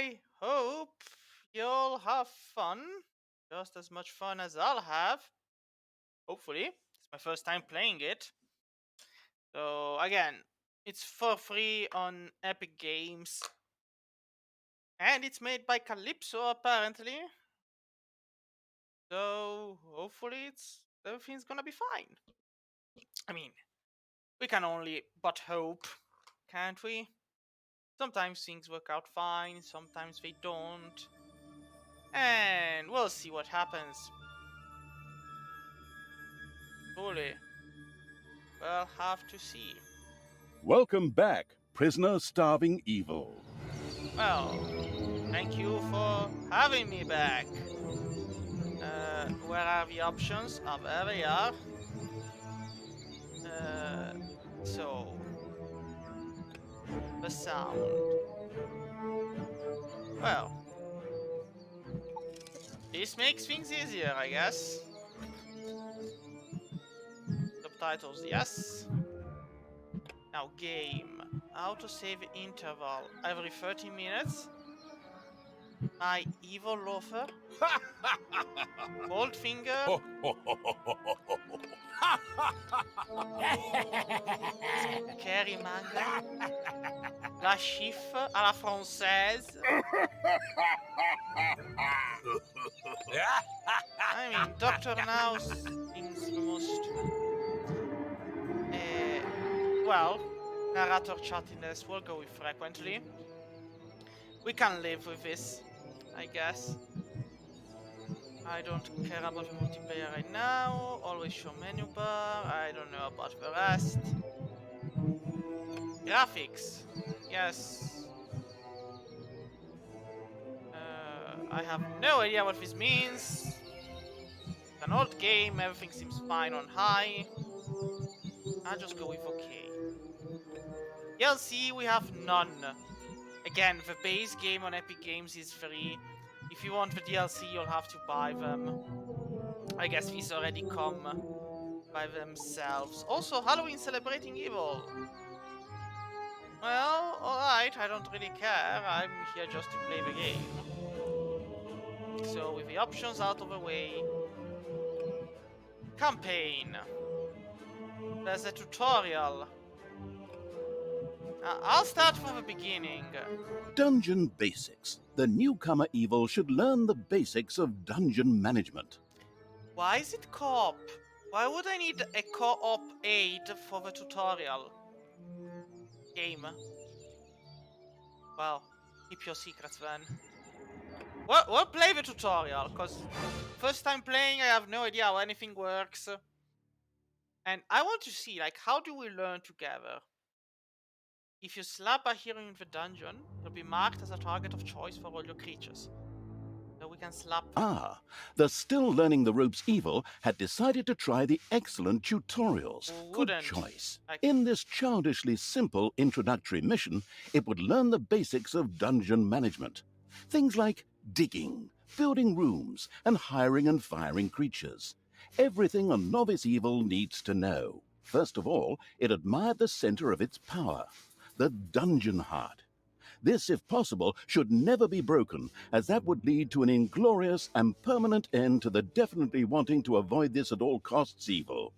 I hope you'll have fun. Just as much fun as I'll have. Hopefully. It's my first time playing it. So, again, it's for free on Epic Games. And it's made by Calypso, apparently. So, hopefully, everything's gonna be fine. I mean, we can only but hope, can't we? Sometimes things work out fine, sometimes they don't. And we'll see what happens. Truly, we'll have to see. Welcome back, prisoner starving evil. Well, thank you for having me back. Where are the options? Ah, there they are. So, the sound. Well, this makes things easier, I guess. Subtitles, yes. Now, game. Autosave interval. Every 30 minutes. My evil loafer. Goldfinger. Scary manga. La chiffre à la française. I mean, Dr. Now seems the most. Well, narrator chattiness will go with frequently. We can live with this, I guess. I don't care about the multiplayer right now. Always show menu bar. I don't know about the rest. Graphics. Yes. I have no idea what this means. It's an old game. Everything seems fine on high. I'll just go with okay. DLC, we have none. Again, the base game on Epic Games is free. If you want the DLC, you'll have to buy them. I guess these already come by themselves. Also, Halloween Celebrating Evil. Well, alright, I don't really care. I'm here just to play the game. So, with the options out of the way. Campaign. There's a tutorial. I'll start from the beginning. Dungeon Basics. The newcomer evil should learn the basics of dungeon management. Why is it co-op? Why would I need a co-op aid for the tutorial? Game. Well, keep your secrets then. We'll play the tutorial, because first time playing, I have no idea how anything works. And I want to see, like, how do we learn together? If you slap a hero in the dungeon, you'll be marked as a target of choice for all your creatures. So we can slap. Ah, the still learning the ropes evil had decided to try the excellent tutorials. Who Good wouldn't? choice. Like, In this childishly simple introductory mission, it would learn the basics of dungeon management. Things like digging, building rooms, and hiring and firing creatures. Everything a novice evil needs to know. First of all, it admired the center of its power, the dungeon heart. This, if possible, should never be broken, as that would lead to an inglorious and permanent end to the definitely wanting to avoid this at all costs evil.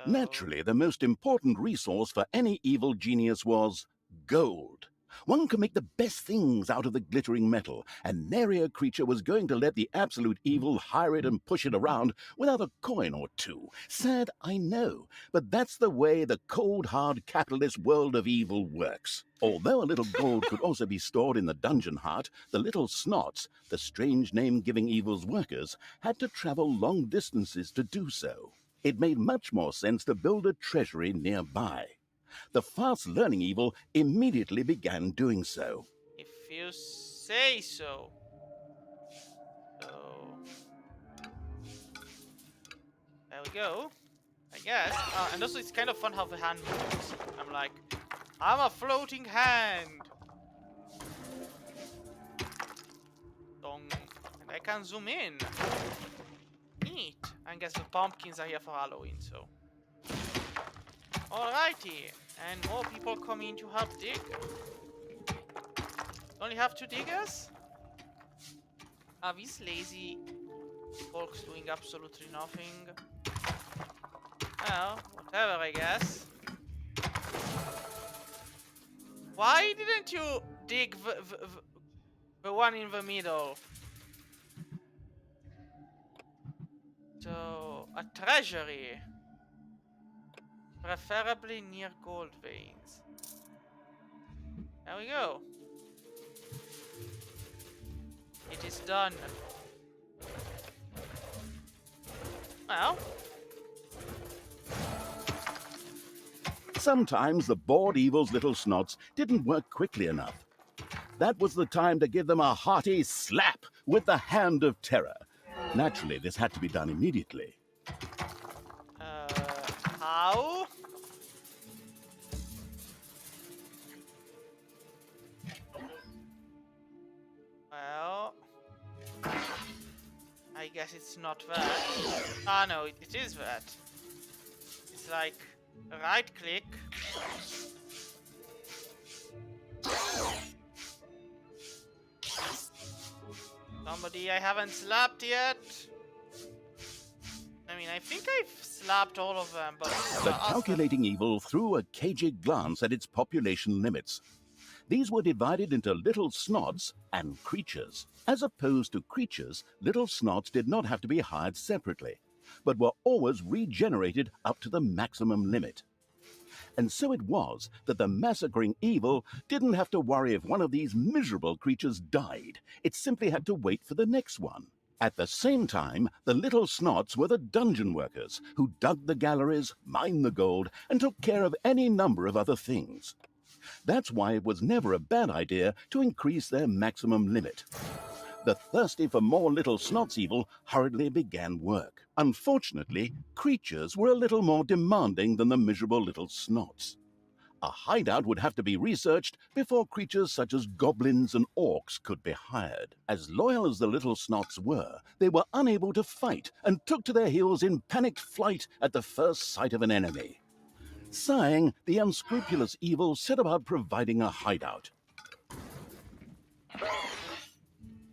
Naturally, the most important resource for any evil genius was gold. One could make the best things out of the glittering metal, and nary a creature was going to let the absolute evil hire it and push it around without a coin or two. Sad, I know, but that's the way the cold, hard capitalist world of evil works. Although a little gold could also be stored in the dungeon heart, the little snots, the strange name-giving evil's workers, had to travel long distances to do so. It made much more sense to build a treasury nearby. The fast-learning evil immediately began doing so. If you say so. So, there we go. I guess. And also, it's kind of fun how the hand moves. I'm like, I'm a floating hand. Dong. And I can zoom in. Neat. I guess the pumpkins are here for Halloween, so. Alrighty. And more people come in to help dig. Only have 2 diggers? Are these lazy folks doing absolutely nothing? Well, whatever, I guess. Why didn't you dig the one in the middle? So, a treasury. Preferably near gold veins. There we go. It is done. Well. Sometimes the bored evil's little snots didn't work quickly enough. That was the time to give them a hearty slap with the hand of terror. Naturally, this had to be done immediately. How? Well, I guess it's not that. Ah, no, it is that. It's like right click. Somebody I haven't slapped yet. I mean, I think I've slapped all of them, but... The calculating evil threw a cagey glance at its population limits. These were divided into little snots and creatures. As opposed to creatures, little snots did not have to be hired separately, but were always regenerated up to the maximum limit. And so it was that the massacring evil didn't have to worry if one of these miserable creatures died. It simply had to wait for the next one. At the same time, the little snots were the dungeon workers who dug the galleries, mined the gold, and took care of any number of other things. That's why it was never a bad idea to increase their maximum limit. The thirsty for more little snots evil hurriedly began work. Unfortunately, creatures were a little more demanding than the miserable little snots. A hideout would have to be researched before creatures such as goblins and orcs could be hired. As loyal as the little snots were, they were unable to fight and took to their heels in panicked flight at the first sight of an enemy. Sighing, the unscrupulous evil set about providing a hideout.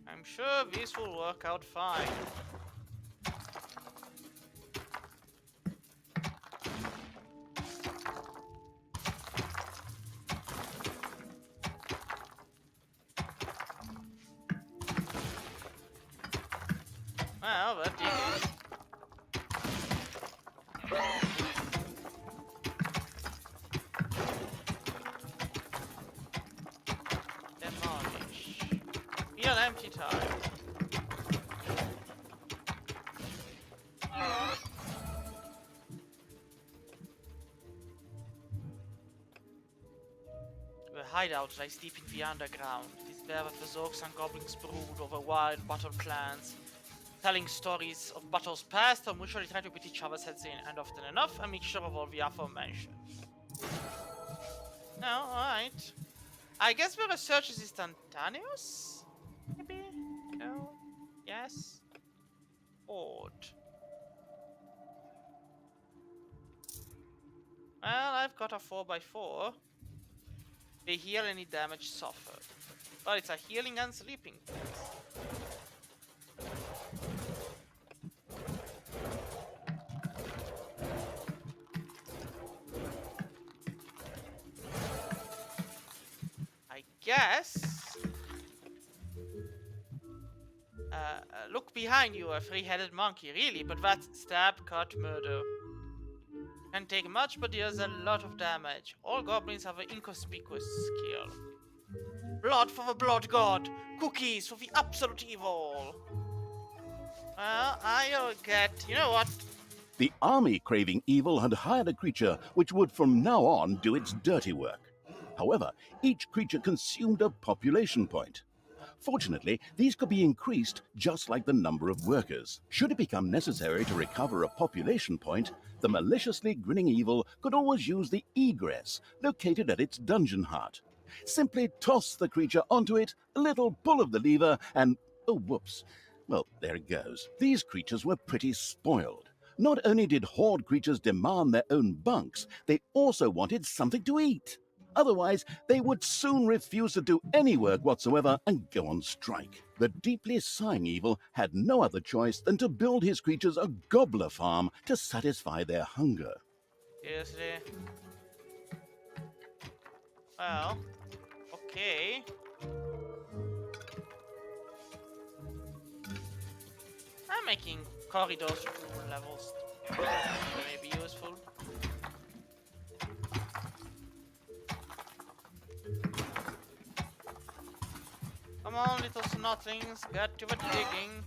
I'm sure this will work out fine. Well, but demolish. Feel empty time. The hideout lies deep in the underground. It is where the orcs and goblins brood over wild battle plans, telling stories of battles past or mutually trying to beat each other's heads in, and often enough, a mixture of all the aforementioned. No, alright. I guess the research is instantaneous? Maybe? No? Yes? Odd. Well, I've got a 4x4. They heal any damage suffered. But it's a healing and sleeping place. I guess... look behind you, a three-headed monkey, really, but that's stab, cut, murder. Can take much, but deals a lot of damage. All goblins have an inconspicuous skill. Blood for the blood god! Cookies for the absolute evil! Well, I'll get... You know what? The army-craving evil had hired a creature which would from now on do its dirty work. However, each creature consumed a population point. Fortunately, these could be increased just like the number of workers. Should it become necessary to recover a population point, the maliciously grinning evil could always use the egress located at its dungeon heart. Simply toss the creature onto it, a little pull of the lever, and oh, whoops. Well, there it goes. These creatures were pretty spoiled. Not only did horde creatures demand their own bunks, they also wanted something to eat. Otherwise, they would soon refuse to do any work whatsoever and go on strike. The deeply sighing evil had no other choice than to build his creatures a gobbler farm to satisfy their hunger. Seriously? Well, okay. I'm making corridors to levels. May be useful. Come on, little snotlings, get to the digging.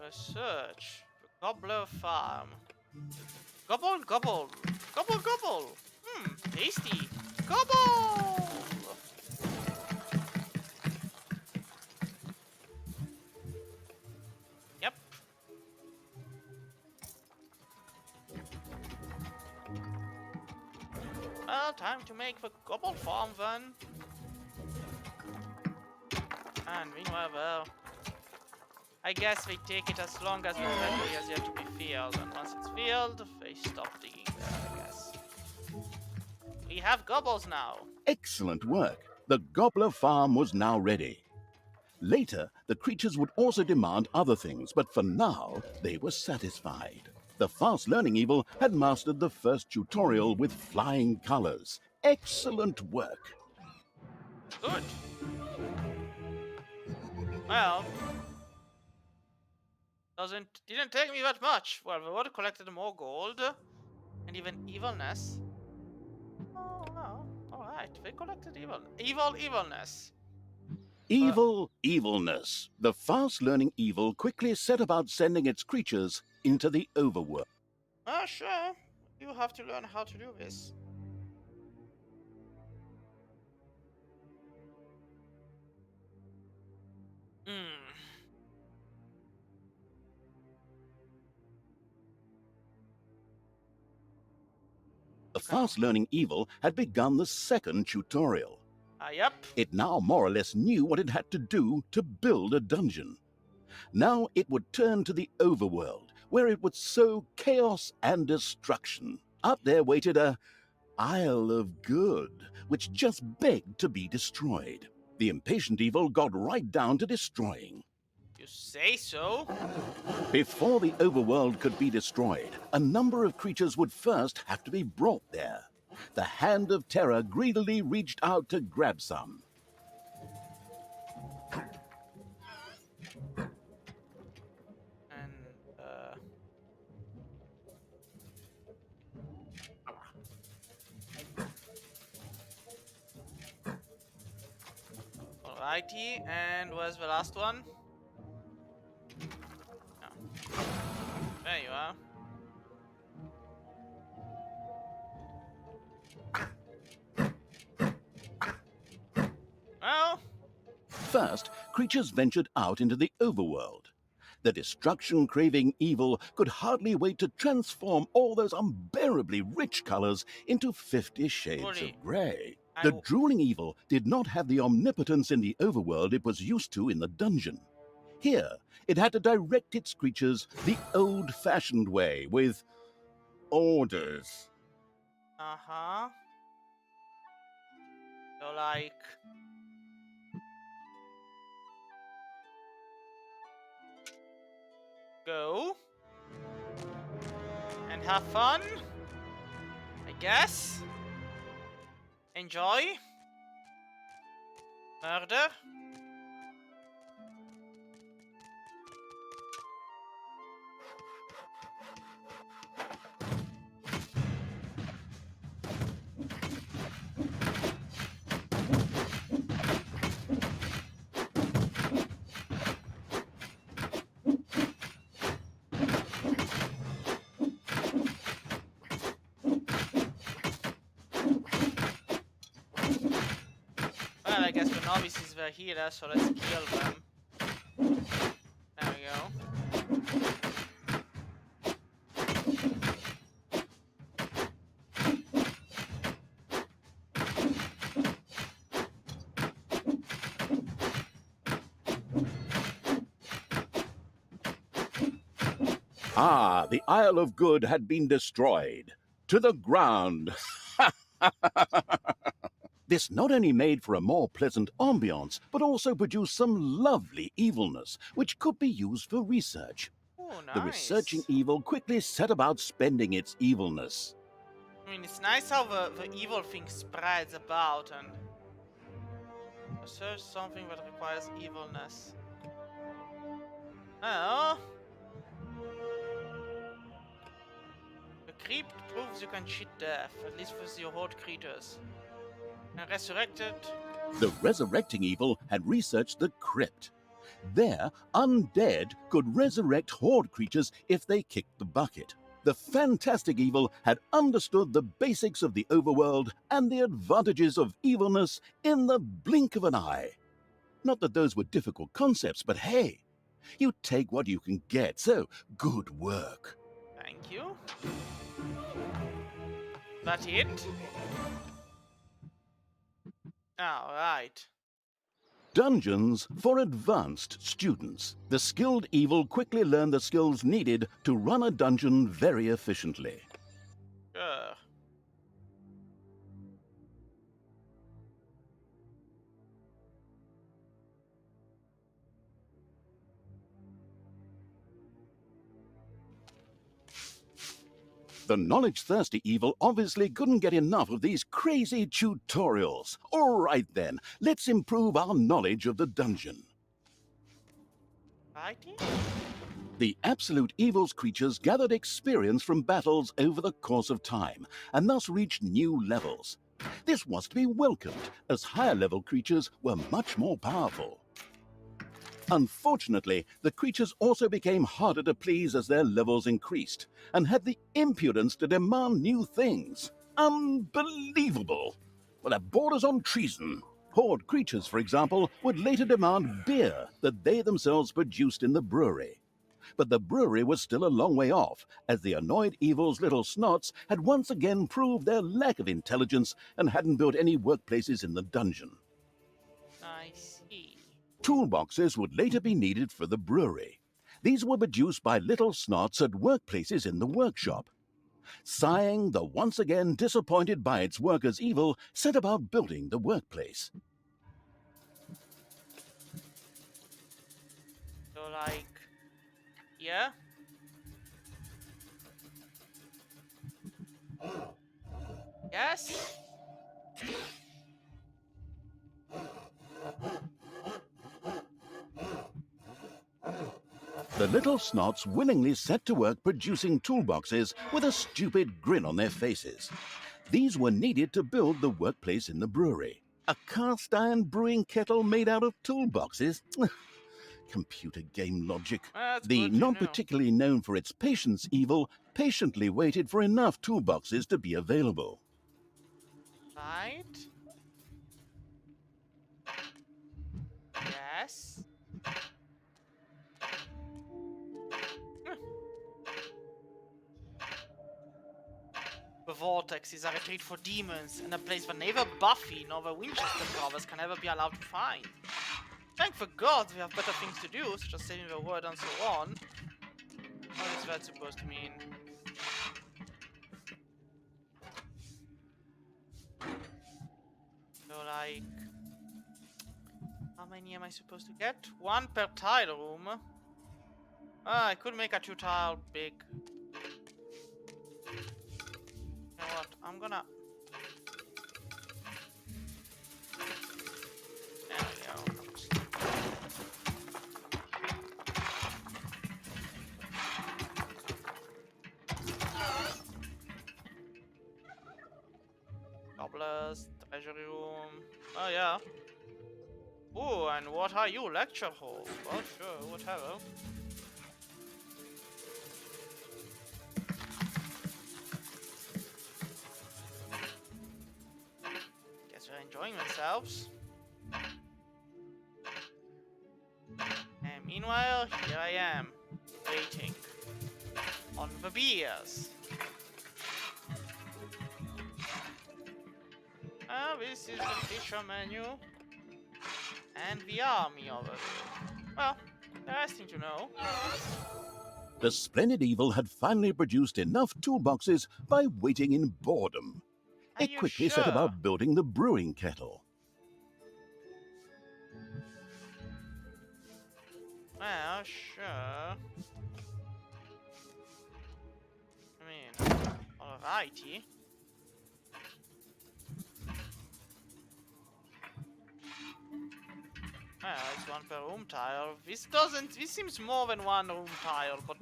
Research. Gobbler farm. Gobble, gobble. Gobble, gobble. Tasty. Gobble! Yep. Well, time to make the gobble farm then. And meanwhile, well, I guess they take it as long as the inventory has yet to be filled, and once it's filled, they stop digging there, I guess. We have gobbles now. Excellent work. The gobbler farm was now ready. Later, the creatures would also demand other things, but for now, they were satisfied. The fast-learning evil had mastered the first tutorial with flying colors. Excellent work. Good. Well, didn't take me that much. Well, we would have collected more gold and even evilness. Oh well, all right. They collected evilness. Evilness. The fast-learning evil quickly set about sending its creatures into the overworld. Sure. You have to learn how to do this. The fast-learning evil had begun the second tutorial. Yep. It now more or less knew what it had to do to build a dungeon. Now it would turn to the overworld, where it would sow chaos and destruction. Up there waited a Isle of Good, which just begged to be destroyed. The impatient evil got right down to destroying. You say so? Before the overworld could be destroyed, a number of creatures would first have to be brought there. The Hand of Terror greedily reached out to grab some. And, Alrighty, and where's the last one? Oh. There you are. Well, First, creatures ventured out into the overworld. The destruction-craving evil could hardly wait to transform all those unbearably rich colors into 50 shades Bully. of grey. The drooling evil did not have the omnipotence in the overworld it was used to in the dungeon. Here, it had to direct its creatures the old-fashioned way, with orders. uh-huh. So like, go and have fun, I guess. Enjoy. Murder. Well, I guess the novices were healers, so let's kill them. There we go. Ah, the Isle of Good had been destroyed. To the ground. This not only made for a more pleasant ambiance, but also produced some lovely evilness, which could be used for research. Oh, The researching nice. evil quickly set about spending its evilness. I mean, it's nice how the evil thing spreads about and research something that requires evilness. Oh. The crypt proves you can cheat death, at least with your horde creatures. And resurrected. The resurrecting evil had researched the crypt. There, undead could resurrect horde creatures if they kicked the bucket. The fantastic evil had understood the basics of the overworld and the advantages of evilness in the blink of an eye. Not that those were difficult concepts, but hey, you take what you can get, so good work. Thank you. That it? Alright. Dungeons for advanced students. The skilled evil quickly learn the skills needed to run a dungeon very efficiently. Sure. The knowledge-thirsty evil obviously couldn't get enough of these crazy tutorials. All right then, let's improve our knowledge of the dungeon. Righty? The absolute evil's creatures gathered experience from battles over the course of time, and thus reached new levels. This was to be welcomed, as higher-level creatures were much more powerful. Unfortunately, the creatures also became harder to please as their levels increased, and had the impudence to demand new things. Unbelievable! Well, that borders on treason. Horde creatures, for example, would later demand beer that they themselves produced in the brewery. But the brewery was still a long way off, as the annoyed evil's little snots had once again proved their lack of intelligence and hadn't built any workplaces in the dungeon. I see. Toolboxes would later be needed for the brewery. These were produced by little snots at workplaces in the workshop. Sighing, the once again disappointed by its workers' evil, set about building the workplace. So, like, yeah? Yes? The little snots willingly set to work producing toolboxes with a stupid grin on their faces. These were needed to build the workplace in the brewery. A cast iron brewing kettle made out of toolboxes? Computer game logic. That's The good to not know. particularly known for its patience evil patiently waited for enough toolboxes to be available. Right? Yes? The Vortex is a retreat for demons, and a place where neither Buffy nor the Winchester brothers can ever be allowed to find. Thank the gods we have better things to do, such as saving the world and so on. What is that supposed to mean? So, like... How many am I supposed to get? 1 per tile room. Ah, I could make a 2-tile big. You know what? I'm gonna... There we go. Cobblers, treasury room. Oh yeah. Ooh, and what are you? Lecture hall. Oh sure, whatever. Guess we're enjoying themselves. And meanwhile, here I am, waiting on the beers. This is the Fisher menu. And the army overview. Well, interesting to know. The splendid evil had finally produced enough toolboxes by waiting in boredom. Are It you quickly set sure? about building the brewing kettle. Well, sure. I mean, alrighty. Well, it's one per room tile. This seems more than one room tile, but...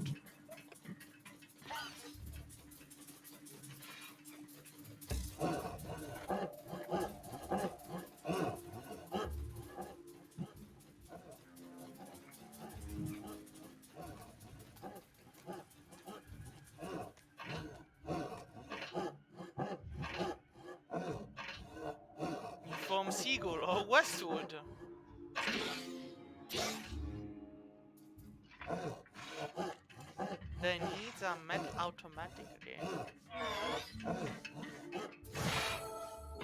From Seagull or Westwood. The needs are met automatically.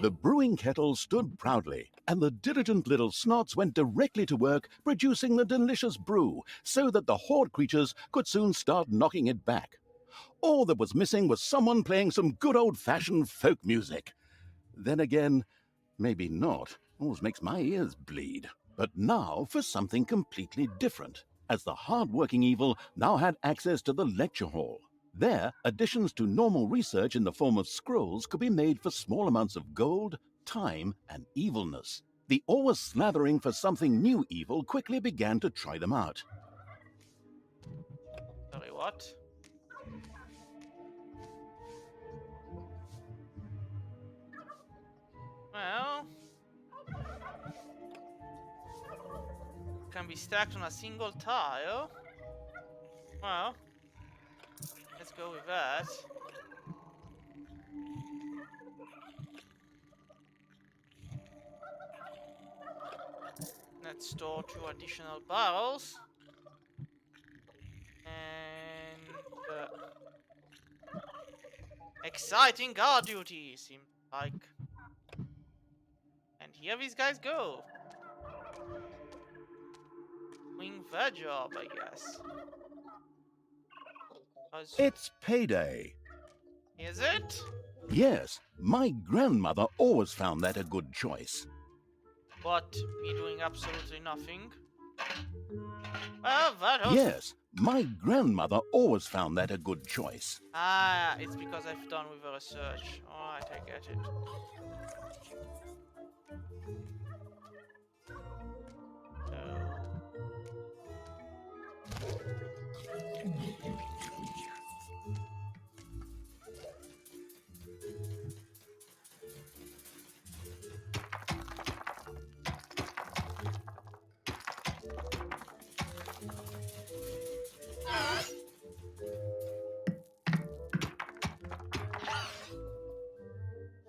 The brewing kettle stood proudly, and the diligent little snots went directly to work producing the delicious brew, so that the horde creatures could soon start knocking it back. All that was missing was someone playing some good old-fashioned folk music. Then again, maybe not. Always makes my ears bleed. But now for something completely different, as the hard-working evil now had access to the lecture hall. There, additions to normal research in the form of scrolls could be made for small amounts of gold, time, and evilness. The always slathering for something new evil quickly began to try them out. Sorry, what? Well... can be stacked on a single tile. Well... let's go with that. Let's store 2 additional barrels. And... exciting guard duty, seems like. And here these guys go. Doing their job, I guess. It's payday. Is it? Yes, my grandmother always found that a good choice. But me doing absolutely nothing? Well, that also... Yes, my grandmother always found that a good choice. Ah, it's because I've done with the research. Alright, I get it.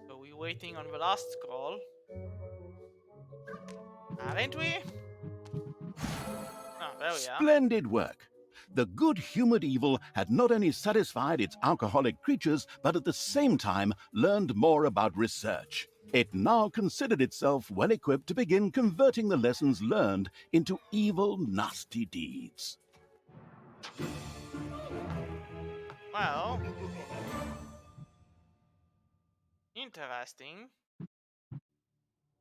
So we're waiting on the last scroll. Aren't we? Oh, there we are. Splendid work. The good-humored evil had not only satisfied its alcoholic creatures, but at the same time learned more about research. It now considered itself well-equipped to begin converting the lessons learned into evil, nasty deeds. Well... interesting.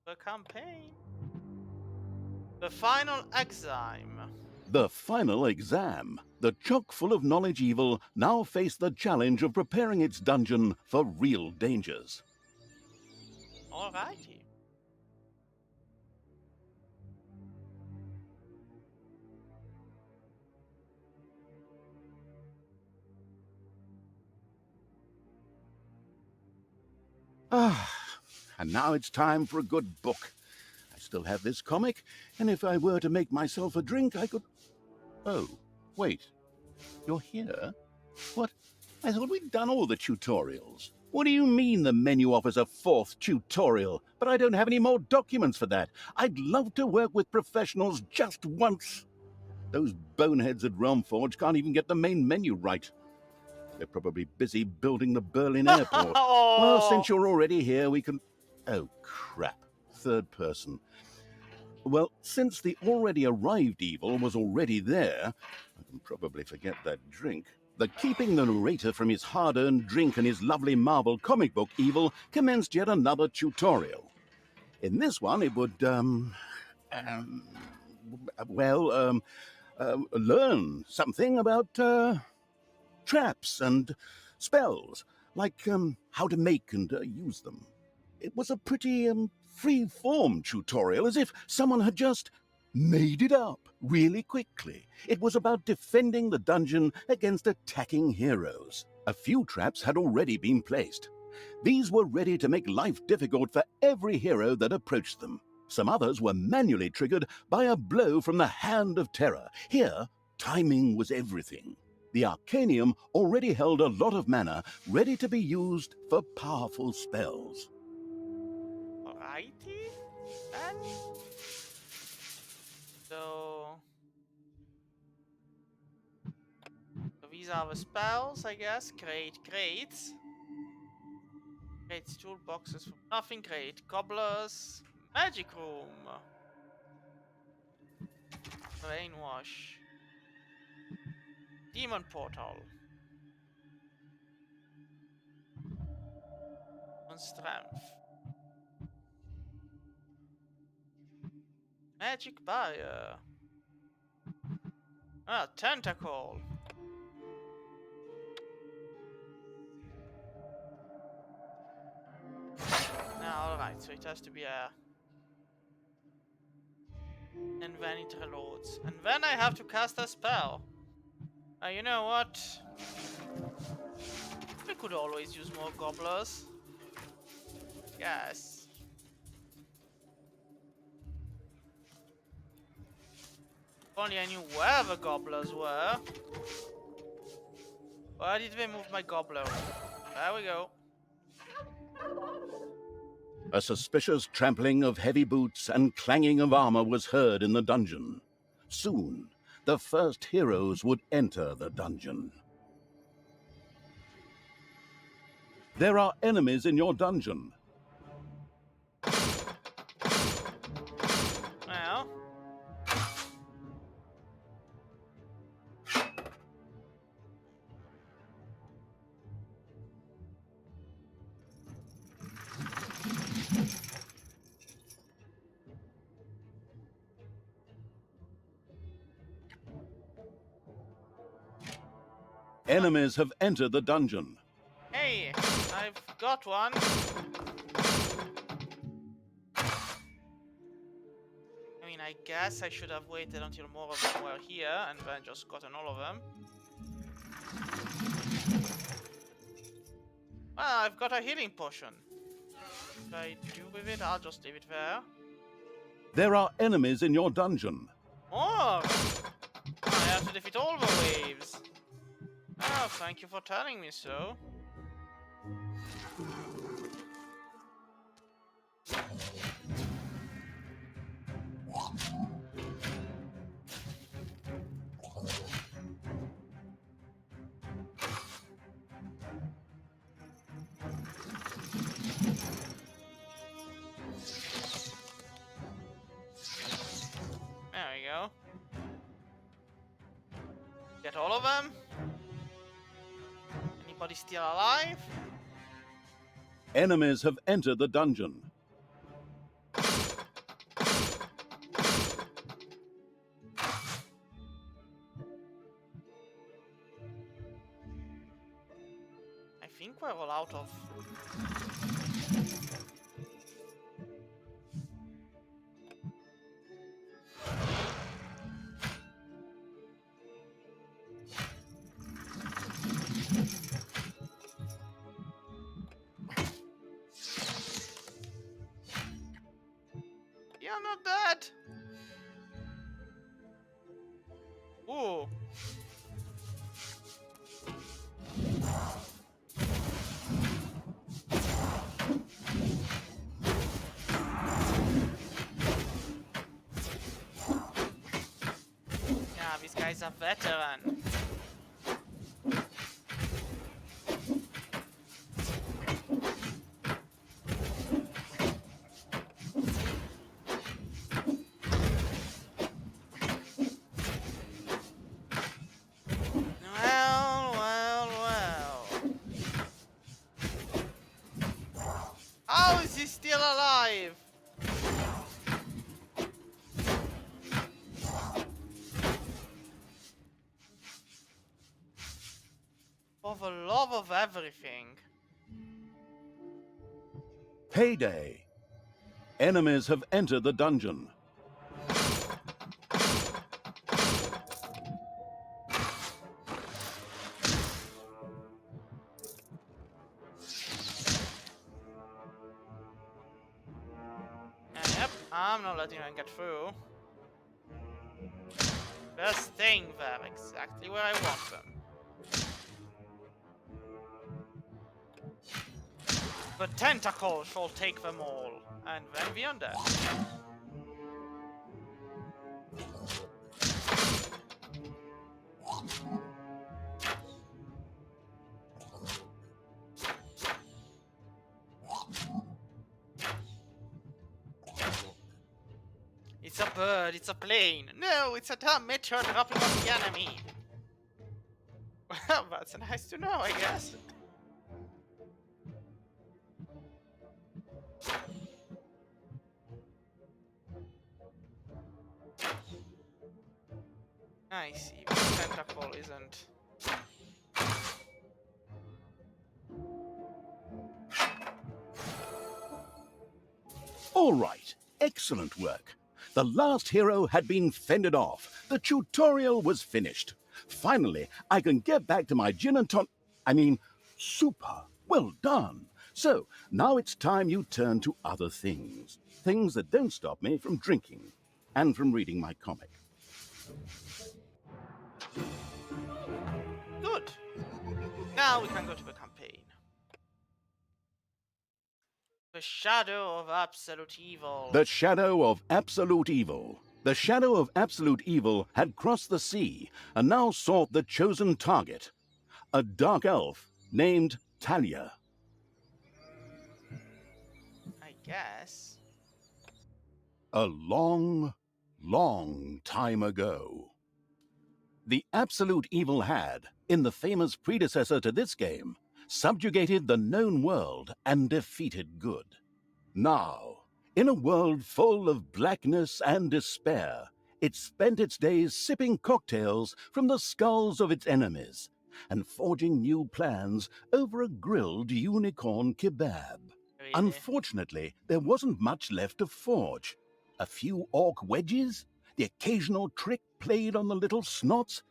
The campaign. The final exam. The final exam. The chock-full of knowledge evil now faced the challenge of preparing its dungeon for real dangers. Alrighty. And now it's time for a good book. I still have this comic, and if I were to make myself a drink, I could... Oh, wait. You're here? What? I thought we'd done all the tutorials. What do you mean the menu offers a 4th tutorial? But I don't have any more documents for that. I'd love to work with professionals just once. Those boneheads at Realmforge can't even get the main menu right. They're probably busy building the Berlin airport. Well, since you're already here, we can... Oh, crap. 3rd person. Well, since the already arrived evil was already there, I can probably forget that drink. The keeping the narrator from his hard-earned drink and his lovely Marvel comic book evil commenced yet another tutorial. In this one, it would, learn something about, traps and spells, like, how to make and use them. It was a pretty, free-form tutorial, as if someone had just made it up really quickly. It was about defending the dungeon against attacking heroes. A few traps had already been placed. These were ready to make life difficult for every hero that approached them. Some others were manually triggered by a blow from the Hand of Terror. Here, timing was everything. The Arcanium already held a lot of mana ready to be used for powerful spells. Alrighty, then. So these are the spells, I guess. Great. Great toolboxes for nothing. Great gobblers. Magic room. Brainwash. Demon portal. On strength. Magic barrier. Tentacle. Now, alright, so it has to be a... And then it reloads. And then I have to cast a spell. You know what? We could always use more gobblers. Yes. If only I knew where the gobblers were. Where did they move my gobbler? There we go. A suspicious trampling of heavy boots and clanging of armor was heard in the dungeon. Soon, the first heroes would enter the dungeon. There are enemies in your dungeon. Well. Enemies have entered the dungeon. Hey, I've got one. I mean, I guess I should have waited until more of them were here and then just gotten all of them. Well, I've got a healing potion. What I do with it, I'll just leave it there. There are enemies in your dungeon. More! I have to defeat all the waves. Oh, thank you for telling me so. There we go. Get all of them. Anybody still alive? Enemies have entered the dungeon. I think we're all out of... You're not dead! Ooh. Yeah, this guy's a veteran. For the love of everything. Payday. Enemies have entered the dungeon. And yep, I'm not letting them get through. They're staying there exactly where I want them. The tentacle shall take them all, and then the undead. It's a bird, it's a plane. No, it's a dumb meteor dropping on the enemy. Well, that's nice to know, I guess. I see, but the tentacle isn't. All right, excellent work. The last hero had been fended off. The tutorial was finished. Finally, I can get back to my gin and super. Well done. So, now it's time you turn to other things. Things that don't stop me from drinking and from reading my comic. Good. Now we can go to the campaign. The Shadow of Absolute Evil. The Shadow of Absolute Evil. The Shadow of Absolute Evil had crossed the sea and now sought the chosen target, a dark elf named Talia. I guess. A long, long time ago. The Absolute Evil had, in the famous predecessor to this game, subjugated the known world and defeated good. Now, in a world full of blackness and despair, it spent its days sipping cocktails from the skulls of its enemies and forging new plans over a grilled unicorn kebab. Really? Unfortunately, there wasn't much left to forge. A few orc wedges, the occasional trick played on the little snots.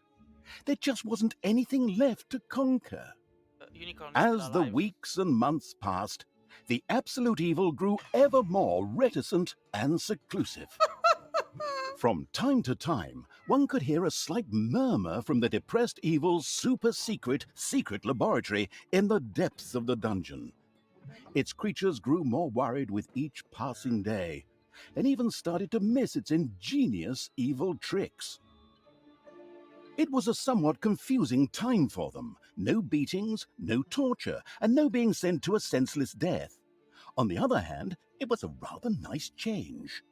There just wasn't anything left to conquer. Unicorn is As still the alive. weeks and months passed, the Absolute Evil grew ever more reticent and seclusive. From time to time, one could hear a slight murmur from the depressed evil's secret laboratory in the depths of the dungeon. Its creatures grew more worried with each passing day, and even started to miss its ingenious evil tricks. It was a somewhat confusing time for them. No beatings, no torture, and no being sent to a senseless death. On the other hand, it was a rather nice change.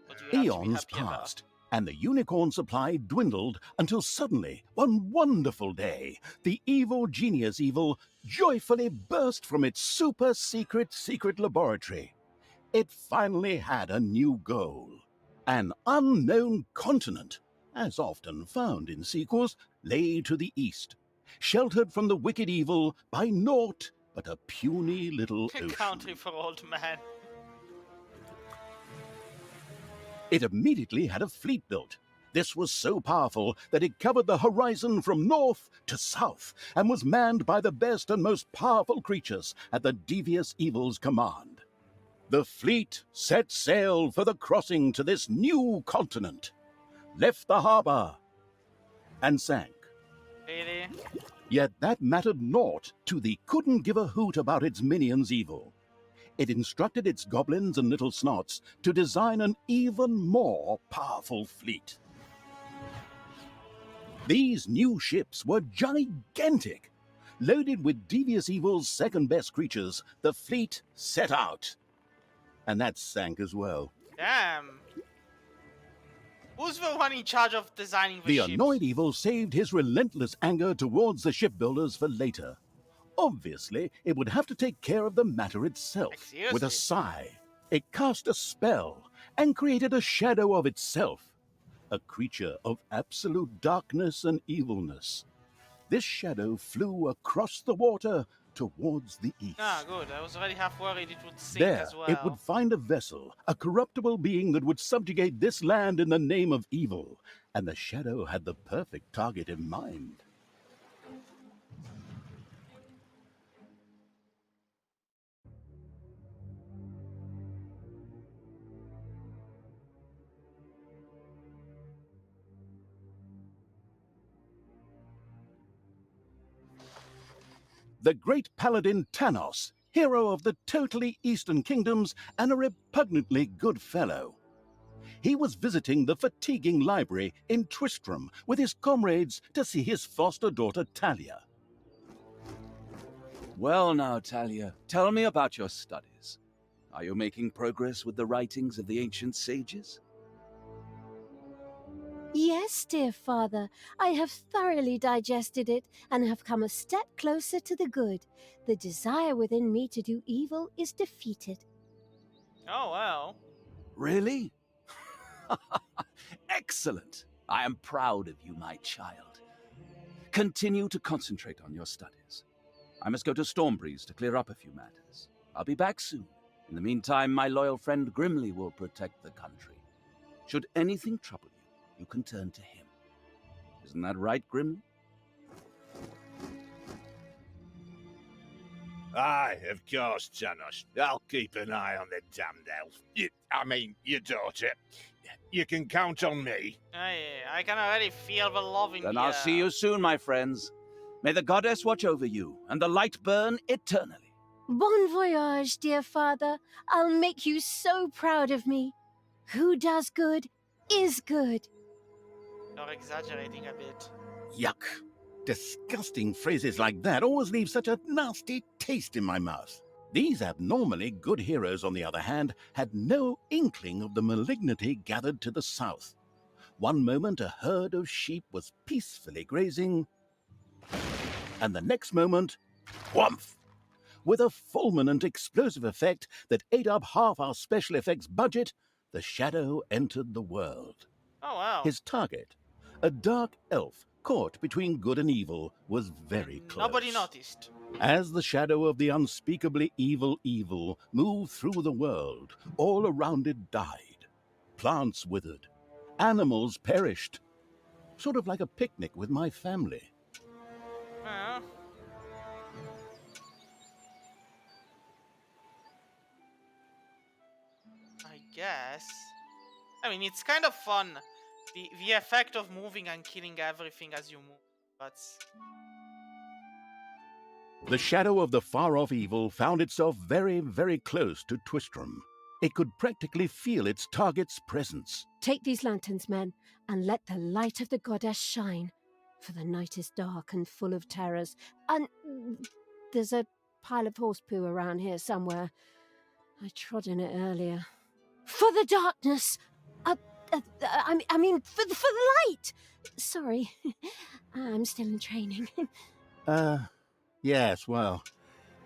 But you have to be Eons happy about. passed, and the unicorn supply dwindled until suddenly, one wonderful day, the evil genius evil joyfully burst from its secret laboratory. It finally had a new goal. An unknown continent, as often found in sequels, lay to the east, sheltered from the wicked evil by naught but a puny little A ocean. country for old men. It immediately had a fleet built. This was so powerful that it covered the horizon from north to south and was manned by the best and most powerful creatures at the devious evil's command. The fleet set sail for the crossing to this new continent, left the harbor, and sank. Really? Yet that mattered naught to the couldn't give a hoot about its minions evil. It instructed its goblins and little snots to design an even more powerful fleet. These new ships were gigantic. Loaded with devious evil's second-best creatures, the fleet set out. And that sank as well. Damn. Who's the one in charge of designing the The ships? annoyed evil saved his relentless anger towards the shipbuilders for later. Obviously, it would have to take care of the matter itself. Like, seriously? With a sigh, it cast a spell and created a shadow of itself, a creature of absolute darkness and evilness. this shadow flew across the water towards the east. Ah, good. I was already half worried it would sink There, as well. it would find a vessel, a corruptible being that would subjugate this land in the name of evil. And the shadow had the perfect target in mind. The great paladin Tanos, hero of the totally Eastern Kingdoms and a repugnantly good fellow. He was visiting the fatiguing library in Twistram with his comrades to see his foster daughter Talia. Well now, Talia, tell me about your studies. Are you making progress with the writings of the ancient sages? Yes, dear father, I have thoroughly digested it and have come a step closer to the good. The desire within me to do evil is defeated. Oh, well. Really? Excellent! I am proud of you, my child. Continue to concentrate on your studies. I must go to Stormbreeze to clear up a few matters. I'll be back soon. In the meantime, my loyal friend Grimly will protect the country. Should anything trouble you, you can turn to him. Isn't that right, Grimly? Aye, of course, Tanos. I'll keep an eye on the damned elf. Your daughter. You can count on me. I can already feel the love in Then here. I'll see you soon, my friends. May the goddess watch over you, and the light burn eternally. Bon voyage, dear father. I'll make you so proud of me. Who does good is good. You're exaggerating a bit. Yuck. Disgusting phrases like that always leave such a nasty taste in my mouth. These abnormally good heroes, on the other hand, had no inkling of the malignity gathered to the south. One moment a herd of sheep was peacefully grazing, and the next moment, whumph! With a fulminant explosive effect that ate up half our special effects budget, the shadow entered the world. Oh, wow. His target, a dark elf caught between good and evil, was very And close. nobody noticed. As the shadow of the unspeakably evil moved through the world, all around it died. Plants withered. Animals perished. Sort of like a picnic with my family. Uh, I guess. I mean, it's kind of fun. The effect of moving and killing everything as you move. But The shadow of the far-off evil found itself very, very close to Twistram. It could practically feel its target's presence. Take these lanterns, men, and let the light of the goddess shine. For the night is dark and full of terrors. And there's a pile of horse poo around here somewhere. I trod in it earlier. For the darkness! I mean, for the light! Sorry, I'm still in training. Yes, well,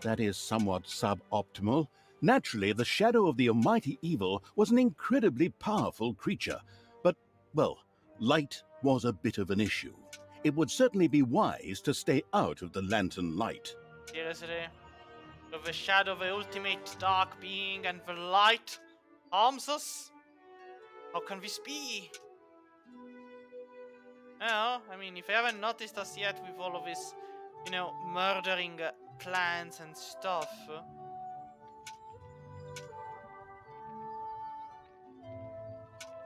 that is somewhat suboptimal. Naturally, the shadow of the almighty evil was an incredibly powerful creature, but, well, light was a bit of an issue. It would certainly be wise to stay out of the lantern light. seriously, with the shadow, the ultimate dark being, and the light harms us? How can this be? Well, I mean, if you haven't noticed us yet with all of this, murdering plants and stuff.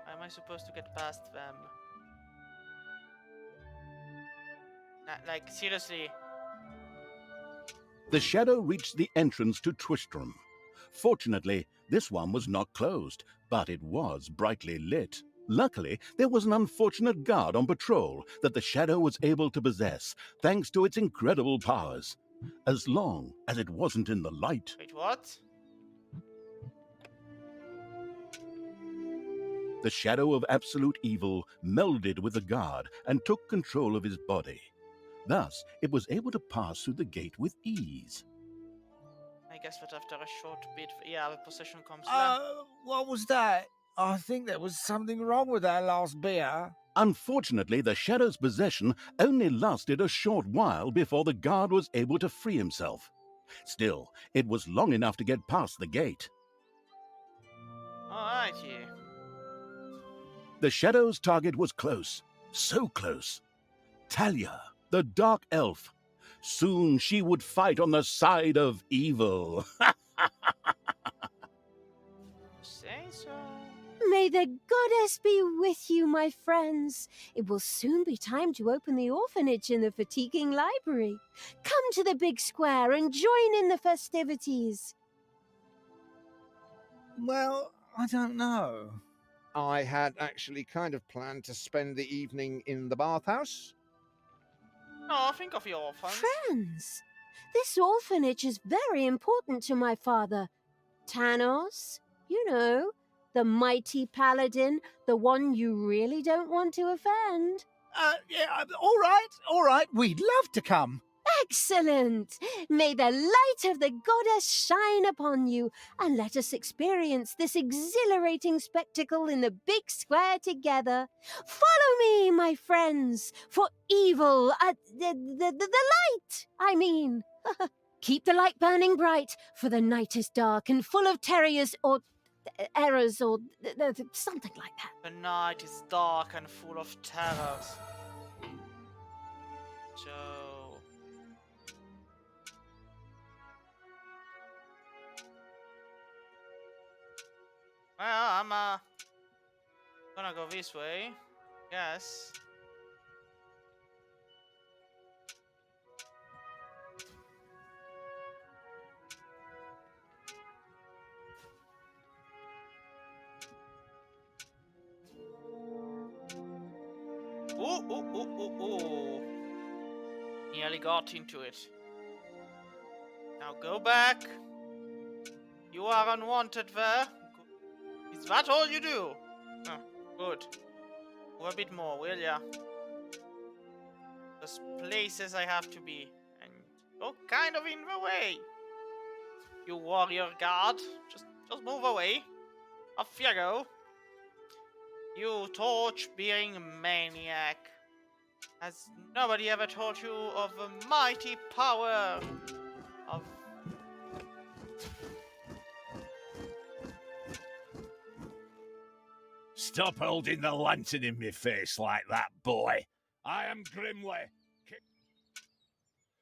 How am I supposed to get past them? Like, seriously. The shadow reached the entrance to Twistram. Fortunately, this one was not closed, but it was brightly lit. Luckily, there was an unfortunate guard on patrol that the shadow was able to possess, thanks to its incredible powers. As long as it wasn't in the light. Wait, what? The shadow of absolute evil melded with the guard and took control of his body. Thus, it was able to pass through the gate with ease. I guess that after a short bit, yeah, the possession comes back. What was that? I think there was something wrong with that last beer. Unfortunately, the Shadow's possession only lasted a short while before the guard was able to free himself. Still, it was long enough to get past the gate. Alrighty. The Shadow's target was close, so close. Talia, the Dark Elf. Soon she would fight on the side of evil. Say so. May the goddess be with you, my friends. It will soon be time to open the orphanage in the fatiguing library. Come to the big square and join in the festivities. Well, I don't know. I had actually kind of planned to spend the evening in the bathhouse. No, think of your orphans. Friends, this orphanage is very important to my father. Tanos, you know, the mighty paladin, the one you really don't want to offend. Yeah, all right, we'd love to come. Excellent! May the light of the goddess shine upon you, and let us experience this exhilarating spectacle in the big square together. Follow me, my friends, for evil, the light, I mean. Keep the light burning bright, for the night is dark and full of terrors or errors or something like that. The night is dark and full of terrors. So... Well, I'm gonna go this way. Yes. Ooh. Nearly got into it. Now go back. You are unwanted there. Is that all you do? Oh, good. Do a bit more, will ya? There's places I have to be. And you're kind of in the way. You warrior guard. Just move away. Off you go. You torch-bearing maniac. Has nobody ever taught you of the mighty power of... Stop holding the lantern in my face like that, boy. I am Grimly,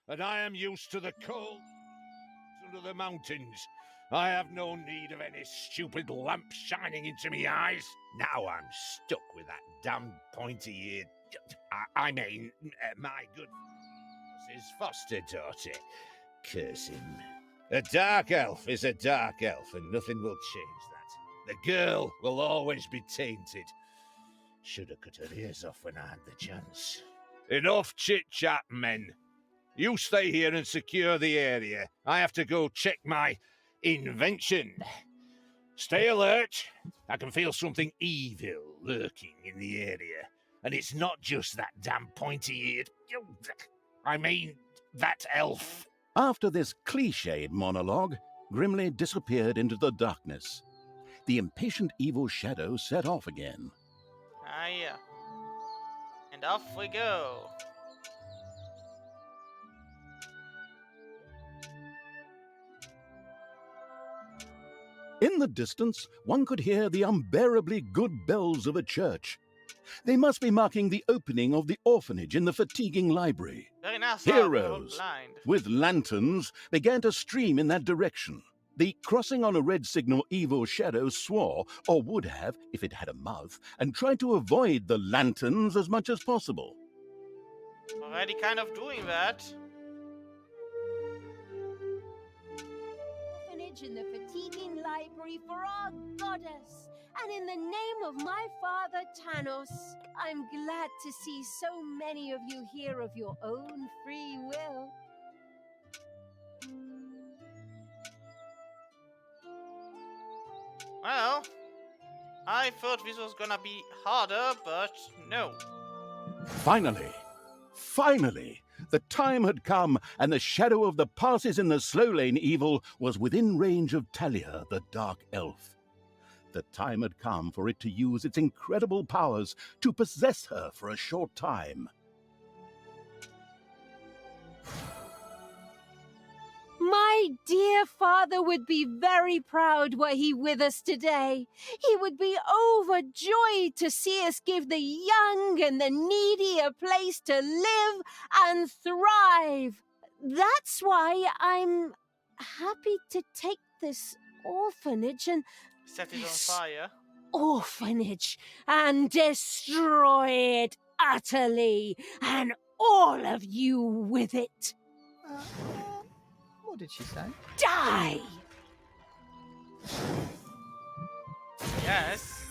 and I am used to the cold under the mountains. I have no need of any stupid lamp shining into me eyes. Now I'm stuck with that damn pointy-eared... I mean, my good... his foster daughter. Curse him. A dark elf is a dark elf, and nothing will change that. The girl will always be tainted. Should have cut her ears off when I had the chance. Enough chit-chat, men. You stay here and secure the area. I have to go check my invention. Stay alert. I can feel something evil lurking in the area. And it's not just that damn pointy-eared... I mean, that elf. After this cliched monologue, Grimly disappeared into the darkness. The impatient evil Shadow set off again. Ah, yeah. And off we go. In the distance, one could hear the unbearably good bells of a church. They must be marking the opening of the orphanage in the fatiguing library. Very nice. Heroes Blind. with lanterns began to stream in that direction. The crossing on a red signal evil Shadow swore, or would have if it had a mouth, and tried to avoid the lanterns as much as possible. Already kind of doing that. Orphanage in the fatiguing library for our goddess, and in the name of my father Tanos, I'm glad to see so many of you here of your own free will. Well, I thought this was gonna be harder, but no. Finally, the time had come, and the shadow of the passes in the slow lane evil was within range of Talia, the Dark Elf. the time had come for it to use its incredible powers to possess her for a short time. My dear father would be very proud were he with us today. He would be overjoyed to see us give the young and the needy a place to live and thrive. That's why I'm happy to take this orphanage and Set it on Yes. fire. orphanage and destroy it utterly, and all of you with it. What did she say? Die! Yes.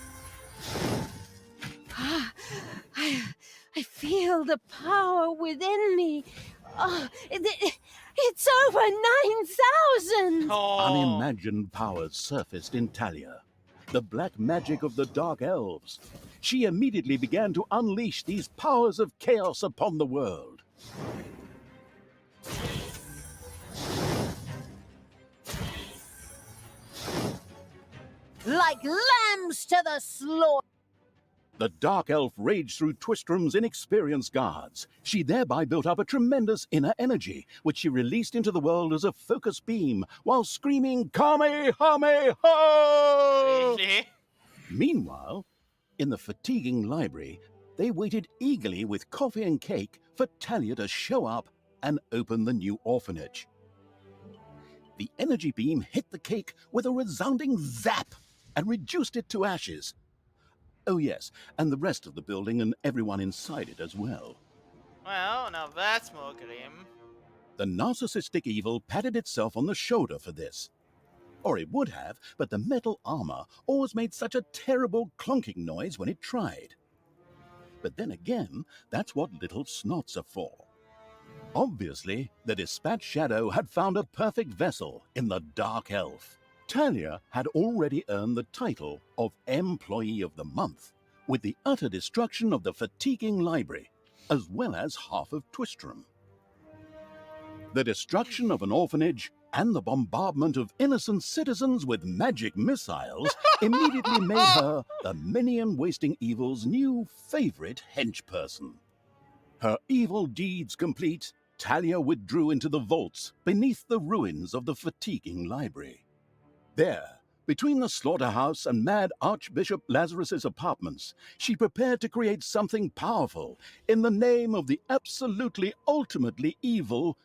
I feel the power within me. Oh, it's over 9,000! Oh. Unimagined powers surfaced in Talia. The black magic of the Dark Elves. She immediately began to unleash these powers of chaos upon the world. Like lambs to the slaughter. The Dark Elf raged through Twistrom's inexperienced guards. She thereby built up a tremendous inner energy, which she released into the world as a focus beam, while screaming, Kamehameha! Really? Meanwhile, in the fatiguing library, they waited eagerly with coffee and cake for Talia to show up and open the new orphanage. The energy beam hit the cake with a resounding zap and reduced it to ashes. Oh yes, and the rest of the building and everyone inside it as well. Well, now that's more grim. The narcissistic evil patted itself on the shoulder for this. Or it would have, but the metal armor always made such a terrible clunking noise when it tried. But then again, that's what little snots are for. Obviously, the Dispatch Shadow had found a perfect vessel in the Dark Elf. Talia had already earned the title of Employee of the Month, with the utter destruction of the fatiguing library, as well as half of Twistrom. The destruction of an orphanage and the bombardment of innocent citizens with magic missiles immediately made her the minion-wasting evil's new favorite henchperson. Her evil deeds complete, Talia withdrew into the vaults beneath the ruins of the fatiguing library. There, between the slaughterhouse and Mad Archbishop Lazarus's apartments, she prepared to create something powerful in the name of the absolutely ultimately evil.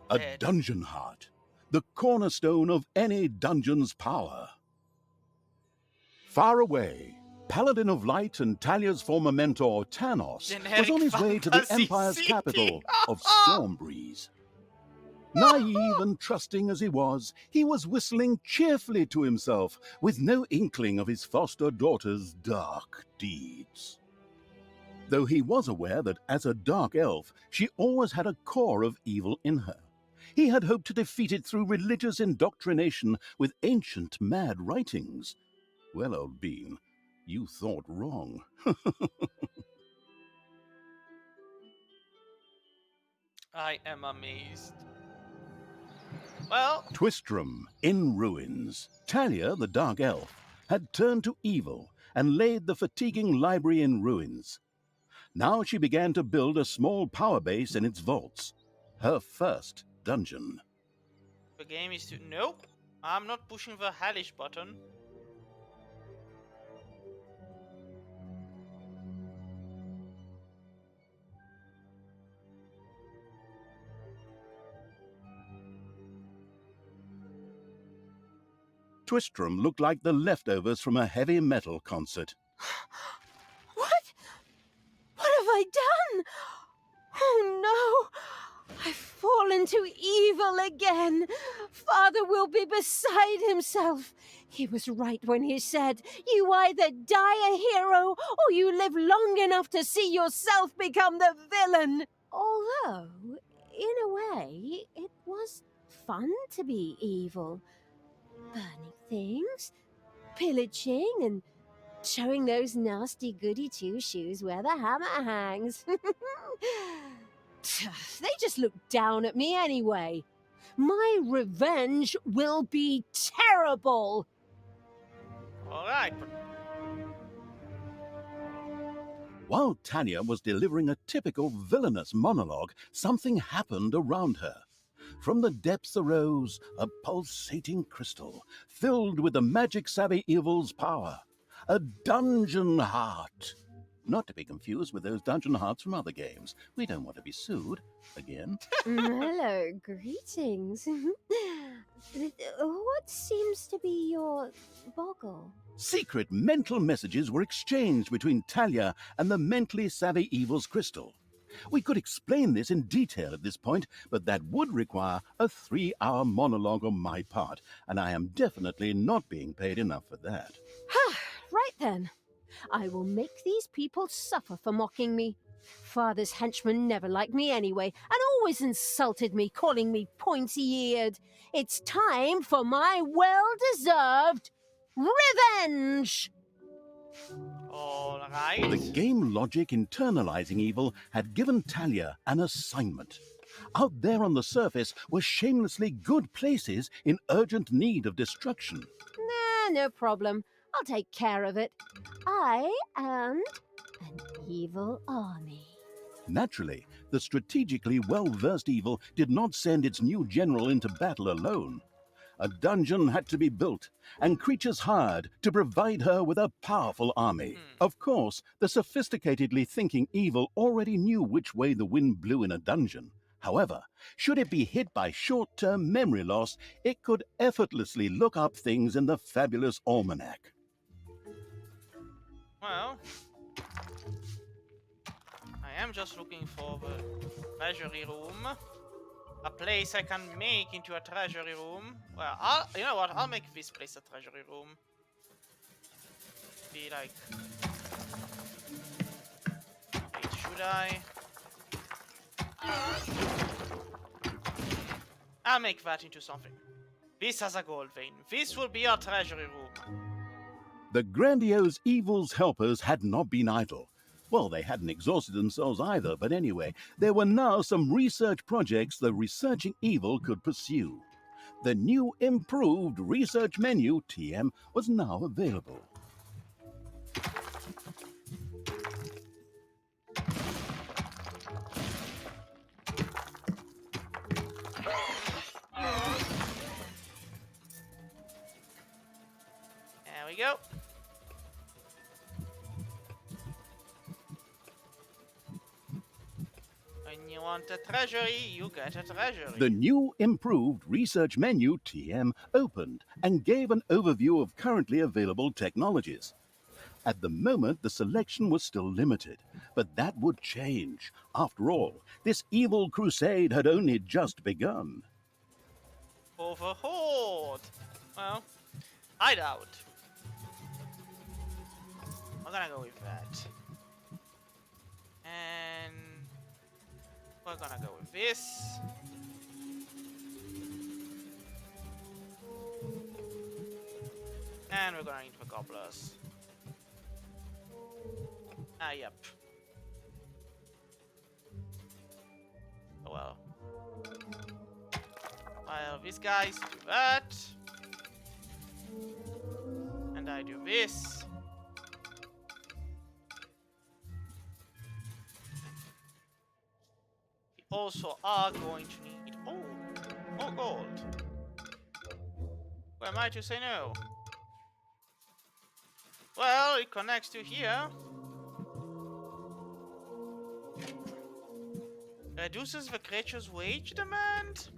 A Dead. dungeon heart, the cornerstone of any dungeon's power. Far away, Paladin of Light and Talia's former mentor, Tanos, was Generic on his way to the fantasy Empire's city. capital of Stormbreeze. Naive and trusting as he was whistling cheerfully to himself, with no inkling of his foster daughter's dark deeds. Though he was aware that as a dark elf, she always had a core of evil in her. He had hoped to defeat it through religious indoctrination with ancient mad writings. Well, old bean, you thought wrong. I am amazed. Well, Twistrom in ruins. Talia, the Dark Elf, had turned to evil and laid the fatiguing library in ruins. Now she began to build a small power base in its vaults. Her first dungeon. the game is to... Nope. I'm not pushing the hellish button. Twistrom looked like the leftovers from a heavy metal concert. What? What have I done? Oh no! I've fallen to evil again. Father will be beside himself. He was right when he said, you either die a hero or you live long enough to see yourself become the villain. Although, in a way, it was fun to be evil. Burning things, pillaging, and showing those nasty goody two-shoes where the hammer hangs. They just look down at me anyway. My revenge will be terrible. Alright, but While Talia was delivering a typical villainous monologue, something happened around her. From the depths arose a pulsating crystal, filled with the magic-savvy evil's power. A dungeon heart. Not to be confused with those dungeon hearts from other games. We don't want to be sued. Again. Hello, greetings. What seems to be your boggle? Secret mental messages were exchanged between Talia and the mentally savvy evil's crystal. We could explain this in detail at this point, but that would require a 3-hour monologue on my part, and I am definitely not being paid enough for that. Right then. I will make these people suffer for mocking me. Father's henchmen never liked me anyway, and always insulted me, calling me pointy-eared. It's time for my well-deserved revenge! alright. The game logic internalizing evil had given Talia an assignment. Out there on the surface were shamelessly good places in urgent need of destruction. Nah, no problem. I'll take care of it. I am an evil army. Naturally, the strategically well-versed evil did not send its new general into battle alone. A dungeon had to be built, and creatures hired to provide her with a powerful army. Of course, the sophisticatedly thinking evil already knew which way the wind blew in a dungeon. However, should it be hit by short-term memory loss, it could effortlessly look up things in the fabulous almanac. Well, I am just looking for the treasury room. A place I can make into a treasury room. Well, you know what? I'll make this place a treasury room. Be like... Wait, should I? I'll make that into something. This has a gold vein. This will be our treasury room. The grandiose evil's helpers had not been idle. Well, they hadn't exhausted themselves either, but anyway, there were now some research projects the researching evil could pursue. The new improved research menu, TM, was now available. There we go. When you want a treasury, you get a treasury. The new improved research menu, TM, opened and gave an overview of currently available technologies. At the moment, the selection was still limited, but that would change. After all, this evil crusade had only just begun. Overhoard. Well, I doubt. I'm gonna go with that. And we're gonna go with this. And we're gonna need the gobblers. Ah, yep. Oh well. While these guys do that. And I do this. We also are going to need... Oh! More gold. Who am I to say no? Well, it connects to here. Reduces the creature's wage demand?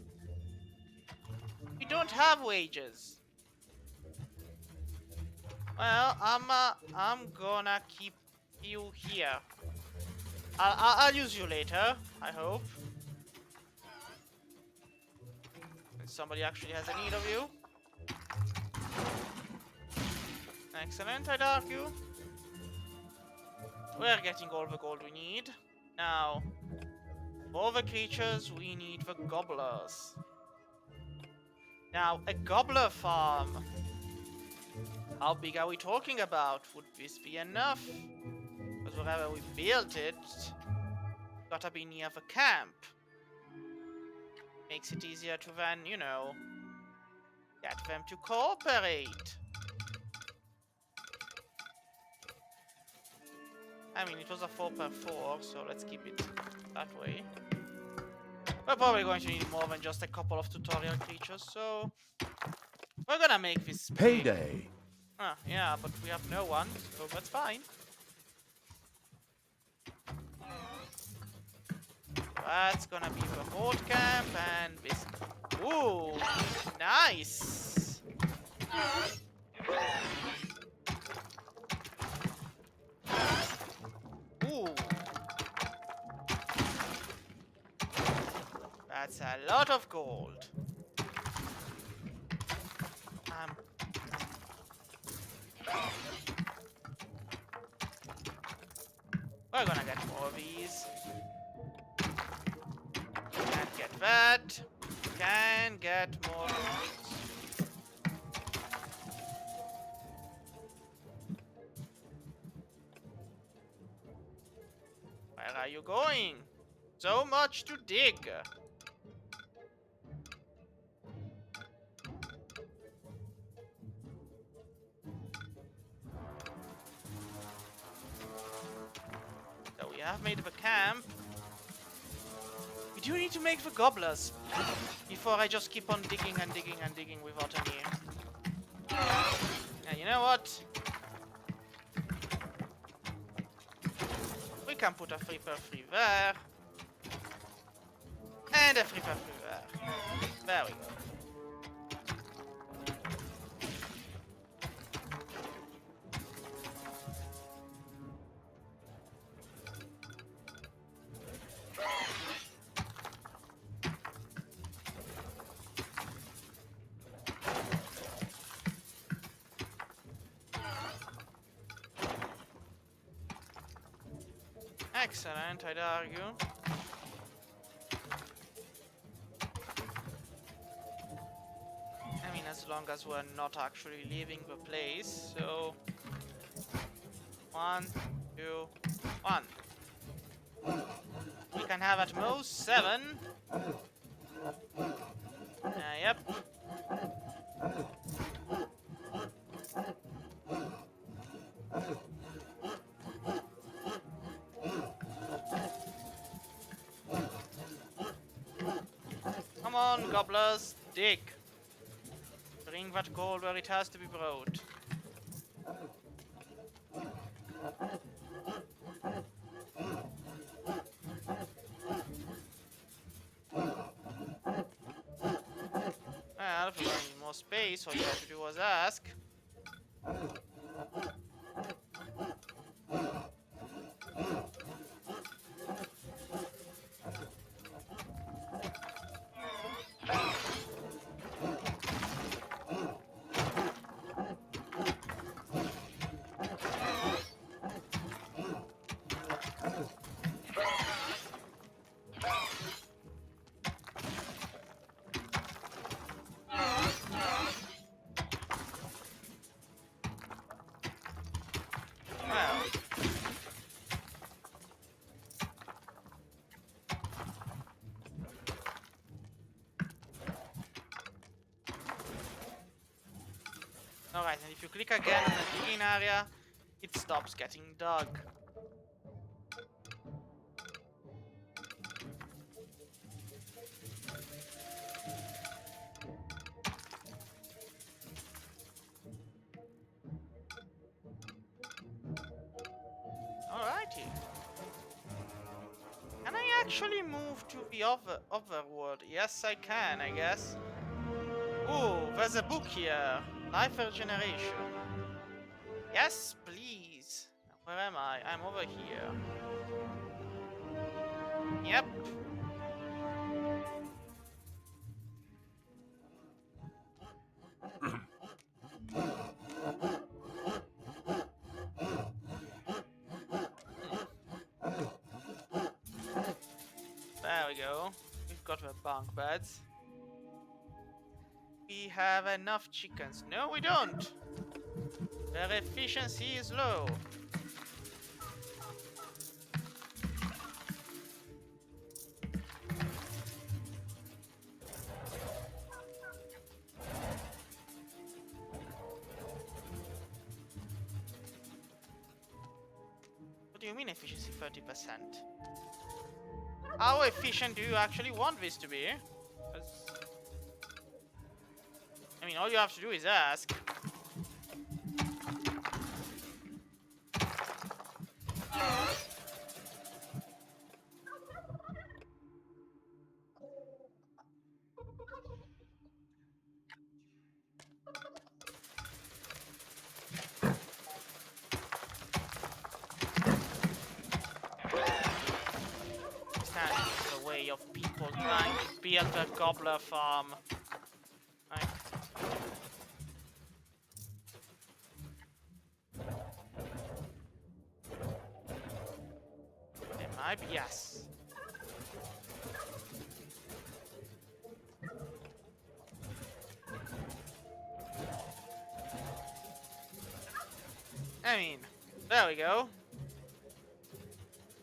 We don't have wages. Well, I'm gonna keep you here. I'll use you later, I hope. When somebody actually has a need of you. Excellent, I'd argue. We're getting all the gold we need. Now, for the creatures, we need the gobblers. Now, a gobbler farm. How big are we talking about? Would this be enough? Because wherever we built it, gotta be near the camp. Makes it easier to then, you know, get them to cooperate. I mean, it was a 4x4, so let's keep it that way. We're probably going to need more than just a couple of tutorial creatures, so we're gonna make this big. Payday. Yeah, but we have no one, so that's fine. That's gonna be the horde camp and this. Ooh, nice. Ooh. That's a lot of gold. We're gonna get more of these. Can't get that. Can get more of these. Where are you going? So much to dig. So we have made the camp. We do need to make the gobblers before I just keep on digging and digging and digging without any. And you know what? We can put a 3x3 there. And a 3x3 there. There we go. Excellent, I'd argue. I mean, as long as we're not actually leaving the place, so... 1, 2, 1. We can have at most 7. Yep. Come on, gobblers, dig. Bring that gold where it has to be brought. Well, if we need more space, all you have to do was ask. Well. Alright, and if you click again on the digging area, it stops getting dug. Alrighty. Can I actually move to the other world? Yes, I can, I guess. Ooh, there's a book here. Life Regeneration. Yes, please. Where am I? I'm over here. Yep. There we go. We've got the bunk beds. We have enough chickens. No, we don't. Their efficiency is low. What do you mean efficiency 30%? How efficient do you actually want this to be? 'Cause, I mean, all you have to do is ask. Standing in the way of people trying to build a gobbler farm. Like, it might be, yes. I mean, there we go.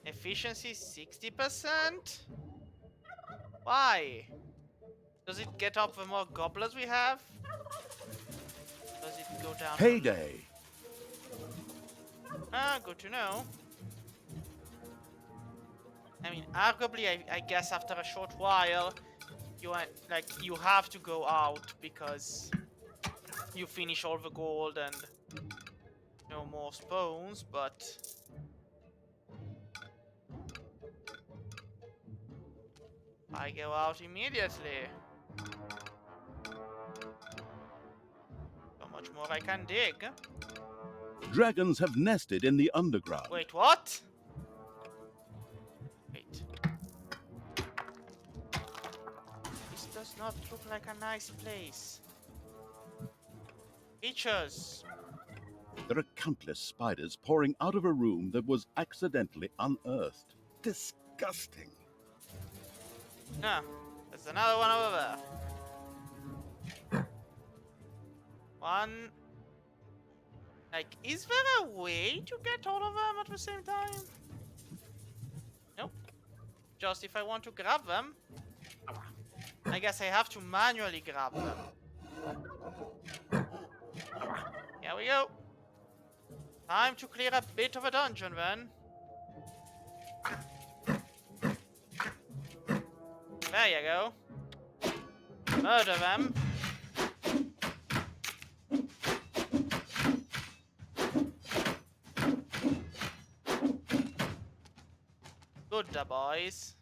Efficiency 60%? Why? Does it get up the more gobblers we have? Does it go down? Payday! Ah, good to know. I mean, arguably, I guess after a short while, you have to go out because you finish all the gold and no more spawns, but I go out immediately. How much more I can dig? Dragons have nested in the underground. Wait, what? Wait. This does not look like a nice place. Creatures. There are countless spiders pouring out of a room that was accidentally unearthed. Disgusting. Ah, there's another one over there. One. Like, is there a way to get all of them at the same time? Nope. Just if I want to grab them, I guess I have to manually grab them. Here we go. Time to clear a bit of a dungeon then. There you go. Murder them. Good da boys.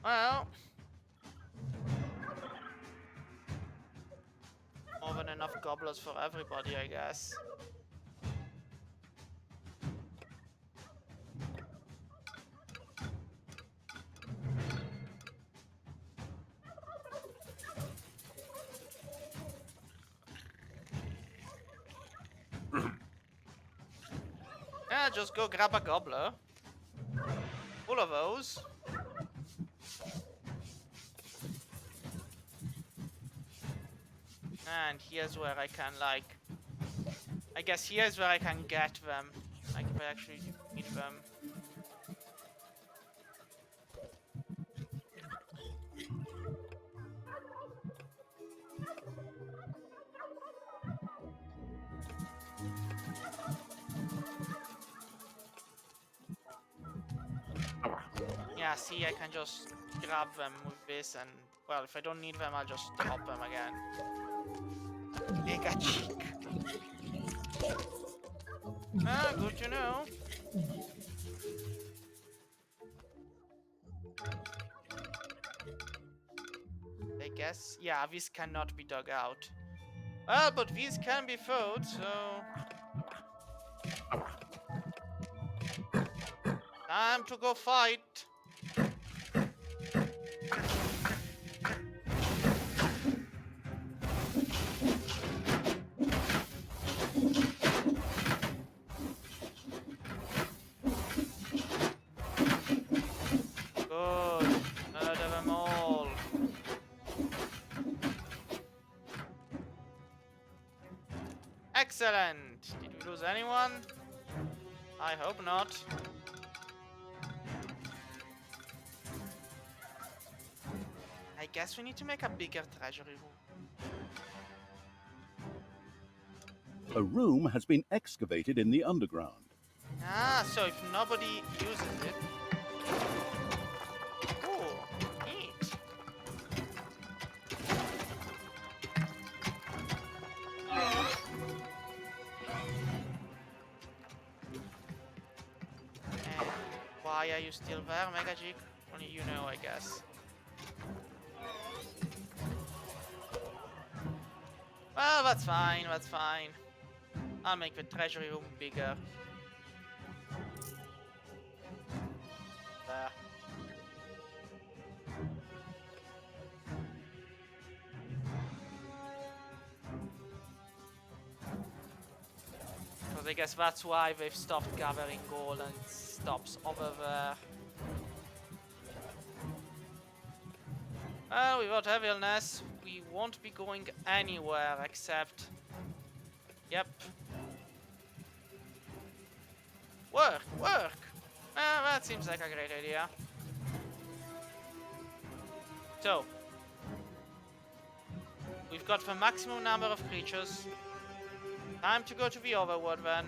Well, more than enough gobblers for everybody, I guess. Yeah, just go grab a gobbler. Full of those. And here's where I can, like... I guess here's where I can get them. Like, if I actually need them. Yeah, see, I can just grab them with this and... Well, if I don't need them, I'll just drop them again. Mega cheek. Ah, good to know. I guess, yeah, these cannot be dug out. Well, but these can be food, so... Time to go fight. Excellent! Did we lose anyone? I hope not. guess we need to make a bigger treasury room. A room has been excavated in the underground. Ah, so if nobody uses it... Ooh, neat. And why are you still there, Megajig? Only you know, I guess. Well, that's fine, that's fine. I'll make the treasury room bigger. There. Because I guess that's why they've stopped gathering gold and it stops over there. Well, without evilness, we won't be going anywhere except... Yep. Work! Work! That seems like a great idea. So, we've got the maximum number of creatures. Time to go to the overworld then.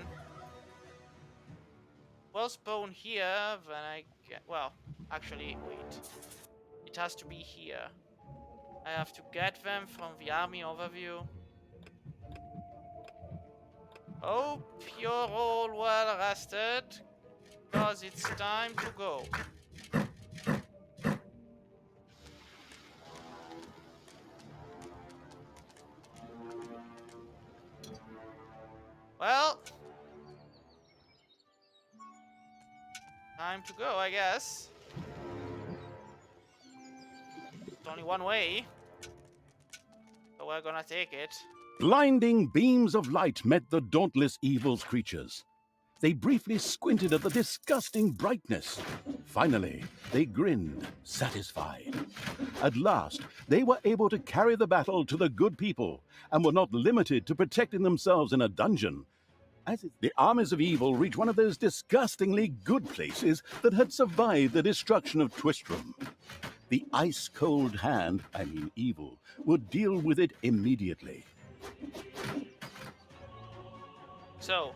We'll spawn here, then I get... Well, actually, wait. It has to be here. I have to get them from the army overview. Hope you're all well rested, because it's time to go. Well, time to go, I guess. It's only one way, so we're gonna take it. Blinding beams of light met the dauntless evil's creatures. They briefly squinted at the disgusting brightness. Finally, they grinned, satisfied. At last, they were able to carry the battle to the good people and were not limited to protecting themselves in a dungeon. As the armies of evil reached one of those disgustingly good places that had survived the destruction of Twistram. The ice-cold hand, evil, would deal with it immediately. So,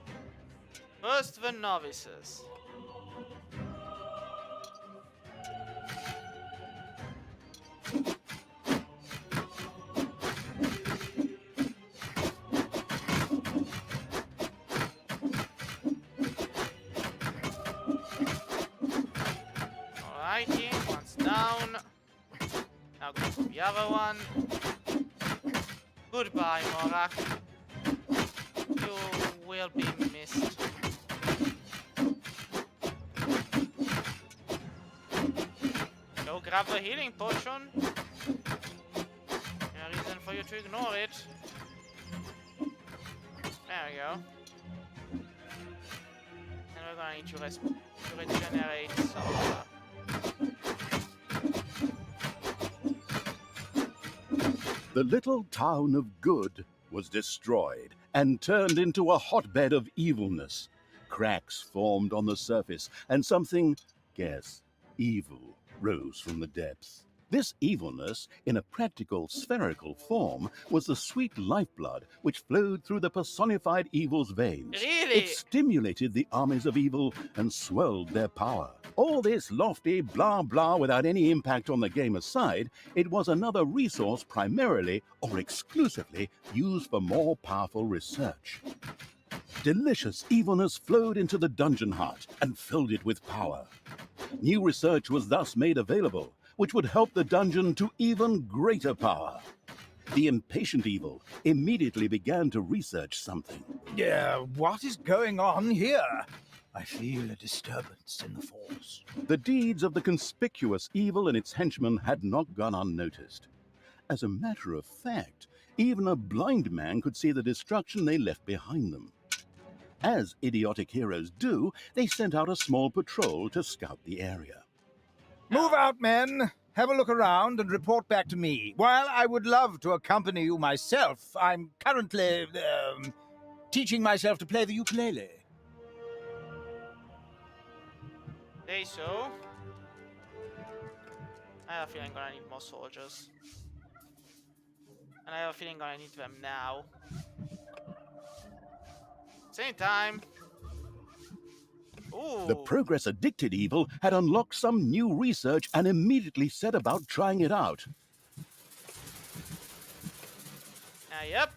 first the novices. Alrighty, one's down. Now go for the other one. Goodbye, Morak. You will be missed. Go grab the healing potion. No reason for you to ignore it. There we go. And we're gonna need to regenerate some. The little town of Good was destroyed and turned into a hotbed of evilness. Cracks formed on the surface, and something, guess, evil rose from the depths. This evilness, in a practical spherical form, was the sweet lifeblood which flowed through the personified evil's veins. Really? It stimulated the armies of evil and swelled their power. All this lofty blah blah without any impact on the game aside, it was another resource primarily or exclusively used for more powerful research. Delicious evilness flowed into the dungeon heart and filled it with power. New research was thus made available, which would help the dungeon to even greater power. The impatient evil immediately began to research something. What is going on here? I feel a disturbance in the force. The deeds of the conspicuous evil and its henchmen had not gone unnoticed. As a matter of fact, even a blind man could see the destruction they left behind them. As idiotic heroes do, they sent out a small patrol to scout the area. Move out, men. Have a look around and report back to me. While I would love to accompany you myself, I'm currently teaching myself to play the ukulele. Say so. I have a feeling I'm gonna need more soldiers. And I have a feeling I'm gonna need them now. Same time. Ooh. The Progress Addicted Evil had unlocked some new research and immediately set about trying it out. Yep.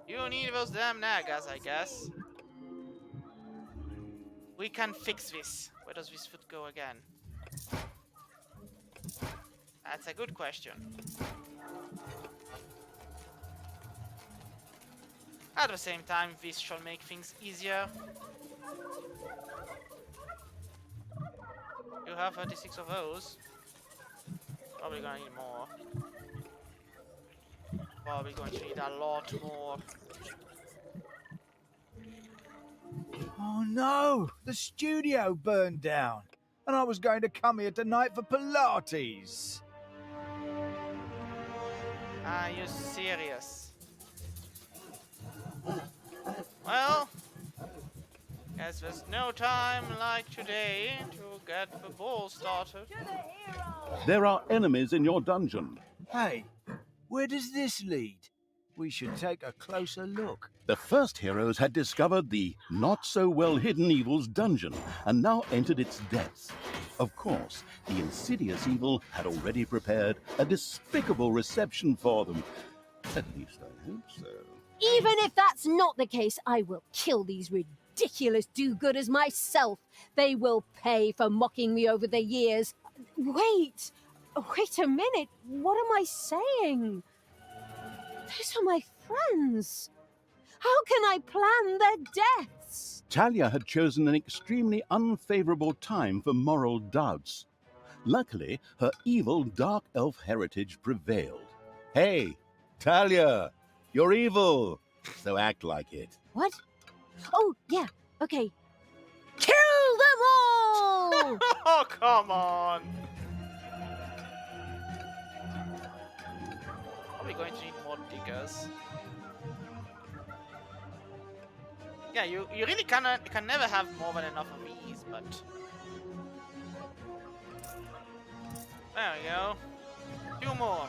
You need those damn Nagas, I guess. We can fix this. Where does this foot go again? That's a good question. At the same time, this shall make things easier. You have 36 of those. Probably gonna need more. Probably going to need a lot more. Oh no! The studio burned down. And I was going to come here tonight for Pilates. Are you serious? Well, guess there's no time like today to get the ball started. There are enemies in your dungeon. Hey, where does this lead? We should take a closer look. The first heroes had discovered the not-so-well-hidden evil's dungeon and now entered its depths. Of course, the insidious evil had already prepared a despicable reception for them. At least I hope so. Even if that's not the case, I will kill these ridiculous do-gooders myself. They will pay for mocking me over the years. Wait a minute. What am I saying? Those are my friends. How can I plan their deaths? Talia had chosen an extremely unfavorable time for moral doubts. Luckily, her evil dark elf heritage prevailed. Hey, Talia, you're evil, so act like it. What? Oh, yeah, okay. Kill them all! Oh, come on! Are we going to need more diggers? Yeah, you really can never have more than enough of these, but there we go. 2 more.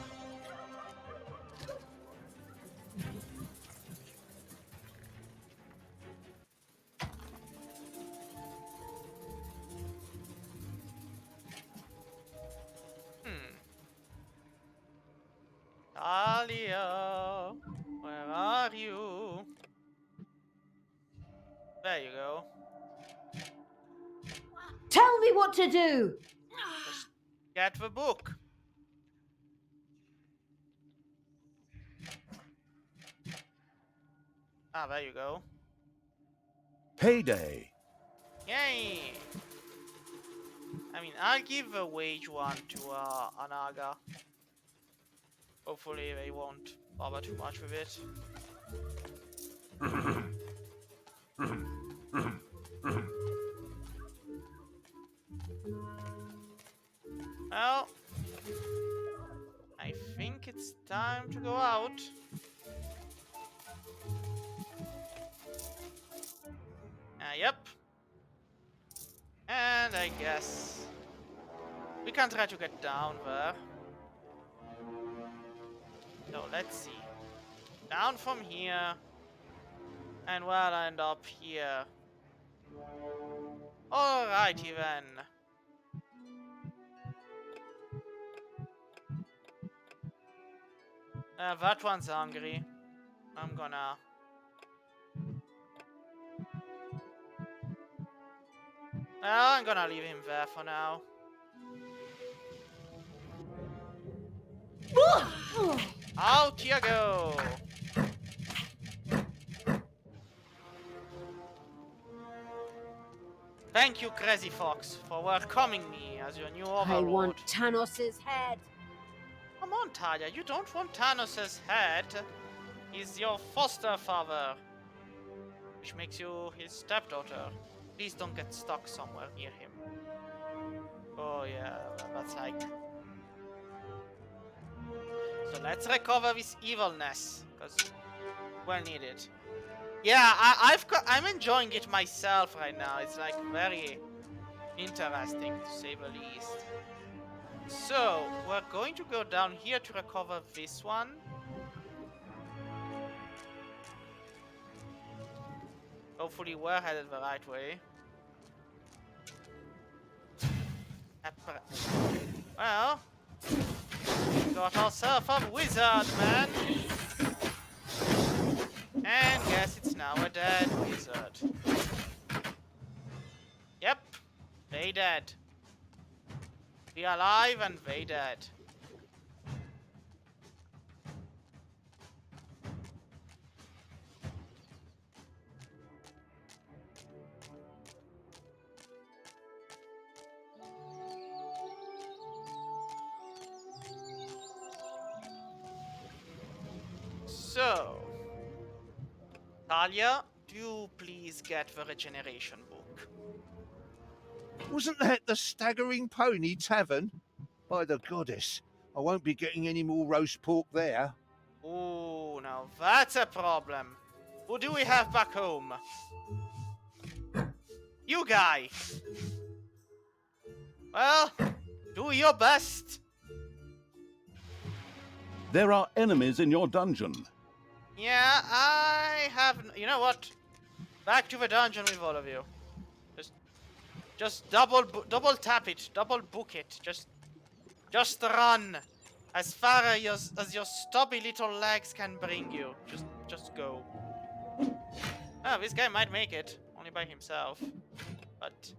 Talia, where are you? There you go. Tell me what to do! Just get the book. Ah, there you go. Payday. Yay! I mean, I'll give the wage one to Anaga. Hopefully they won't bother too much with it. Well, I think it's time to go out. Yep. And I guess we can try to get down there. So let's see. Down from here. And we'll end up here. Alrighty then. That one's hungry. I'm gonna leave him there for now. Out you go! Thank you, Crazy Fox, for welcoming me as your new overlord. I want Tanos's head. Come on, Talia, you don't want Thanos' head. He's your foster father, which makes you his stepdaughter. Please don't get stuck somewhere near him. Oh yeah, that's like... So let's recover this evilness, because well needed. Yeah, I'm enjoying it myself right now. It's like very Interesting, to say the least. So, we're going to go down here to recover this one. Hopefully we're headed the right way. Well, got ourselves a wizard, man. And guess it's now a dead wizard. Yep, they dead. We alive and they dead. So, Talia, do you please get the regeneration book? Wasn't that the Staggering Pony Tavern? By the goddess, I won't be getting any more roast pork there. Ooh, now that's a problem. Who do we have back home? You guy. Well, do your best. There are enemies in your dungeon. Yeah, I have. You know what? Back to the dungeon with all of you. Just double tap it, double book it. Just run as far as your stubby little legs can bring you. Just go. Oh, this guy might make it only by himself, but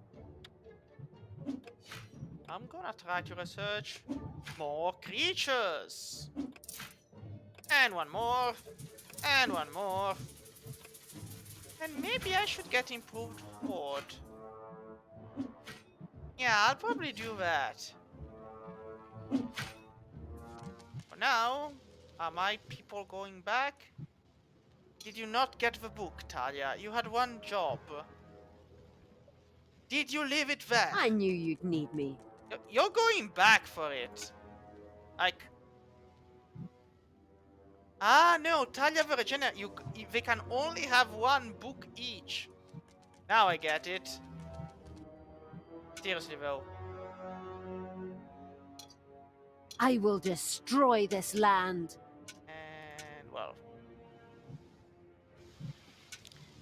I'm gonna try to research more creatures. And one more. And one more. And maybe I should get improved horde. Yeah, I'll probably do that. For now, are my people going back? Did you not get the book, Talia? You had one job. Did you leave it there? I knew you'd need me. You're going back for it. Like... Ah, no, Talia Virginia, they can only have one book each. Now I get it. Seriously, though. I will destroy this land. And, well...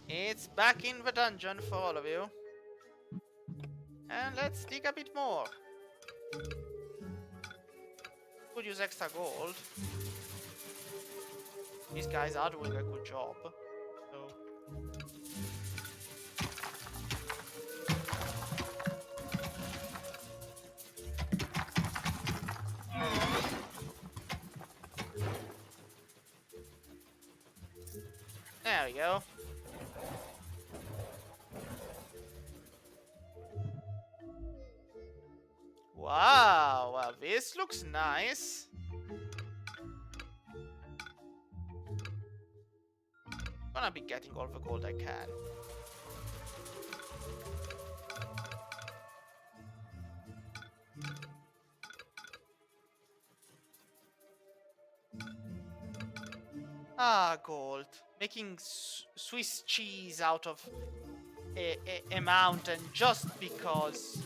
It's back in the dungeon for all of you. And let's dig a bit more. Could use extra gold. These guys are doing a good job. So... There we go. Wow, well, this looks nice. Gonna be getting all the gold I can. Ah, gold. Making Swiss cheese out of a mountain just because.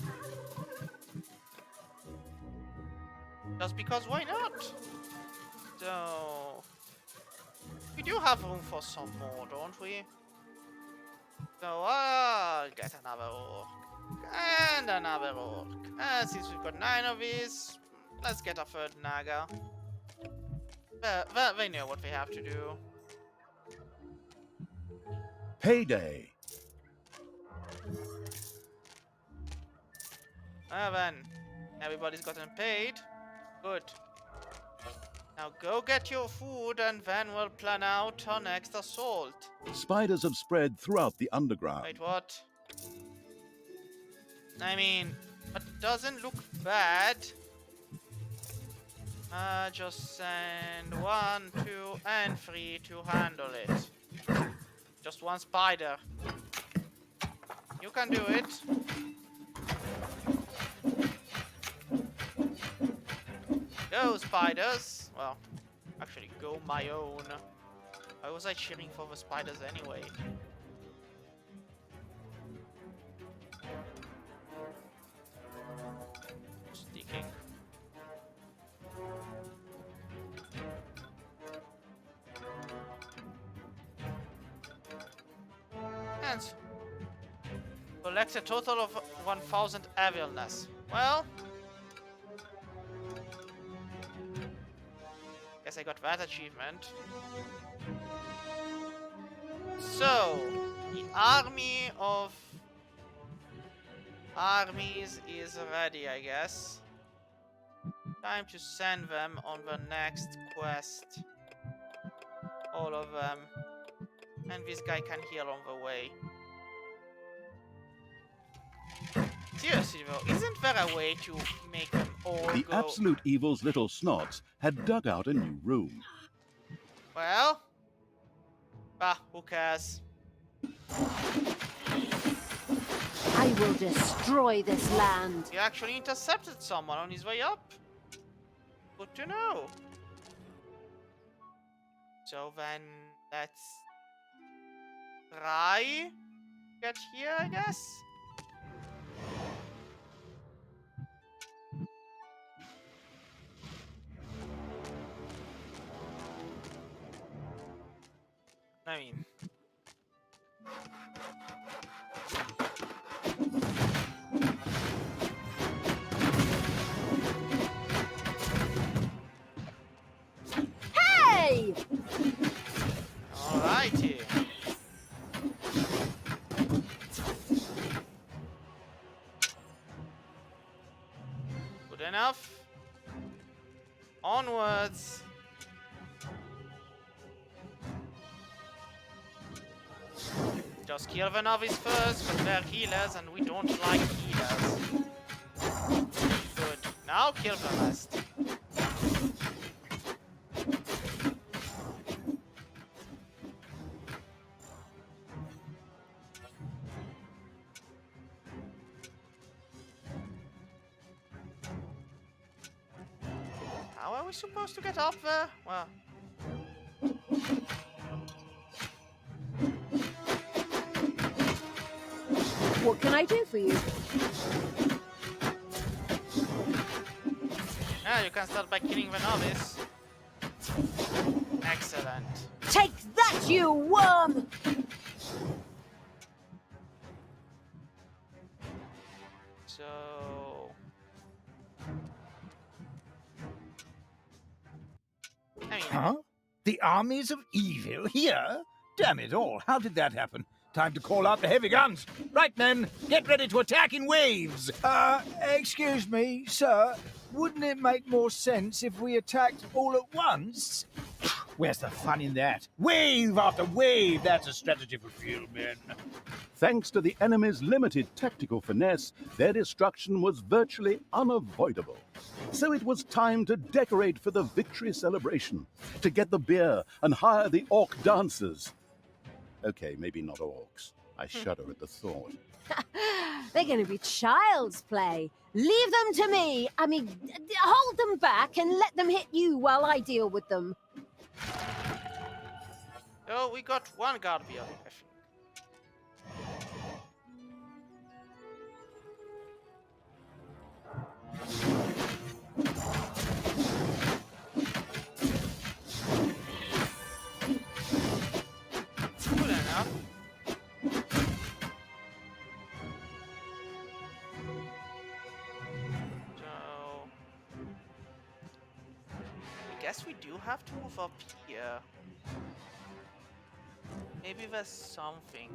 Just because, why not? So... We do have room for some more, don't we? So I'll get another orc. And another orc. And since we've got 9 of these, let's get a third naga. They know what they have to do. Payday. Well then, everybody's gotten paid. Good. Now go get your food and then we'll plan out our next assault. Spiders have spread throughout the underground. Wait, what? I mean, it doesn't look bad. Just send 1, 2, and 3 to handle it. Just one spider. You can do it. Go, spiders! Well, actually, go my own. Why was I cheering for the spiders anyway? Collect a total of 1000 evilness. Well, guess I got that achievement. So, the army of armies is ready, I guess. Time to send them on the next quest. All of them. And this guy can heal on the way. Seriously though, isn't there a way to make them all The go... absolute evil's little snots had dug out a new room. Well... who cares? I will destroy this land. He actually intercepted someone on his way up. Good to know. So then, let's... try... get here, I guess? I mean... Hey! Alrighty. Good enough. Onwards. Just kill the novice first, because they're healers and we don't like healers. Good. Now kill the rest. How are we supposed to get up there? Well... What can I do for you? yeah, you can start by killing the novice. Excellent. Take that, you worm! So... I mean... Huh? The armies of evil here? Damn it all, how did that happen? Time to call out the heavy guns. Right, men, get ready to attack in waves. Excuse me, sir. Wouldn't it make more sense if we attacked all at once? Where's the fun in that? Wave after wave, that's a strategy for field men. Thanks to the enemy's limited tactical finesse, their destruction was virtually unavoidable. So it was time to decorate for the victory celebration, to get the beer and hire the orc dancers. Okay, maybe not orcs. I shudder at the thought. They're going to be child's play. Leave them to me. I mean, hold them back and let them hit you while I deal with them. Oh, we got one guardian, I think. Good enough. So... I guess we do have to move up here. Maybe there's something.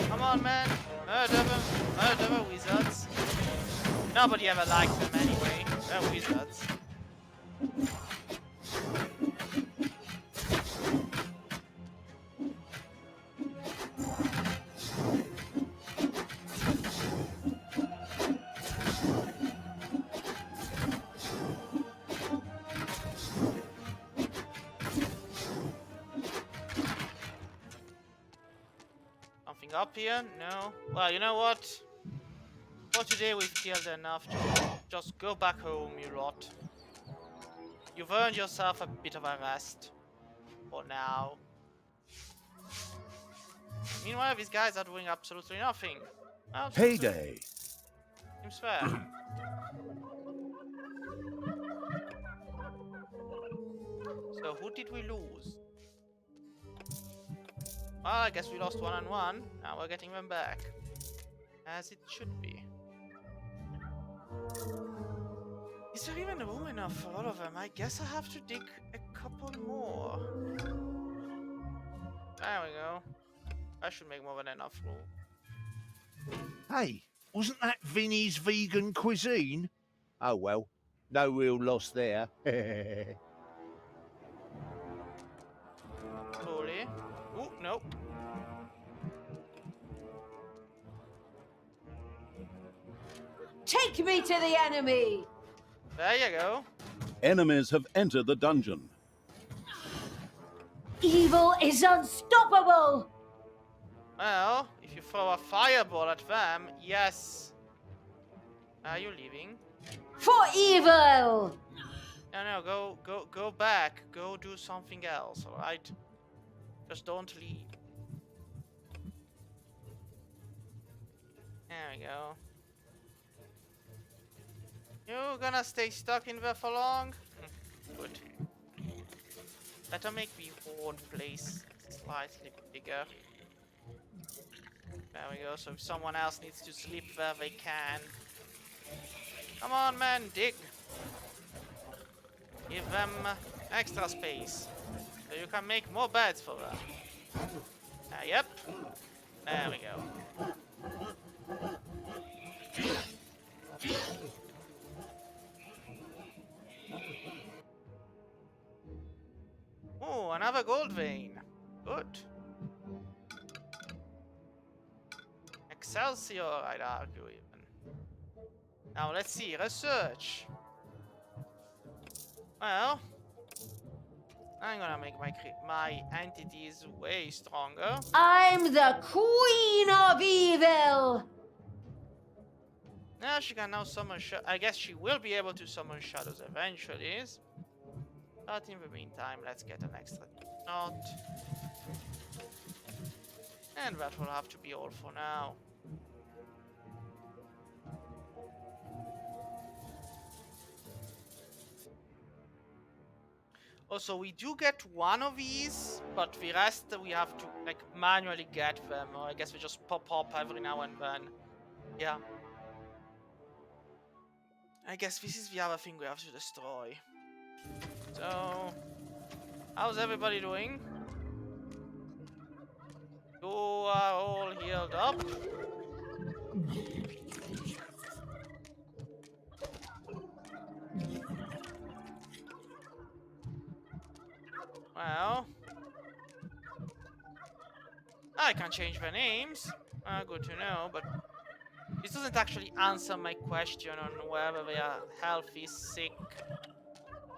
Come on, man. Murder them. Murder the wizards. Nobody ever liked them anyway. They're wizards. Something up here? No. Well, you know what? For today we've killed enough to just go back home, you lot. You've earned yourself a bit of a rest. For now. Meanwhile, these guys are doing absolutely nothing. Well, Payday! Seems fair. So who did we lose? Well, I guess we lost 1-on-1. Now we're getting them back. As it should be. Is there even room enough for all of them? I guess I have to dig a couple more. There we go. I should make more than enough room. Hey, wasn't that Vinny's vegan cuisine? Oh well, no real loss there. Slowly. Ooh, no. Take me to the enemy! There you go. Enemies have entered the dungeon. Evil is unstoppable! Well, if you throw a fireball at them, yes. Are you leaving? For evil! No, go back. Go do something else, alright? Just don't leave. There we go. You gonna stay stuck in there for long? Good. Better make the whole place slightly bigger. There we go, so if someone else needs to sleep there, they can. Come on, man, dig. Give them extra space, so you can make more beds for them. Yep. There we go. Oh, another gold vein. Good. Excelsior, I'd argue even. Now let's see, research. Well, I'm gonna make my entities way stronger. I'm the Queen of Evil! Now she can now summon I guess she will be able to summon shadows eventually. But in the meantime, let's get an extra knot. And that will have to be all for now. Also, we do get one of these, but the rest we have to like manually get them, or I guess they just pop up every now and then. Yeah. I guess this is the other thing we have to destroy. So, how's everybody doing? You are all healed up. Well, I can change their names. Good to know, but this doesn't actually answer my question on whether they are healthy, sick.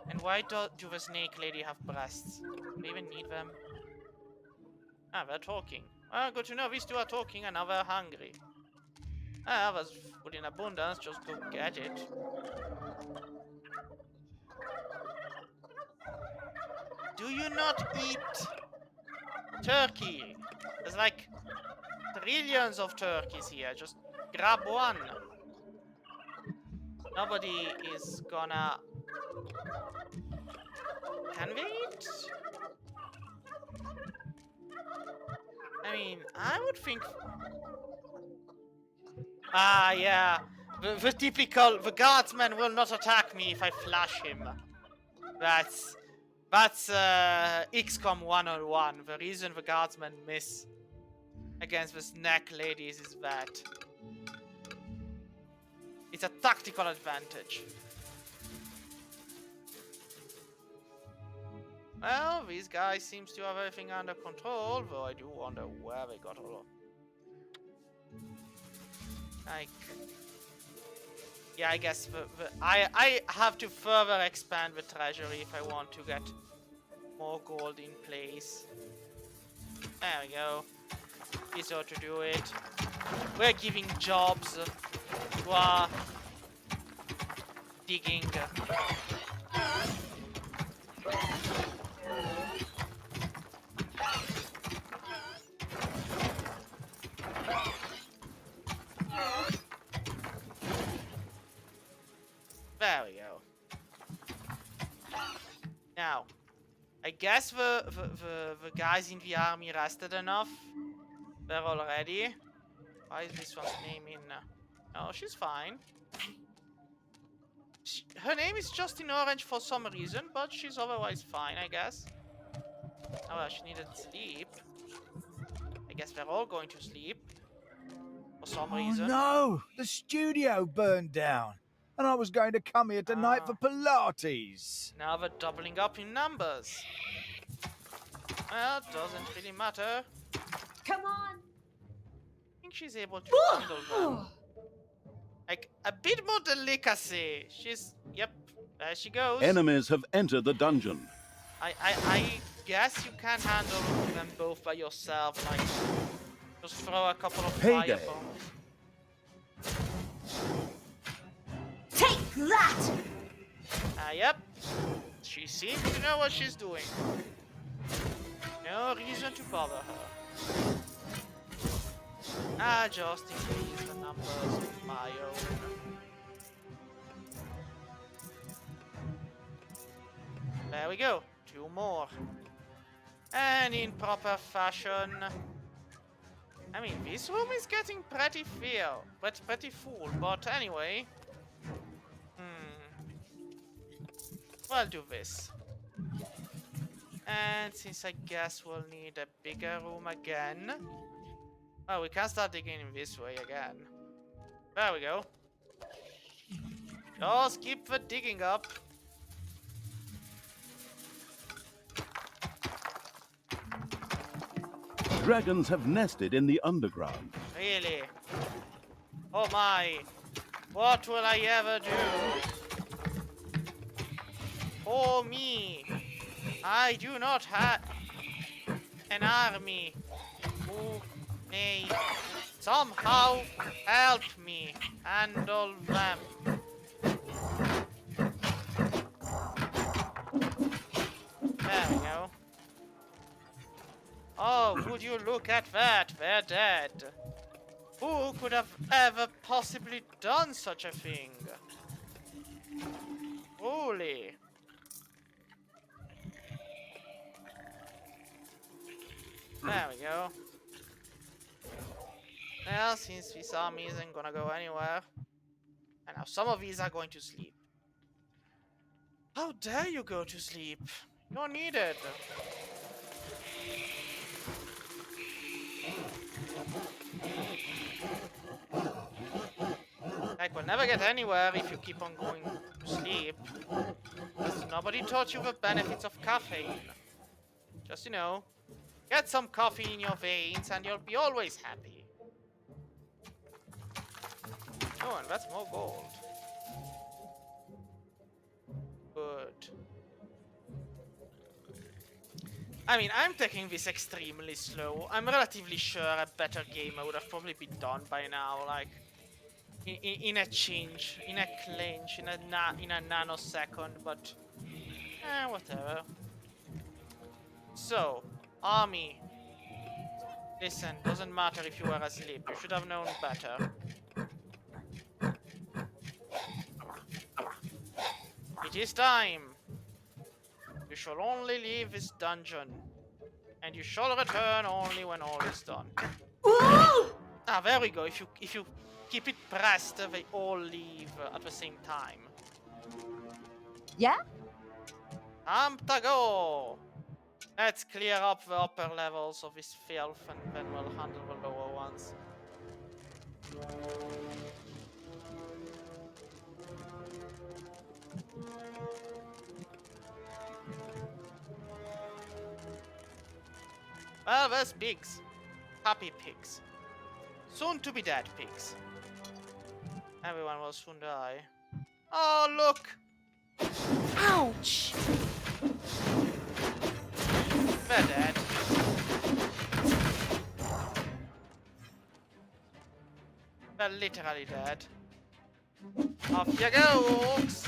And why do the snake lady have breasts? Do we even need them? Ah, they're talking. Ah, good to know. These two are talking and now they're hungry. Ah, there's food in abundance. Just go get it. Do you not eat turkey? There's like trillions of turkeys here. Just grab one. Nobody is gonna... Can we eat? I mean, I would think... Ah, yeah. The typical... The guardsman will not attack me if I flash him. That's XCOM 101. The reason the guardsmen miss against the snack ladies is that it's a tactical advantage. Well, these guys seems to have everything under control, though I do wonder where they got all of... Like... Yeah, I guess I have to further expand the treasury if I want to get more gold in place. There we go. This ought to do it. We're giving jobs to our digging. There we go. Now, I guess the guys in the army rested enough. They're all ready. Why is this one's name in? No, she's fine. Her name is just in orange for some reason, but she's otherwise fine, I guess. Oh well, she needed sleep. I guess they're all going to sleep. For some reason. No, the studio burned down. And I was going to come here tonight for Pilates. Now they're doubling up in numbers. Well, doesn't really matter. Come on! I think she's able to handle them. Like, a bit more delicacy. Yep, there she goes. Enemies have entered the dungeon. I guess you can handle them both by yourself, like, just throw a couple of Payday. fire bombs. Take that! Yep. She seems to know what she's doing. No reason to bother her. Just increase the numbers of my own. There we go. 2 more. And in proper fashion. I mean, this room is getting pretty full, but anyway. We'll do this. And since I guess we'll need a bigger room again. Oh, we can start digging in this way again. There we go. Just keep the digging up. Dragons have nested in the underground. Really? Oh my. What will I ever do? Oh me. I do not have an army who may somehow help me handle them. There we go. Oh, would you look at that? They're dead. Who could have ever possibly done such a thing? Holy. There we go. Well, since this army isn't gonna go anywhere, and now some of these are going to sleep. How dare you go to sleep? You're needed. Like, we'll never get anywhere if you keep on going to sleep. Because nobody taught you the benefits of caffeine. Just, you know, get some coffee in your veins and you'll be always happy. Oh, and that's more gold. Good. I mean, I'm taking this extremely slow. I'm relatively sure a better game would have probably been done by now, like in a change, in a clinch, in a nanosecond, but whatever. So, army. Listen, doesn't matter if you were asleep. You should have known better. It is time. You shall only leave this dungeon, and you shall return only when all is done. Ah, there we go. If you keep it pressed, they all leave at the same time. Yeah? Time to go. Let's clear up the upper levels of this filth, and then we'll handle the lower ones. Well, there's pigs. Happy pigs. Soon to be dead pigs. Everyone will soon die. Oh, look! Ouch! They're dead. They're literally dead. Off you go, orcs!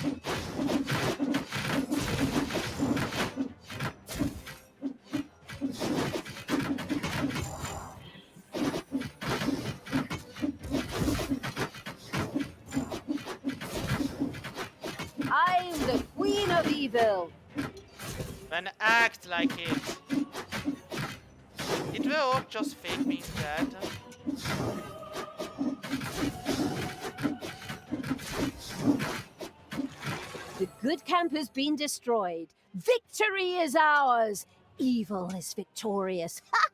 the Queen of Evil. Then act like it. It will just fake being dead. The good camp has been destroyed. Victory is ours. Evil is victorious. Ha!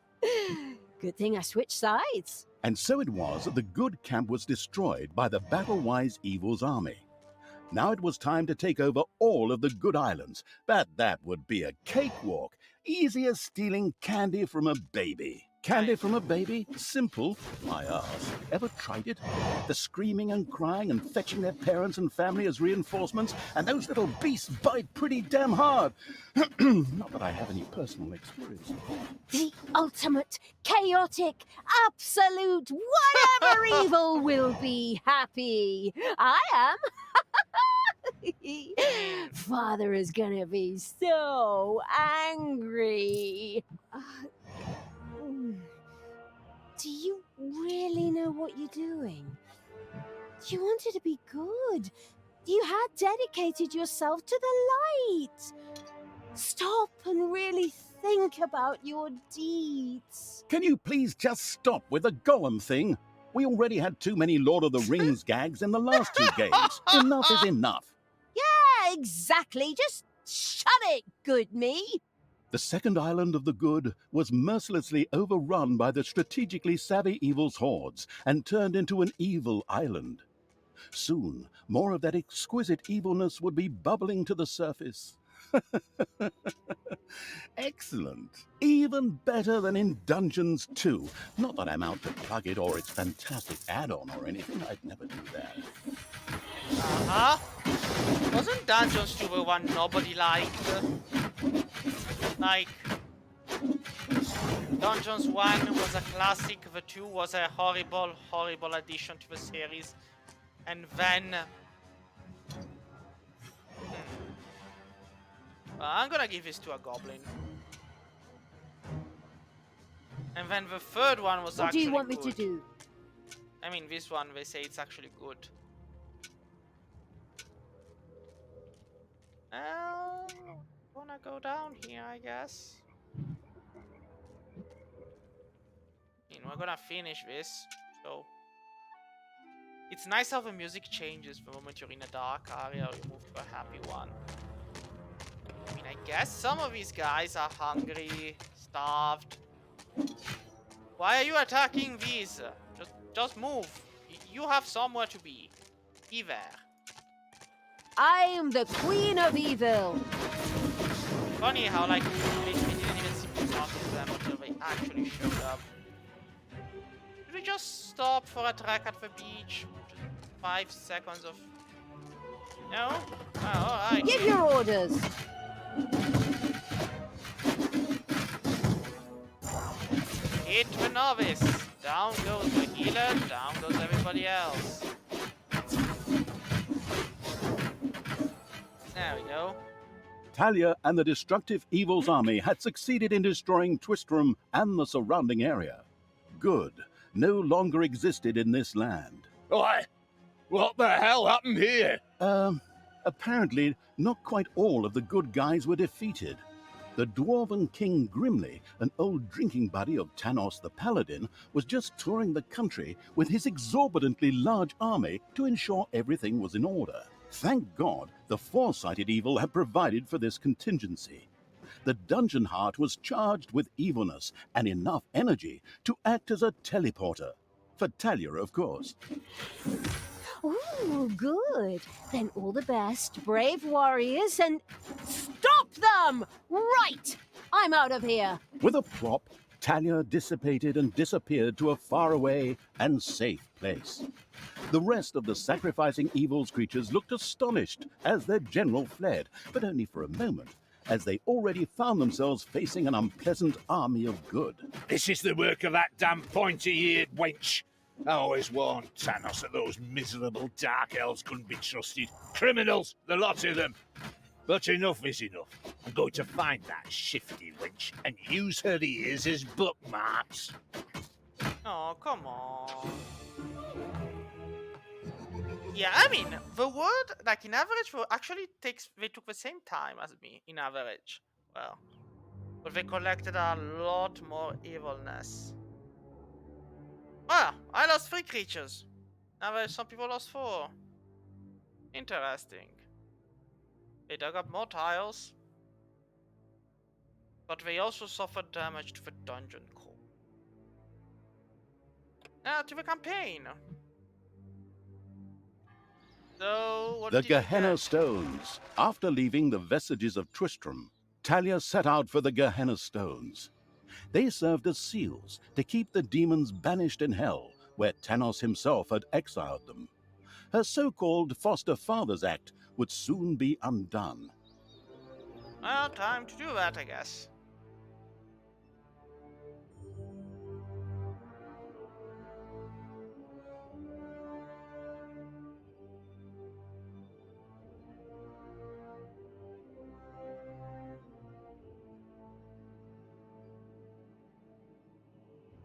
Good thing I switched sides. And so it was that the good camp was destroyed by the battle-wise evil's army. Now it was time to take over all of the good islands, but that would be a cakewalk. Easy as stealing candy from a baby. Candy from a baby? Simple, my ass. Ever tried it? The screaming and crying and fetching their parents and family as reinforcements, and those little beasts bite pretty damn hard. Not that I have any personal experience. The ultimate, chaotic, absolute, whatever evil will be happy. I am. Father is gonna be so angry. Do you really know what you're doing? You wanted to be good. You had dedicated yourself to the light. Stop and really think about your deeds. Can you please just stop with the golem thing? We already had too many Lord of the Rings gags in the last two games. Enough is enough. Yeah, exactly. Just shut it, good me. The second island of the good was mercilessly overrun by the strategically savvy evil's hordes and turned into an evil island. Soon, more of that exquisite evilness would be bubbling to the surface. Excellent. Even better than in Dungeons 2. Not that I'm out to plug it or its fantastic add-on or anything. I'd never do that. Uh-huh. Wasn't Dungeons 2 the one nobody liked? Like, Dungeons 1 was a classic, the 2 was a horrible, horrible addition to the series. And then... I'm gonna give this to a goblin. And then the third one was What do actually you want good. me to do? I mean, this one, they say it's actually good. Well, wanna go down here, I guess. I mean, we're gonna finish this, so... It's nice how the music changes the moment you're in a dark area or you move to a happy one. I mean, I guess some of these guys are hungry, starved. Why are you attacking these? Just move. You have somewhere to be. Be there. I am the Queen of Evil. Funny how, like, we didn't even seem to talk to them until they actually showed up. Should we just stop for a trek at the beach? Just 5 seconds of... No? Oh, alright. Give your orders. Hit the novice. Down goes the healer, down goes everybody else. There we go. Talia and the destructive evil's army had succeeded in destroying Twistrum and the surrounding area. Good no longer existed in this land. What? What the hell happened here? Apparently, not quite all of the good guys were defeated. The dwarven king Grimly, an old drinking buddy of Tanos the Paladin, was just touring the country with his exorbitantly large army to ensure everything was in order. Thank God, the foresighted evil had provided for this contingency. The dungeon heart was charged with evilness and enough energy to act as a teleporter. For Talia, of course. Ooh, good. Then all the best, brave warriors, and stop them! Right! I'm out of here. With a plop, Talia dissipated and disappeared to a faraway and safe place. The rest of the sacrificing evil's creatures looked astonished as their general fled, but only for a moment, as they already found themselves facing an unpleasant army of good. This is the work of that damn pointy-eared wench. I always warned Tanos that those miserable dark elves couldn't be trusted. Criminals, the lot of them. But enough is enough. I'm going to find that shifty wench and use her ears as bookmarks. Oh, come on. Yeah, I mean, the word, like in average, actually they took the same time as me in average. Well, but they collected a lot more evilness. Ah, I lost 3 creatures. Now some people lost 4. Interesting. They dug up more tiles, but they also suffered damage to the dungeon core. Now to the campaign. So, what The did you Gehenna get? Stones. After leaving the vestiges of Tristram, Talia set out for the Gehenna Stones. They served as seals to keep the demons banished in hell, where Tanos himself had exiled them. Her so-called Foster Fathers Act would soon be undone. Well, time to do that, I guess.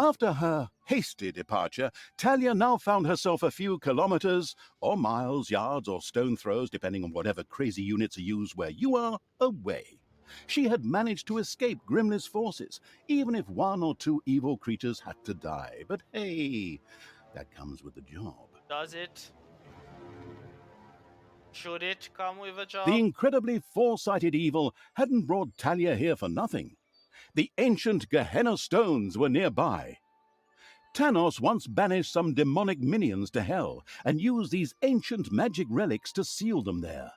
After her hasty departure, Talia now found herself a few kilometers, or miles, yards, or stone throws, depending on whatever crazy units are used where you are, away. She had managed to escape Grimly's forces, even if 1 or 2 evil creatures had to die. But hey, that comes with the job. Does it? Should it come with a job? The incredibly foresighted evil hadn't brought Talia here for nothing. The ancient Gehenna Stones were nearby. Tanos once banished some demonic minions to hell and used these ancient magic relics to seal them there.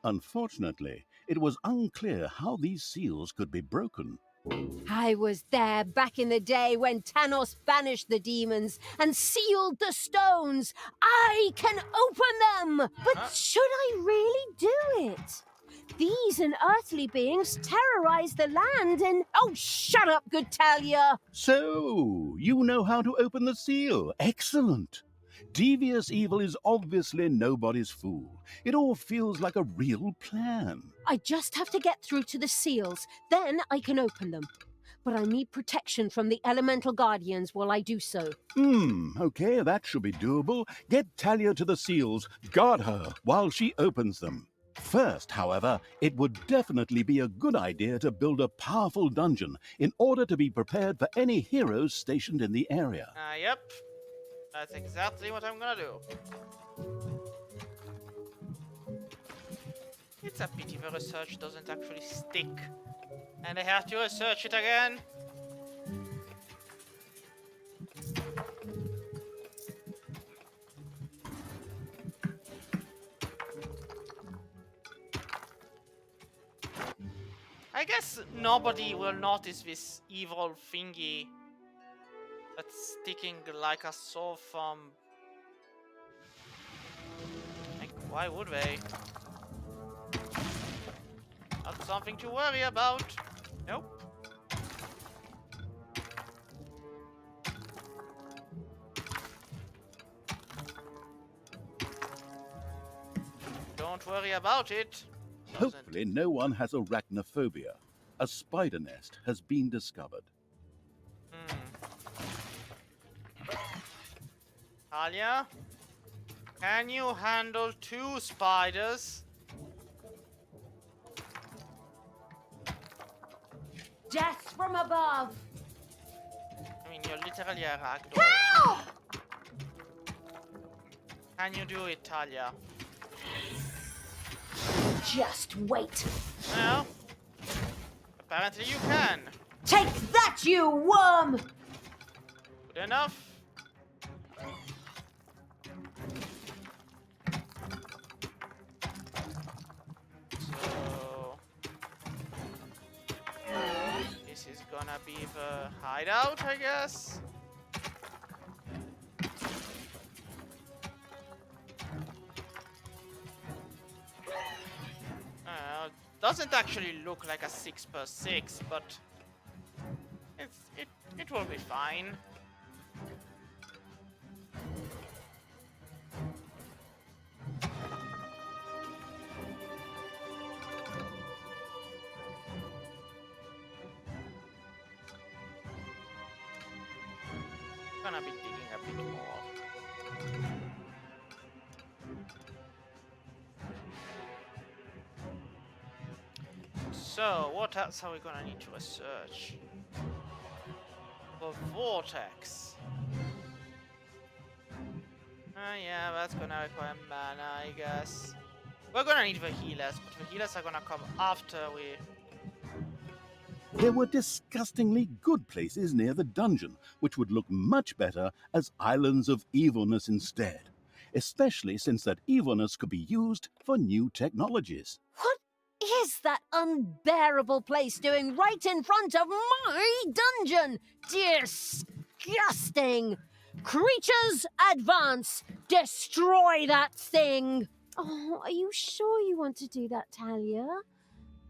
Unfortunately, it was unclear how these seals could be broken. I was there back in the day when Tanos banished the demons and sealed the stones. I can open them! But should I really do it? These unearthly beings terrorize the land and... Oh, shut up, good Talia! So, you know how to open the seal. Excellent. Devious evil is obviously nobody's fool. It all feels like a real plan. I just have to get through to the seals. Then I can open them. But I need protection from the elemental guardians while I do so. Okay, that should be doable. Get Talia to the seals. Guard her while she opens them. First, however, it would definitely be a good idea to build a powerful dungeon in order to be prepared for any heroes stationed in the area. Yep. That's exactly what I'm gonna do. It's a pity the research doesn't actually stick. And I have to research it again. I guess nobody will notice this evil thingy that's sticking like a sore thumb. Like, why would they? Not something to worry about. Nope. Don't worry about it. Doesn't. Hopefully no one has arachnophobia. A spider nest has been discovered. Talia, can you handle 2 spiders? Death from above! I mean, you're literally a ragdoll. Help! Can you do it, Talia? Just wait. Well, apparently you can. Take that, you worm! Good enough. So, this is gonna be the hideout, I guess. Doesn't actually look like a 6x6, but it will be fine. Gonna be digging a bit more. So, what else are we gonna need to research? The vortex. Yeah, that's gonna require mana, I guess. We're gonna need the healers, but the healers are gonna come after we... There were disgustingly good places near the dungeon, which would look much better as islands of evilness instead, especially since that evilness could be used for new technologies. What is that unbearable place doing right in front of my dungeon? Disgusting! Creatures, advance! Destroy that thing! Oh, are you sure you want to do that, Talia?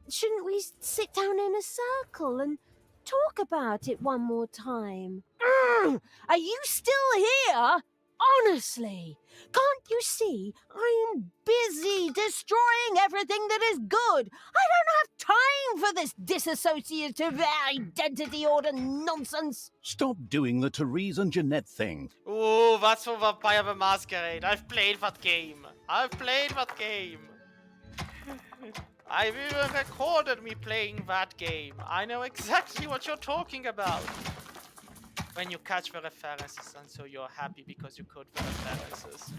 Shouldn't we sit down in a circle and talk about it one more time? Are you still here? Honestly, can't you see I am busy destroying everything that is good? I don't have time for this dissociative identity order nonsense. Stop doing the Therese and Jeanette thing. Ooh, that's for Vampire the Masquerade. I've played that game. I've even recorded me playing that game. I know exactly what you're talking about. When you catch the references and so you're happy because you caught the references.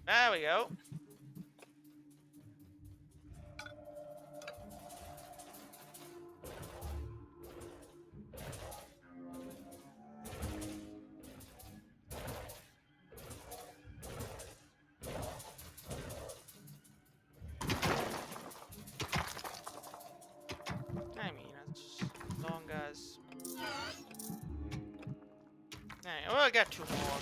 There we go. I mean, as long as... Hey, we'll get 2 more.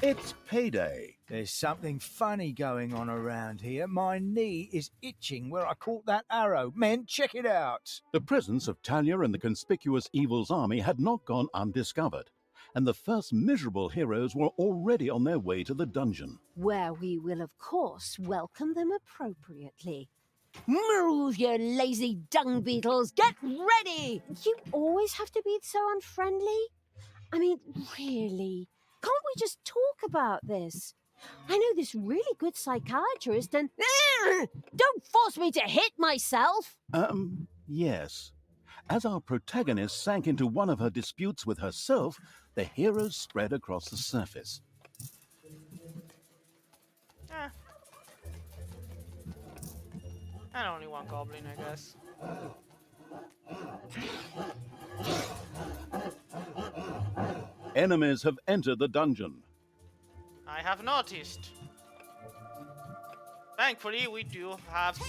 It's payday. There's something funny going on around here. My knee is itching where I caught that arrow. Men, check it out. The presence of Talia and the conspicuous Evil's army had not gone undiscovered, and the first miserable heroes were already on their way to the dungeon. Where we will, of course, welcome them appropriately. Move, you lazy dung beetles! Get ready! You always have to be so unfriendly? I mean, really? Can't we just talk about this? I know this really good psychiatrist and... Don't force me to hit myself! Yes. As our protagonist sank into one of her disputes with herself, the heroes spread across the surface. And only one goblin, I guess. Enemies have entered the dungeon. I have noticed. Thankfully, we do have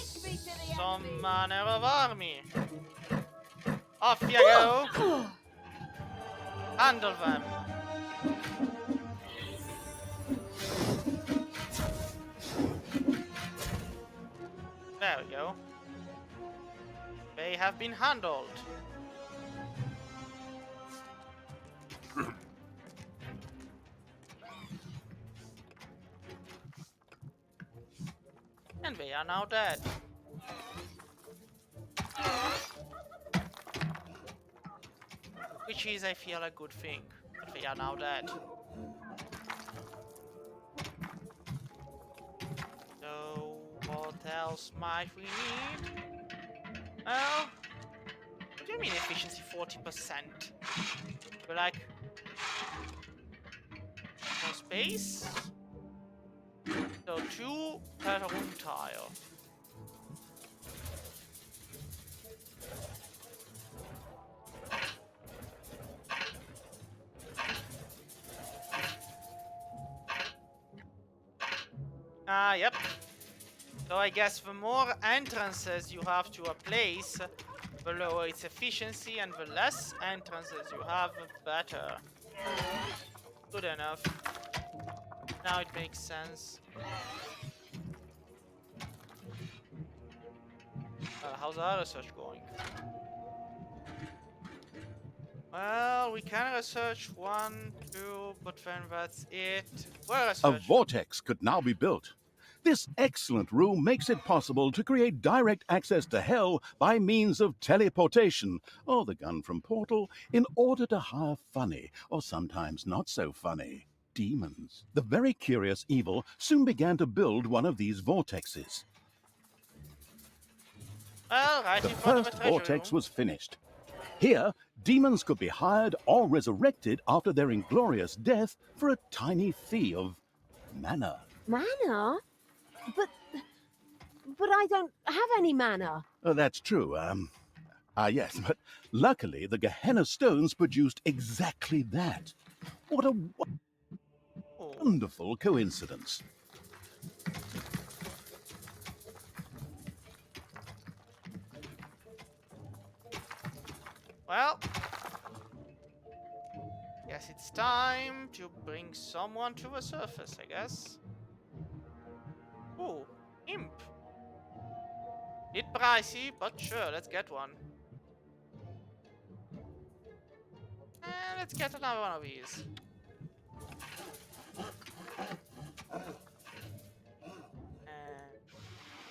some manner of army. Off you go. Handle them. There we go. They have been handled. And they are now dead. Which is, I feel, a good thing. But they are now dead. So, what else might we need? Well, what do you mean efficiency 40%? We're like... no space? So 2 per room tile. Yep. So I guess the more entrances you have to a place, the lower its efficiency, and the less entrances you have, the better. Good enough. Now it makes sense. How's our research going? Well, we can research 1, 2, but then that's it. We'll A research. vortex could now be built. This excellent room makes it possible to create direct access to Hell by means of teleportation, or the gun from Portal, in order to hire funny, or sometimes not so funny, demons. The very curious Evil soon began to build one of these vortexes. Well, right The in front of a first treasure vortex room. was finished. Here, demons could be hired or resurrected after their inglorious death for a tiny fee of mana. Mana? But I don't have any mana. That's true. Yes, but luckily the Gehenna stones produced exactly that. What a Oh. wonderful coincidence. Well, guess it's time to bring someone to the surface, I guess. Ooh, imp. Bit pricey, but sure, let's get one. And let's get another one of these. And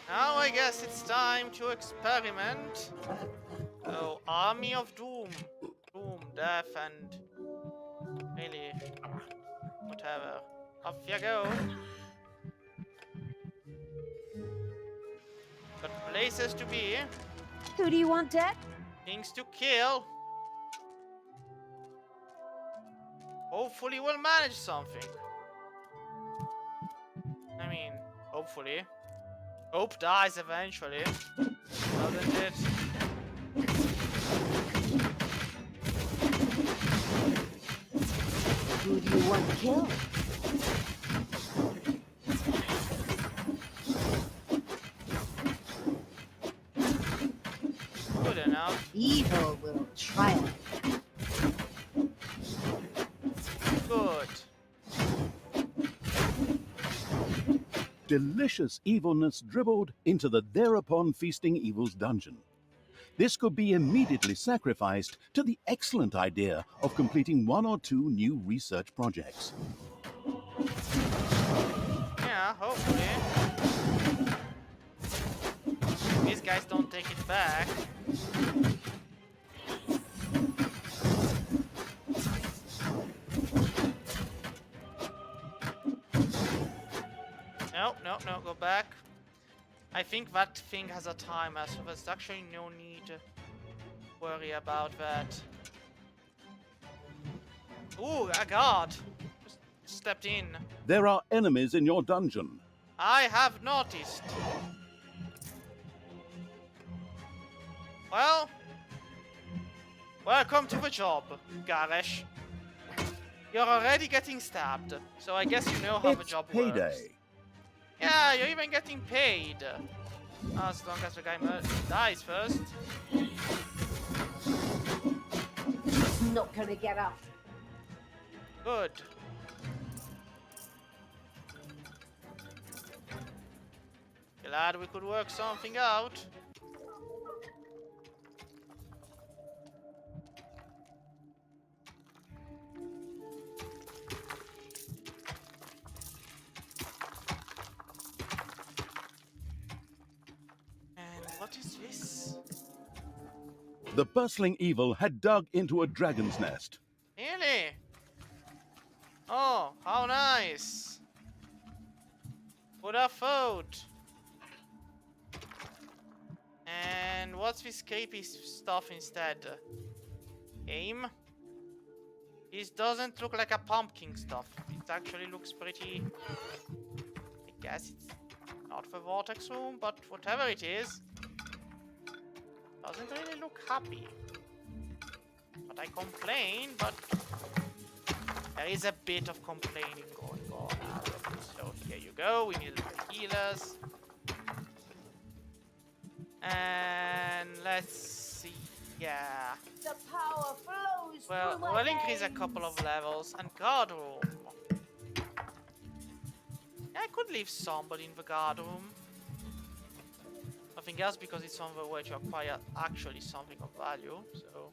now I guess it's time to experiment. Oh, Army of Doom. Doom, Death, and really, whatever. Off you go. Got places to be, Who do you want dead? things to kill. Hopefully we'll manage something. I mean, hopefully. Hope dies eventually. Doesn't it? Who do you want killed? Good enough. Evil will triumph. Good. Delicious evilness dribbled into the thereupon feasting evil's dungeon. This could be immediately sacrificed to the excellent idea of completing one or two new research projects. Yeah, hopefully. These guys don't take it back. No, go back. I think that thing has a timer, so there's actually no need to worry about that. Ooh, a guard! Just stepped in. There are enemies in your dungeon. I have noticed. Well, welcome to the job, Garesh. You're already getting stabbed, so I guess you know how the It's job payday. works. Yeah, you're even getting paid. As long as the guy dies first. He's not gonna get up. Good. Glad we could work something out. And what is this? The bustling evil had dug into a dragon's nest. Really? Oh, how nice. Put our food. And what's this creepy stuff instead? Game? This doesn't look like a pumpkin stuff. It actually looks pretty... I guess it's not the vortex room, but whatever it is. Doesn't really look happy. But I complain, but... there is a bit of complaining going on. So here you go, we need the healers. And let's see, yeah. The power flows. Well, we'll increase a couple of levels. And guard room. Yeah, I could leave somebody in the guard room. Nothing else because it's on the way to acquire actually something of value, so...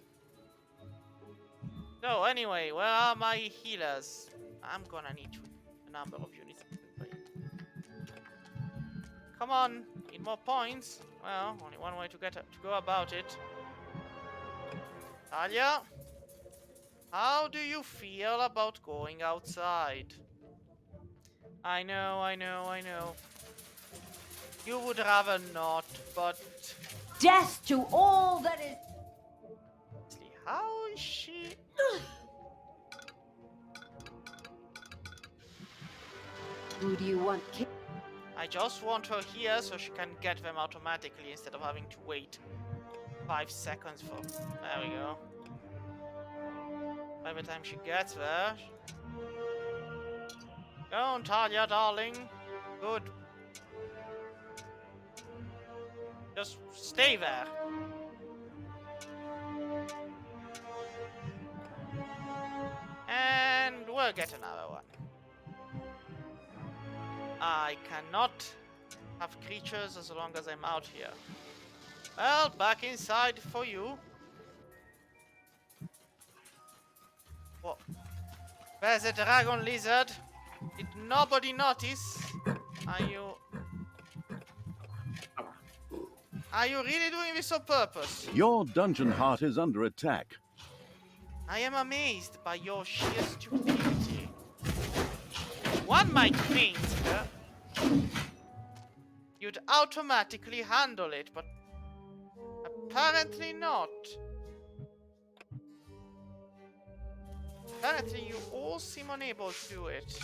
So anyway, where are my healers? I'm gonna need a number of units. Come on, need more points. Well, only one way to go about it. Talia, how do you feel about going outside? I know. You would rather not, but Death to all that is. how is she? Who do you want ki- I just want her here so she can get them automatically instead of having to wait 5 seconds for. There we go. By the time she gets there. Go on, Talia, darling. Good. Just stay there. And we'll get another one. I cannot have creatures as long as I'm out here. Well, back inside for you. What? There's a dragon lizard. Did nobody notice? Are you really doing this on purpose? Your dungeon heart is under attack. I am amazed by your sheer stupidity. One might think you'd automatically handle it, but apparently not. Apparently you all seem unable to do it.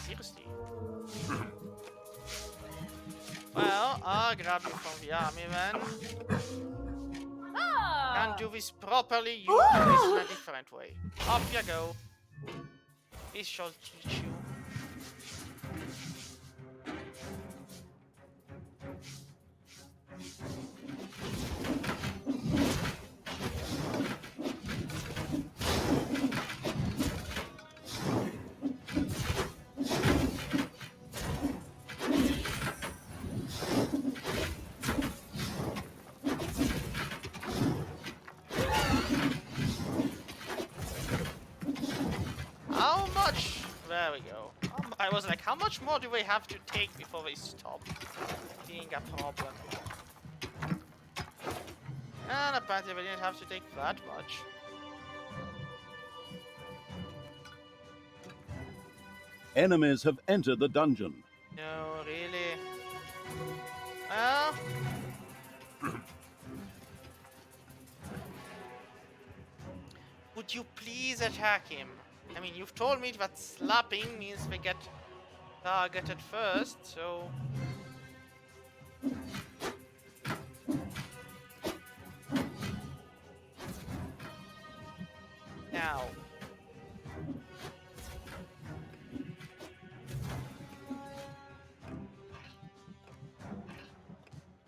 Seriously. Well, I'll grab you from the army then. Can't do this properly, you do this in a different way. Off you go. This shall teach you. How much? There we go. I was like, how much more do we have to take before they stop being a problem? And apparently we didn't have to take that much. Enemies have entered the dungeon. No, really. Well. Would you please attack him? I mean, you've told me that slapping means they get targeted first, so... Now.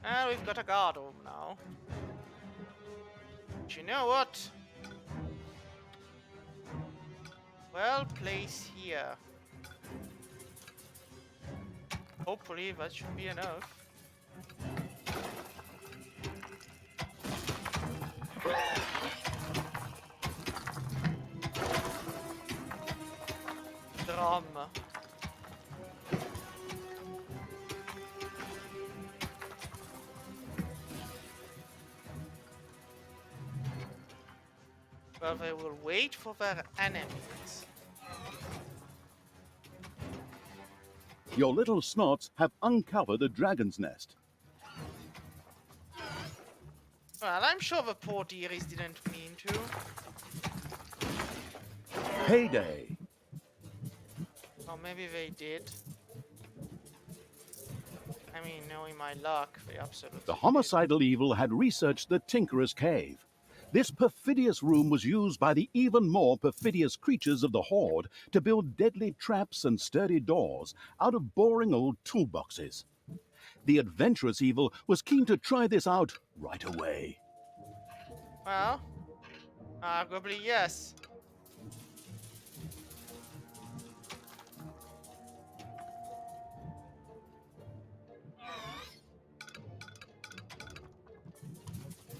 And we've got a guard room now. But you know what? Well, place here. Hopefully that should be enough. Drum. Well, they will wait for their enemies. Your little snots have uncovered the dragon's nest. Well, I'm sure the poor dearies didn't mean to. Payday. Or maybe they did. I mean, knowing my luck, they absolutely The did. homicidal evil had researched the Tinkerer's Cave. This perfidious room was used by the even more perfidious creatures of the Horde to build deadly traps and sturdy doors out of boring old toolboxes. The adventurous evil was keen to try this out right away. Well, arguably yes.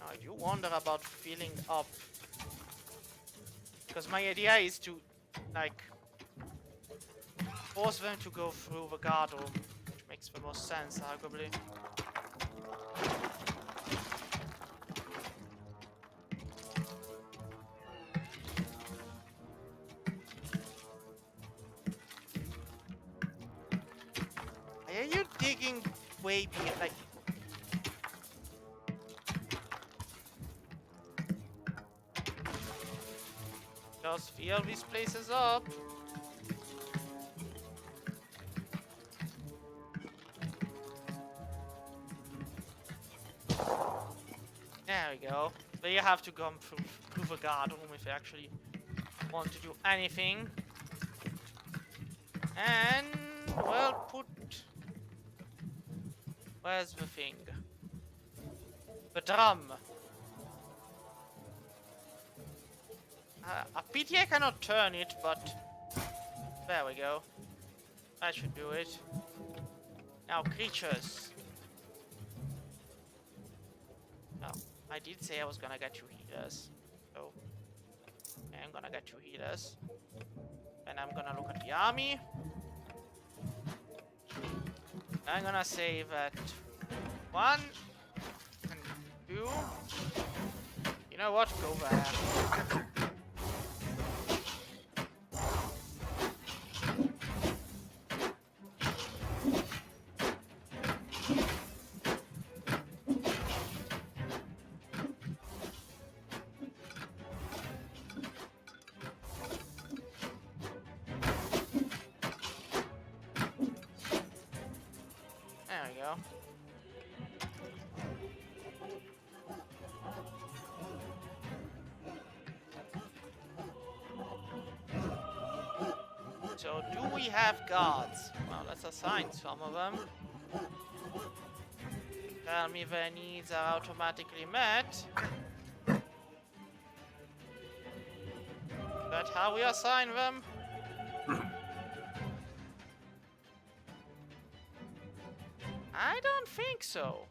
I do wonder about filling up. Because my idea is to, like, force them to go through the guard room, which makes the most sense, arguably. Are you digging way beyond, like... Just fill these places up. There we go. But you have to come through the guard room if you actually want to do anything. And well, where's the thing? The drum. A pity I cannot turn it, but there we go. That should do it. Now, creatures. Oh, I did say I was gonna get you healers. So, I'm gonna get you healers. And I'm gonna look at the army. I'm gonna say that 1 and 2. You know what? Go there. There we go. So, do we have guards? Well, let's assign some of them. Tell me their needs are automatically met. That's how we assign them. I don't think so.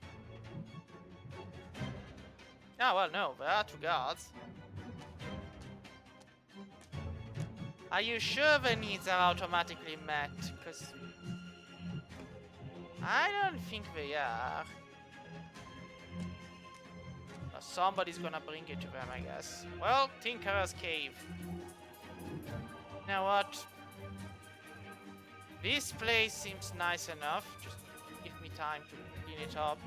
Ah, well, no, there are 2 guards. Are you sure the needs are automatically met? Because I don't think they are. Well, somebody's gonna bring it to them, I guess. Well, Tinkerer's Cave. You know what? This place seems nice enough. Just give me time to clean it up.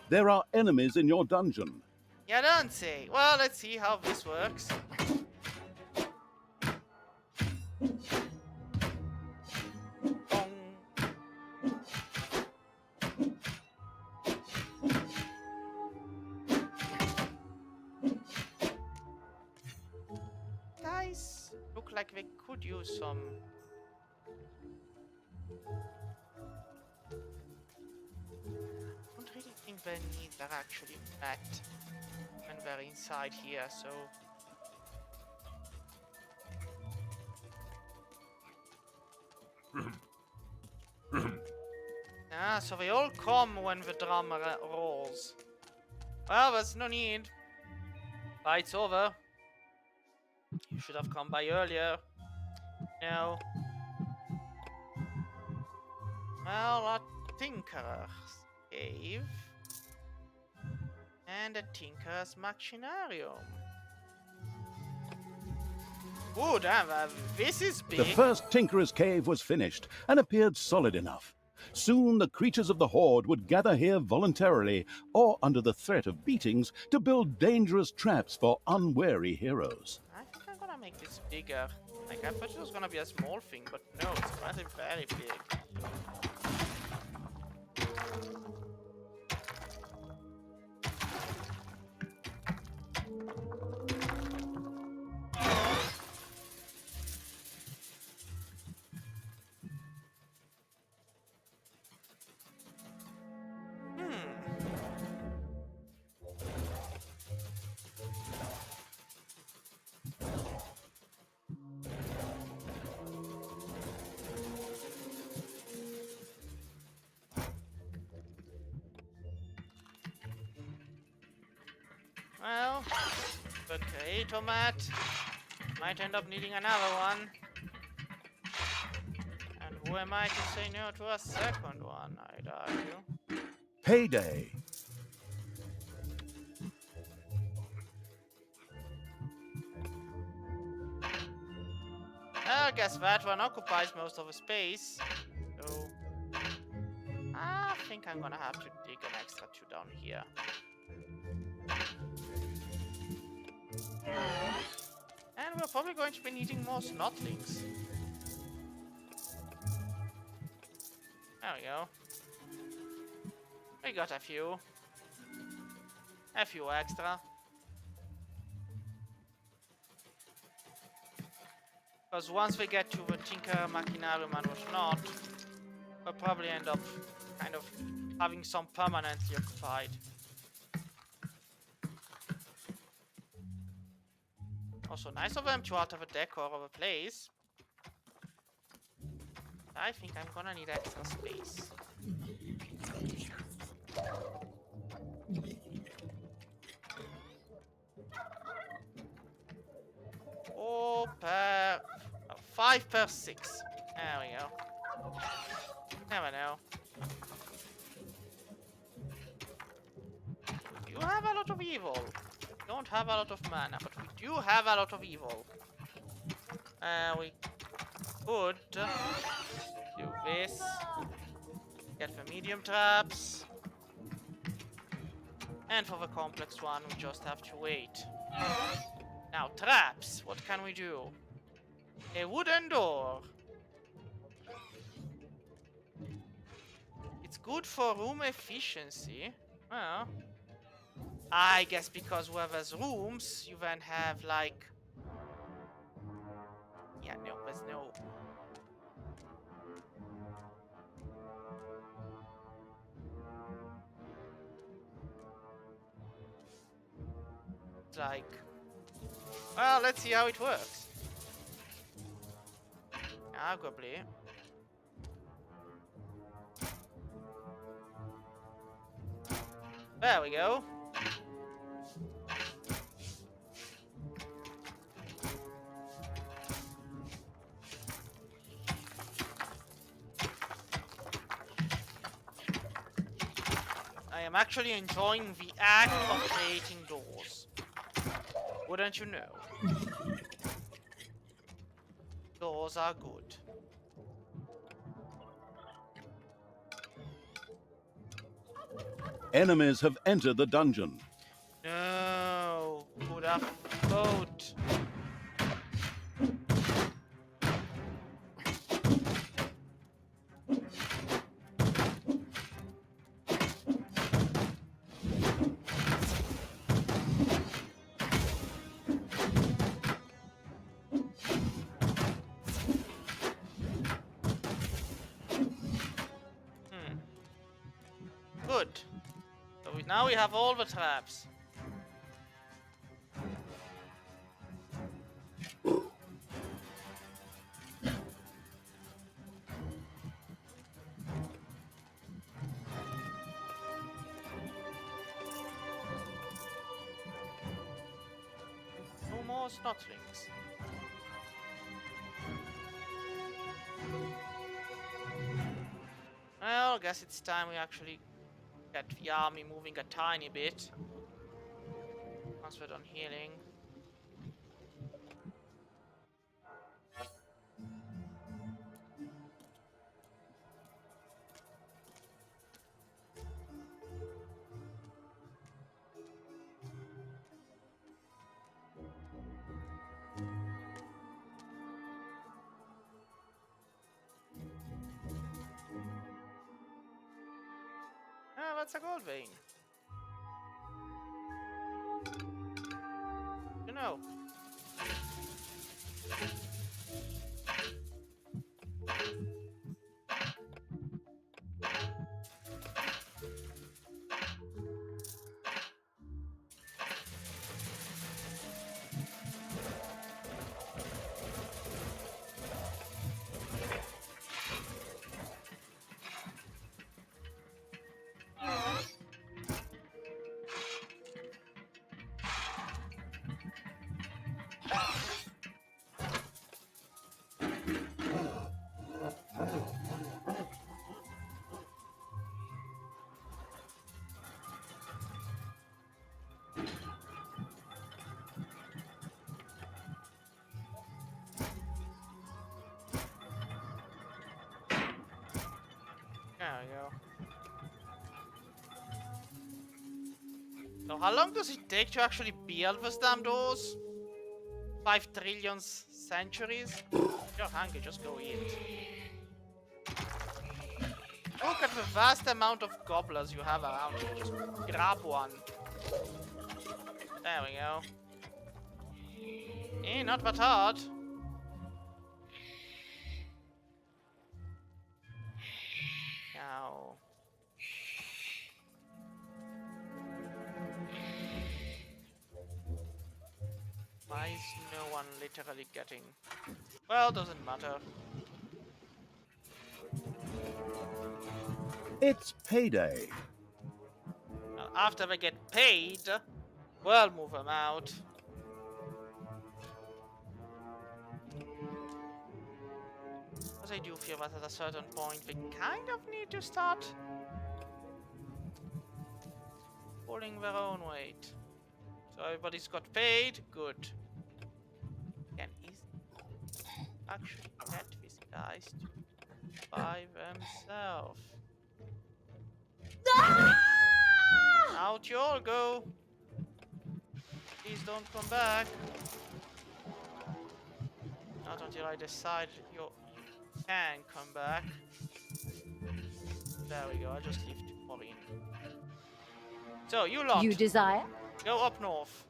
There are enemies in your dungeon. Yeah, don't say. Well, let's see how this works. Bong. Guys, look like they could use some. I don't really think their needs are actually met when they're inside here, so. Ah, so they all come when the drum rolls. Well, there's no need. Fight's over. You should have come by earlier. No. Well, a Tinkerer's Cave. And a Tinkerer's Machinarium. Oh, damn, this is big. The first Tinkerer's Cave was finished and appeared solid enough. Soon the creatures of the Horde would gather here voluntarily or under the threat of beatings to build dangerous traps for unwary heroes. I think I'm gonna make this bigger. Like, I thought it was gonna be a small thing, but no, it's very, very big. Well, the creator mat might end up needing another one. And who am I to say no to a second one, I'd argue. Payday. Well, guess that one occupies most of the space. So I think I'm gonna have to dig an extra 2 down here. And we're probably going to be needing more snotlings. There we go. We got a few. A few extra. Because once we get to the Tinker Machinarium and whatnot, we'll probably end up kind of having some permanently occupied. Also, nice of them to alter the decor of a place. I think I'm gonna need extra space. Oh, 5 per 6. There we go. Never know. You have a lot of evil. We don't have a lot of mana, but we do have a lot of evil. We could do this. Get the medium traps. And for the complex one, we just have to wait. Now, traps. What can we do? A wooden door. It's good for room efficiency. Well, I guess because where there's rooms, you then have like... Yeah, no, there's no... It's like... Well, let's see how it works. Arguably. There we go. I am actually enjoying the act of creating doors. Wouldn't you know? Doors are good. Enemies have entered the dungeon. No, put up boat. Good. So now we have all the traps. No more snotlings. Well, I guess it's time we actually get the army moving a tiny bit. Once we're done healing. Ah, that's a gold vein. You know. There we go. So how long does it take to actually build those damn doors? 5 trillion centuries? You're hungry, just go eat. Look at the vast amount of gobblers you have around you. Just grab one. There we go. Eh, not that hard. Now. Why is no one literally getting... Well, doesn't matter. It's payday. Now, after they get paid, we'll move them out. Because I do feel that at a certain point we kind of need to start pulling their own weight. So everybody's got paid, good. Can easily actually get these guys to by themselves. Out you all go. Please don't come back. Not until I decide you can come back. There we go, I just leave Maureen. So, you lot, You desire? go up north.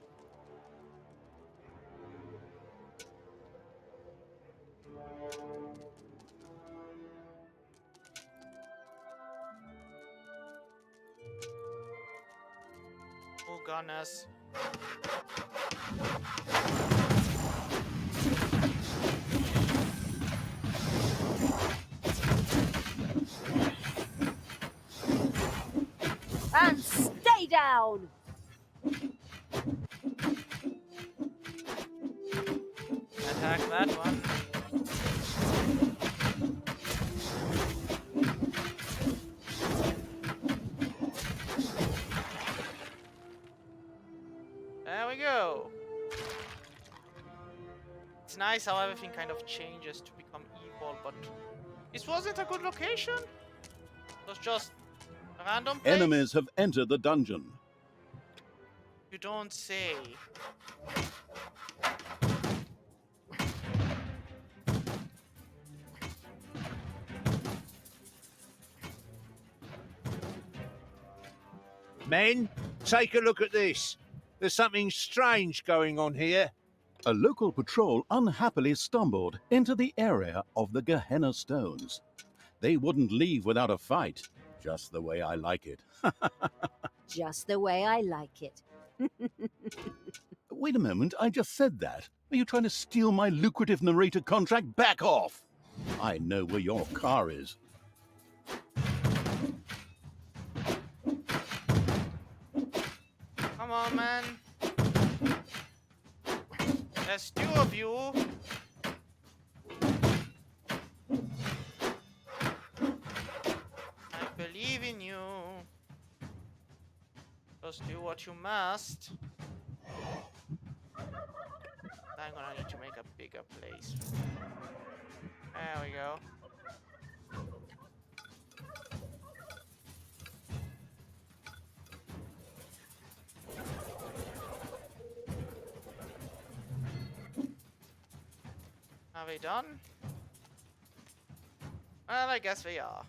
Oh goodness. And stay down! Attack that one. There we go. It's nice how everything kind of changes to become evil, but this wasn't a good location. It was just a random place. Enemies have entered the dungeon. You don't say. Men, take a look at this. There's something strange going on here. A local patrol unhappily stumbled into the area of the Gehenna Stones. They wouldn't leave without a fight, just the way I like it. Just the way I like it. Wait a moment, I just said that. Are you trying to steal my lucrative narrator contract? Back off! I know where your car is. Come on, man. There's 2 of you. I believe in you. Just do what you must. I'm gonna need to make a bigger place. There we go. Are we done? Well, I guess we are.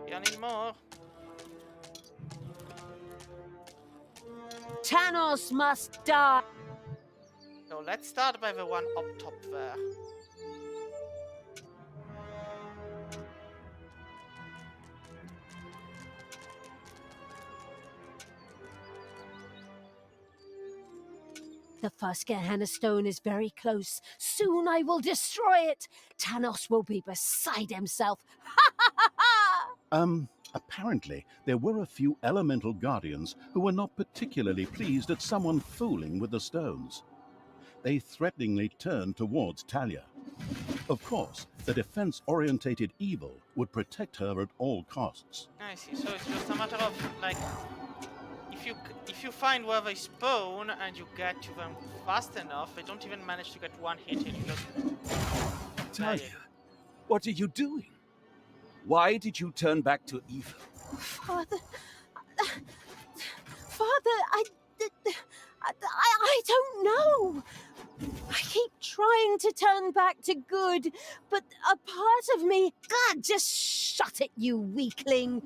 You need more? Tanos must die! So let's start by the one up top there. The first Gehenna stone is very close. Soon I will destroy it. Tanos will be beside himself. Ha ha ha ha! Apparently, there were a few elemental guardians who were not particularly pleased at someone fooling with the stones. They threateningly turned towards Talia. Of course, the defense-orientated evil would protect her at all costs. I see, so it's just a matter of, like, if if you find where they spawn and you get to them fast enough, they don't even manage to get one hit and you just Talia, what are you doing? Why did you turn back to evil? Father, I don't know. I keep trying to turn back to good, but a part of me... God, just shut it, you weakling.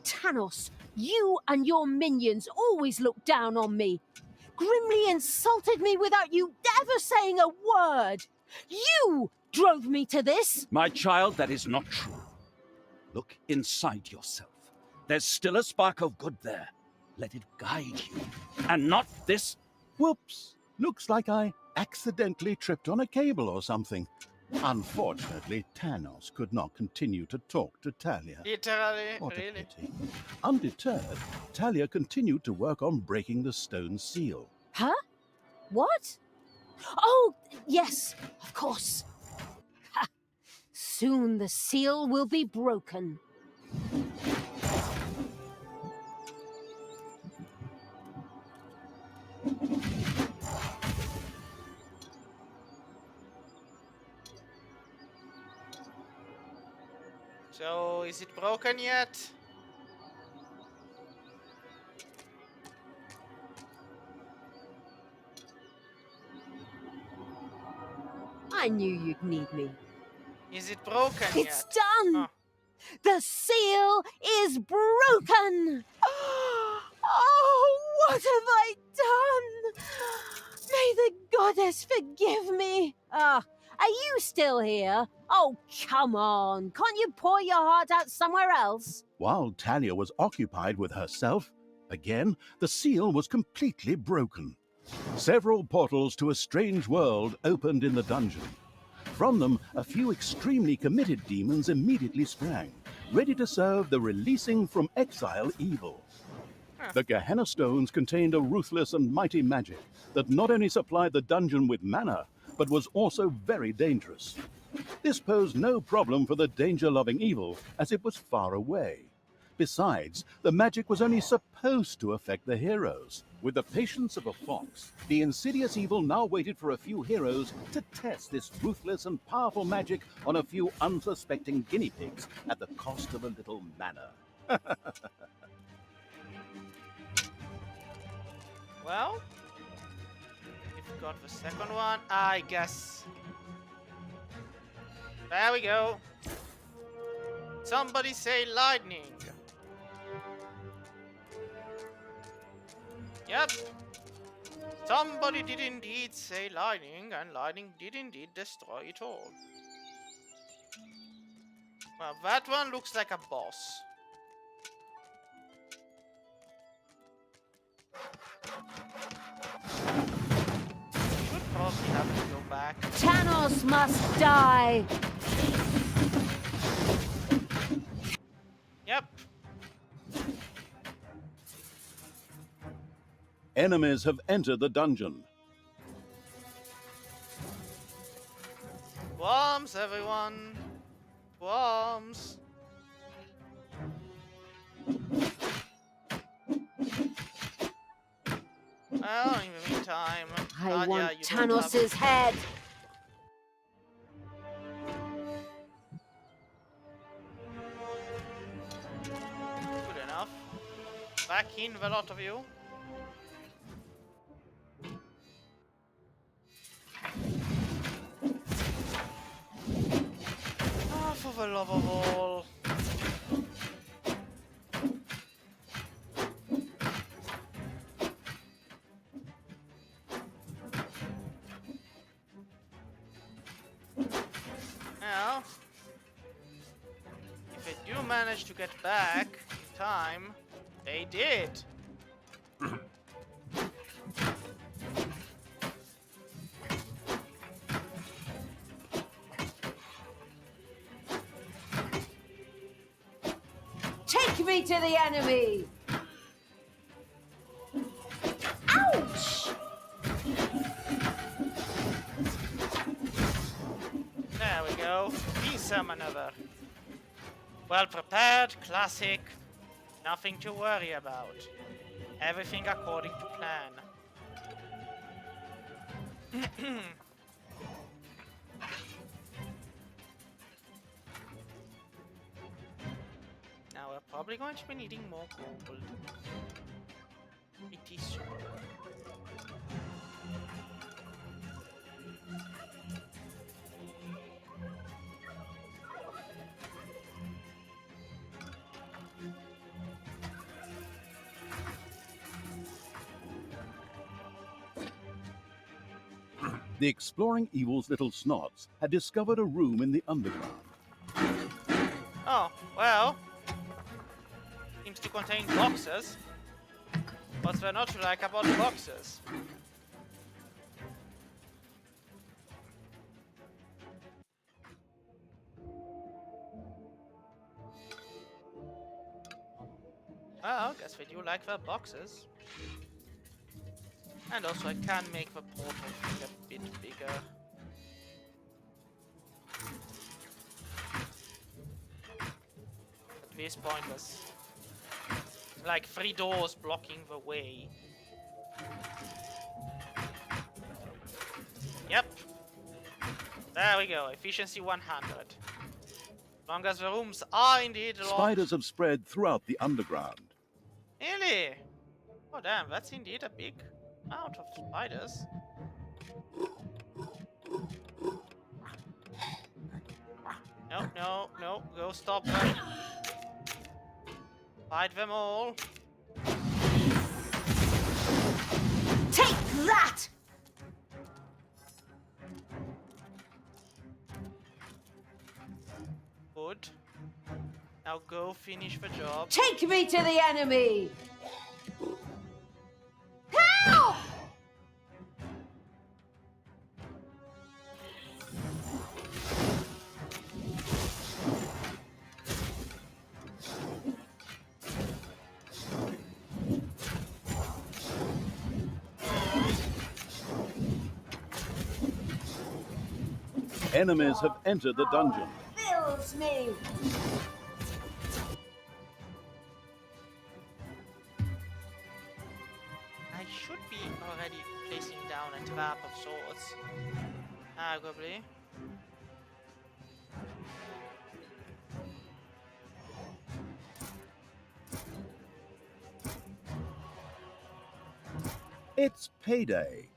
Tanos, you and your minions always look down on me. Grimly insulted me without you ever saying a word. You drove me to this. My child, that is not true. Look inside yourself. There's still a spark of good there. Let it guide you, and not this. Whoops! Looks like I accidentally tripped on a cable or something. Unfortunately, Tanos could not continue to talk to Talia. literally, What a really. pity. Undeterred, Talia continued to work on breaking the stone seal. Huh? What? Oh, yes, of course. Ha! Soon the seal will be broken. So, is it broken yet? I knew you'd need me. Is it broken It's yet? done! Oh. The seal is broken! Oh, what have I done? May the goddess forgive me. Are you still here? Oh, come on. Can't you pour your heart out somewhere else? While Talia was occupied with herself, again, the seal was completely broken. Several portals to a strange world opened in the dungeon. From them, a few extremely committed demons immediately sprang, ready to serve the releasing from exile evil. The Gehenna Stones contained a ruthless and mighty magic that not only supplied the dungeon with mana, but was also very dangerous. This posed no problem for the danger-loving evil, as it was far away. Besides, the magic was only supposed to affect the heroes. With the patience of a fox, the insidious evil now waited for a few heroes to test this ruthless and powerful magic on a few unsuspecting guinea pigs at the cost of a little mana. Well, we've got the second one, I guess. There we go. Somebody say lightning. Yep. Somebody did indeed say lightning, and lightning did indeed destroy it all. Well, that one looks like a boss. Should probably have to go back. Tanos must die. Yep. Enemies have entered the dungeon. Worms, everyone. Worms. Well, in the meantime, I Nadia, want you don't have- Tanos's head. Good enough. Back in, the lot of you. Ah, for the love of all. Now, if they do manage to get back in time, they did. Take me to the enemy! Ouch! There we go. Visa maneuver. Well prepared, classic. Nothing to worry about. Everything according to plan. Now we're probably going to be needing more gold. It is so. The exploring evil's little snots had discovered a room in the underground. Oh, well. Seems to contain boxes. What's there not to like about boxes? Well, guess we do like the boxes. And also I can make the portal thing a bit bigger. At this point there's like 3 doors blocking the way. Yep. There we go, efficiency 100. As long as the rooms are indeed locked. Spiders have spread throughout the underground. Really? Oh damn, that's indeed a big amount of spiders. No, no, no, go stop them. Fight them all. Take that! Good. Now go finish the job. Take me to the enemy! Help! Enemies have entered the dungeon. Fills me! I should be already placing down a trap of sorts. Arguably. It's payday.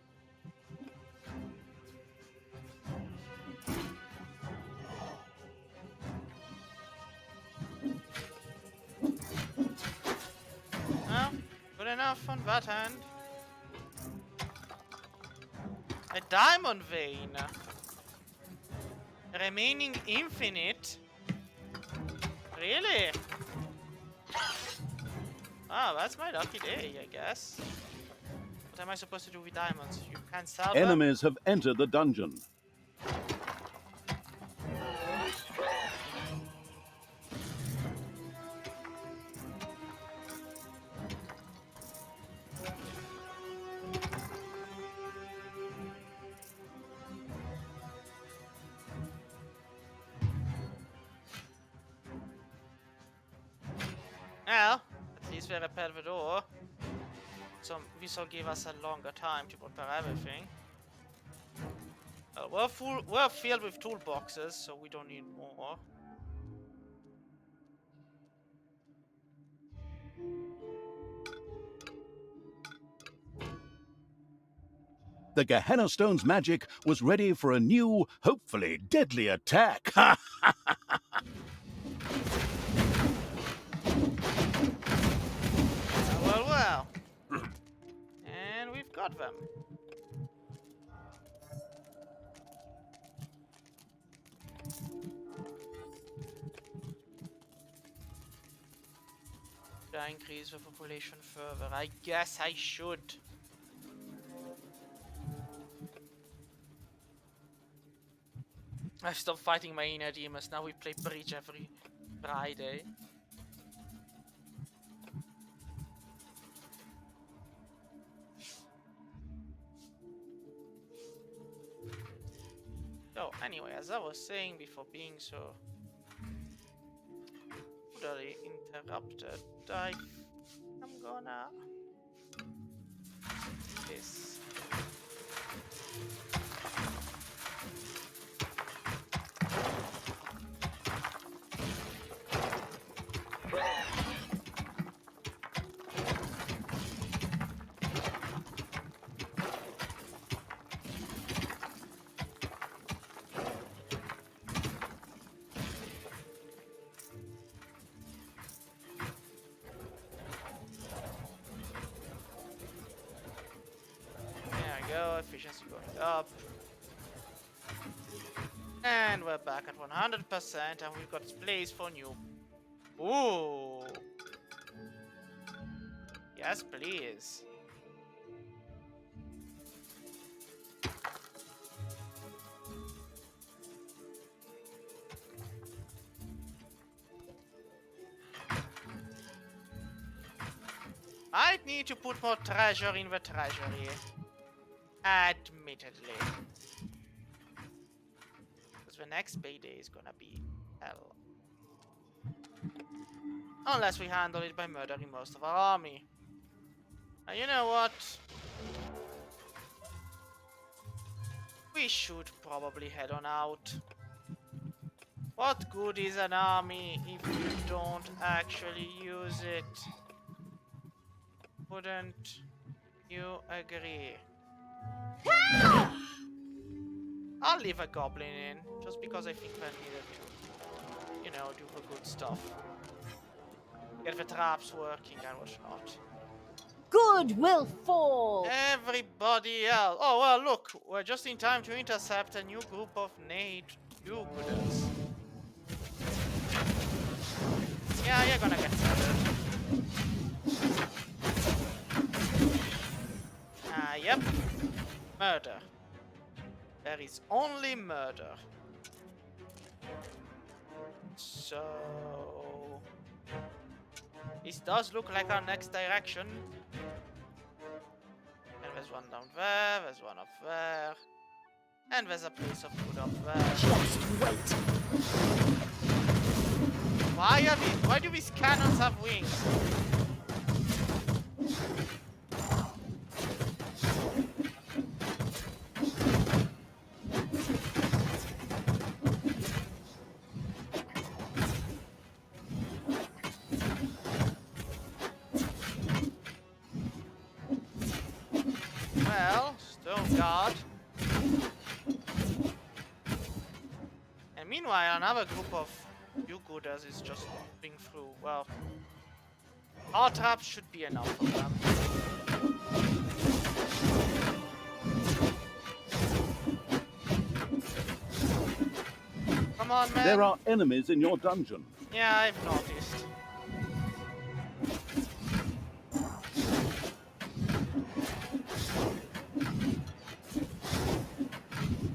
Well, good enough on that hand. A diamond vein. Remaining infinite. Really? Ah, that's my lucky day, I guess. What am I supposed to do with diamonds? You can't sell them? Enemies have entered the dungeon. Well, at least we repaired the door. So this will give us a longer time to prepare everything. We're filled with toolboxes, so we don't need more. The Gehenna Stone's magic was ready for a new, hopefully deadly attack. Ha! Well. And we've got them. Should I increase the population further? I guess I should. I've stopped fighting my inner demons. Now we play Breach every Friday. So anyway, as I was saying before being so brutally interrupted, I'm gonna this. There we go, efficiency going up. And we're back at 100% and we've got place for new. Ooh. Yes, please. Might need to put more treasure in the treasury. Admittedly. Because the next payday is gonna be hell. Unless we handle it by murdering most of our army. And you know what? We should probably head on out. What good is an army if you don't actually use it? Wouldn't you agree? I'll leave a goblin in, just because I think I needed to, you know, do the good stuff. Get the traps working and whatnot. Good will fall. Everybody else. Oh, well, look, we're just in time to intercept a new group of Nate do-gooders. Yeah, you're gonna get murdered. Yep. Murder. There is only murder. So... this does look like our next direction. And there's one down there, there's one up there. And there's a place of food up there. Just wait. Why do these cannons have wings? Well, Stone Guard. And meanwhile, another group of do-gooders is just moving through. Well, our traps should be enough for them. Come on, man. There are enemies in your dungeon. Yeah, I've noticed.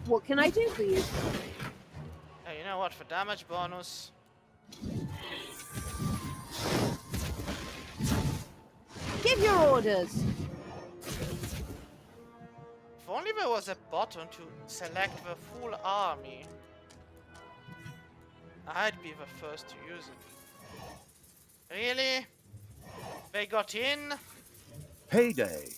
What can I do for you? Hey, you know what? For damage bonus. Give your orders. If only there was a button to select the full army. I'd be the first to use it. Really? They got in? Payday.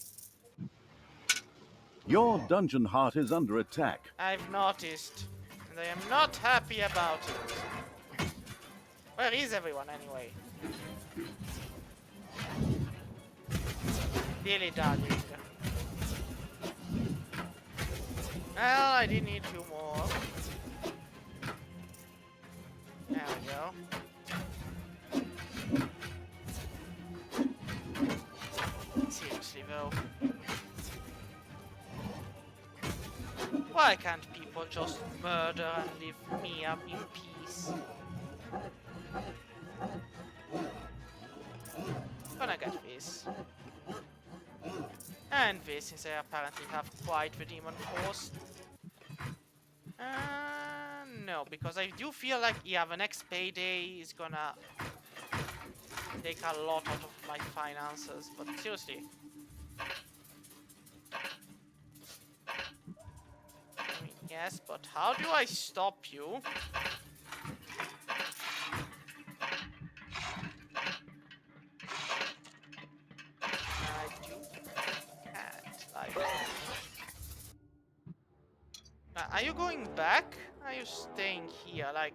Your dungeon heart is under attack. I've noticed. And I am not happy about it. Where is everyone anyway? Dilly dallying. Well, I did need 2 more. There we go. Seriously though. Why can't people just murder and leave me up in peace? Gonna get this. And this, since I apparently have quite the demon force. No, because I do feel like, yeah, the next payday is gonna take a lot out of my finances, but seriously. I mean, yes, but how do I stop you? I do can't, like... Are you going back? Are you staying here? Like,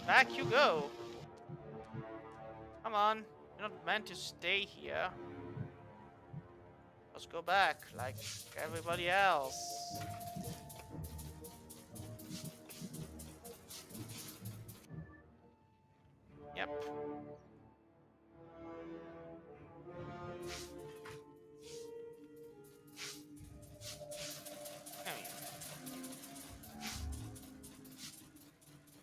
back you go. Come on, you're not meant to stay here. Let's go back, like everybody else. Yep.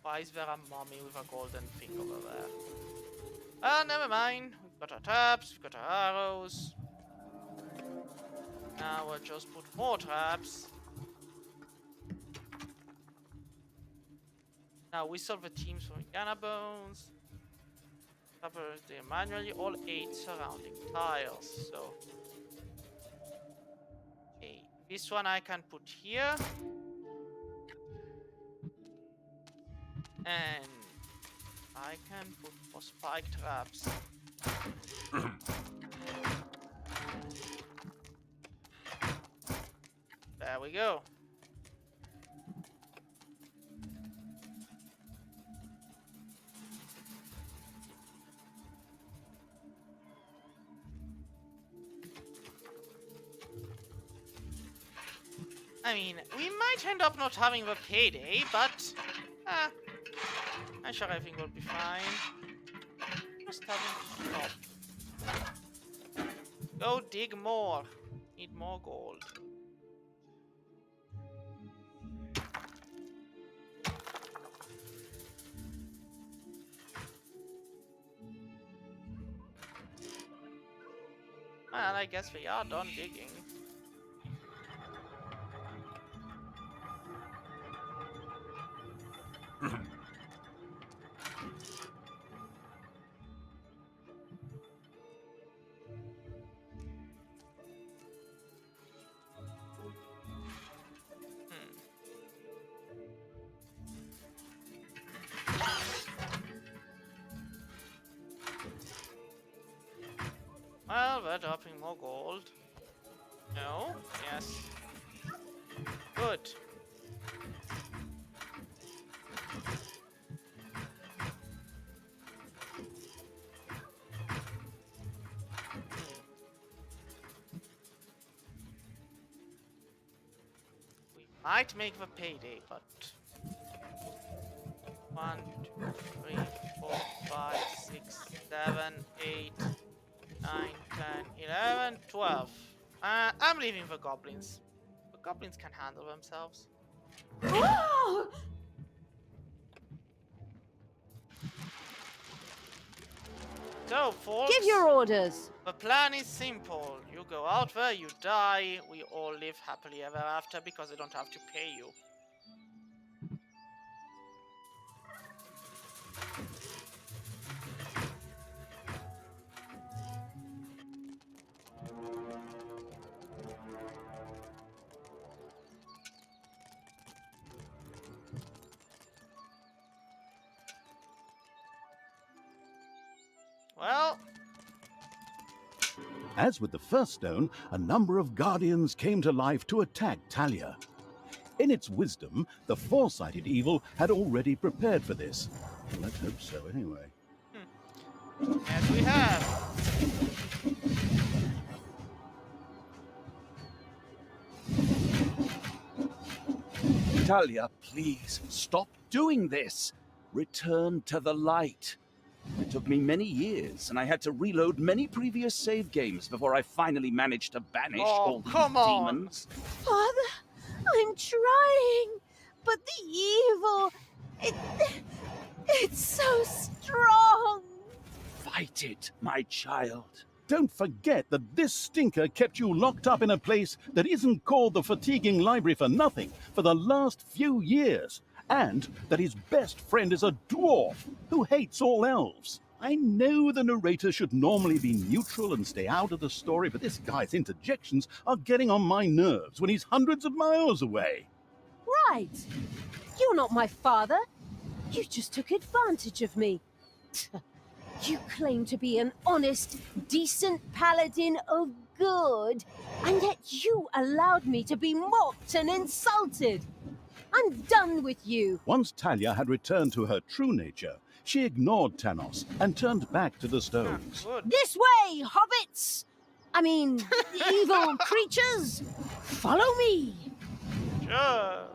Why is there a mommy with a golden thing over there? Ah, never mind. We've got our traps, we've got our arrows. Now we'll just put more traps. Now we solve the teams from Indiana Bones. Cover manually all 8 surrounding tiles. So, okay, this one I can put here. And I can put more spike traps. There we go. I mean, we might end up not having the payday, but I'm sure everything will be fine. Just having to stop. Go dig more. Need more gold. Well, I guess we are done digging. Well, we're dropping more gold. No? Yes. Good. We might make the payday, but 1, 2, 3, 4, 5, 6, 7, 8, 9, 10, 11, 12. I'm leaving the goblins. The goblins can handle themselves. Oh! So, folks, Give your orders. the plan is simple. You go out there, you die, we all live happily ever after because they don't have to pay you. Well, As with the first stone, a number of guardians came to life to attack Talia. In its wisdom, the foresighted evil had already prepared for this. Well, let's hope so, anyway. as we have. Talia, please, stop doing this. Return to the light. It took me many years, and I had to reload many previous save games before I finally managed to banish all these come on. demons. Father, I'm trying, but the evil, it's so strong. Fight it, my child. Don't forget that this stinker kept you locked up in a place that isn't called the Fatiguing Library for nothing for the last few years, and that his best friend is a dwarf who hates all elves. I know the narrator should normally be neutral and stay out of the story, but this guy's interjections are getting on my nerves when he's hundreds of miles away. Right. You're not my father. You just took advantage of me. You claim to be an honest, decent paladin of good, and yet you allowed me to be mocked and insulted. I'm done with you. Once Talia had returned to her true nature, she ignored Tanos and turned back to the Ah, stones. good. This way, hobbits! I mean, evil creatures! Follow me! Sure.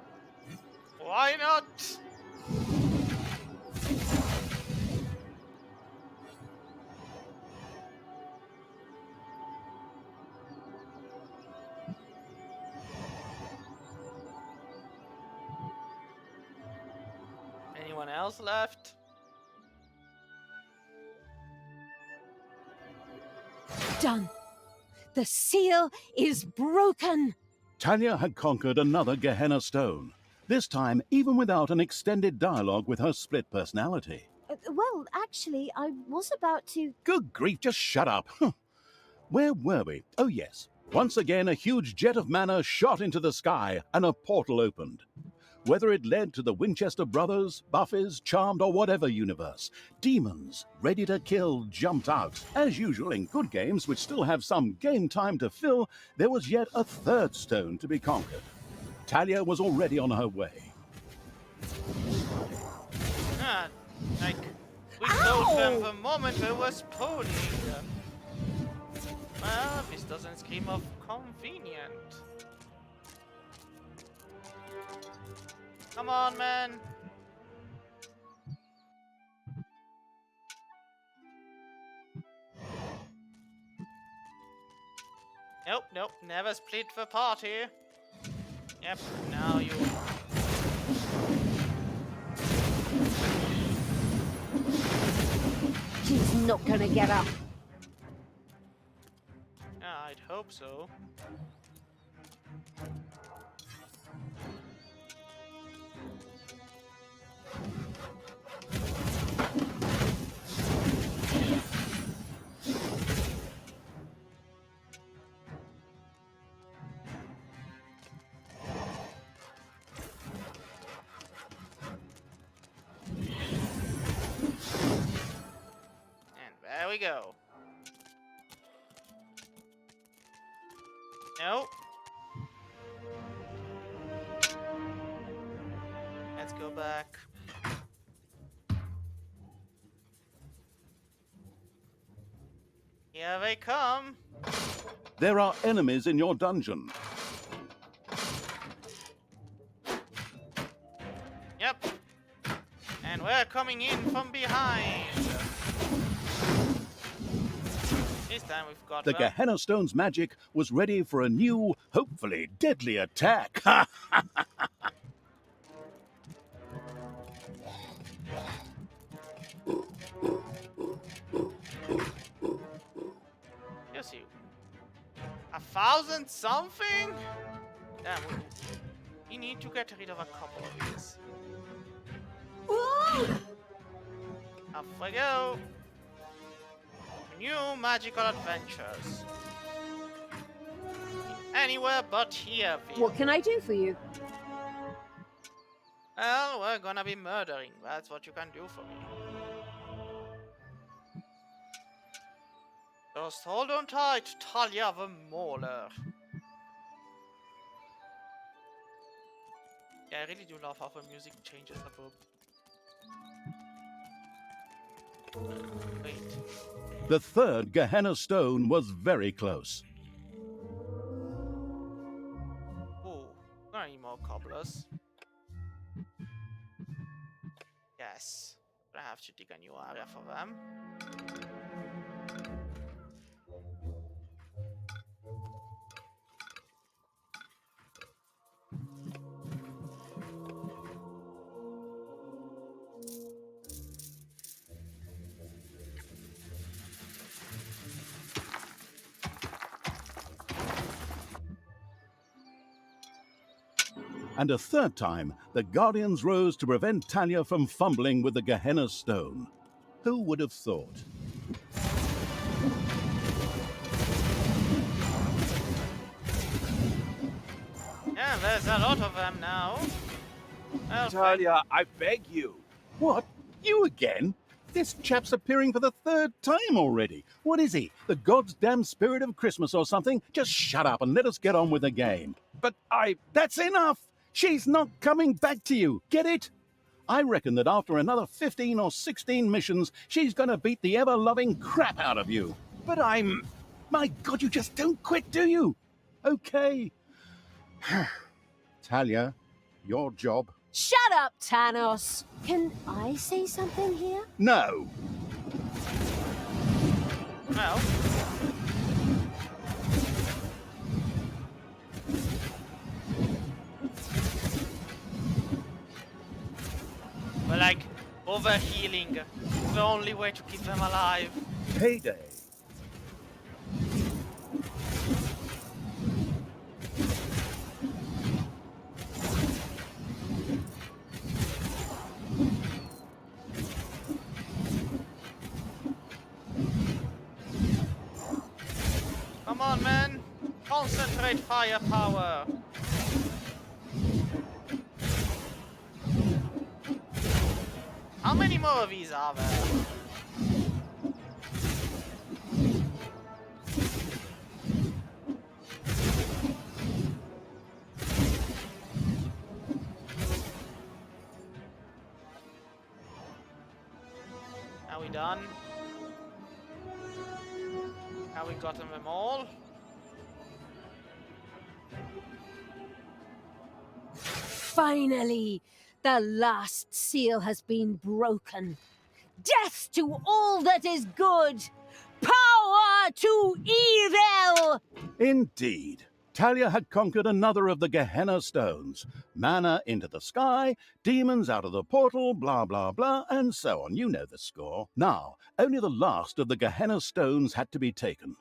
Why not? Anyone else left? Done. The seal is broken. Talia had conquered another Gehenna stone, this time even without an extended dialogue with her split personality. Well, actually, I was about to. Good grief, just shut up. Where were we? Oh, yes. Once again, a huge jet of mana shot into the sky and a portal opened. Whether it led to the Winchester Brothers, Buffies, Charmed, or whatever universe, demons ready to kill jumped out. As usual in good games, which still have some game time to fill, there was yet a third stone to be conquered. Talia was already on her way. Ah, like, we thought for the moment it was pony. Well, this doesn't scream of convenient. Come on, man. Nope, nope, never split the party. Yep, now you. She's not gonna get up. Yeah, I'd hope so. There we go. Nope. Let's go back. Here they come. There are enemies in your dungeon. Yep. And we're coming in from behind. This time we've got The them. Gehenna Stone's magic was ready for a new, hopefully deadly attack. You see. 1,000 something? Damn, we need to get rid of a couple of these. Off we go. New magical adventures. Anywhere but here, Vil. What can I do for you? Well, we're gonna be murdering. That's what you can do for me. Just hold on tight, Talia the Mauler. Yeah, I really do love how the music changes above. Wait. The third Gehenna Stone was very close. Ooh, gonna need more cobblers. Yes, but I have to dig a new area for them. And a third time, the Guardians rose to prevent Talia from fumbling with the Gehenna Stone. Who would have thought? Yeah, there's a lot of them now. Well, Talia, I beg you. What? You again? This chap's appearing for the 3rd time already. What is he? The goddamn spirit of Christmas or something? Just shut up and let us get on with the game. But That's enough! She's not coming back to you. Get it? I reckon that after another 15 or 16 missions, she's gonna beat the ever-loving crap out of you. But I'm... My God, you just don't quit, do you? Okay. Talia, your job. Shut up, Tanos! Can I say something here? No. Well. But like, overhealing. The only way to keep them alive. Payday. Come on, man. Concentrate firepower. How many more of these are there? Are we done? Have we gotten them all? Finally, the last seal has been broken. Death to all that is good! Power to evil! Indeed. Talia had conquered another of the Gehenna stones. Mana into the sky, demons out of the portal, blah, blah, blah, and so on. You know the score. Now, only the last of the Gehenna stones had to be taken.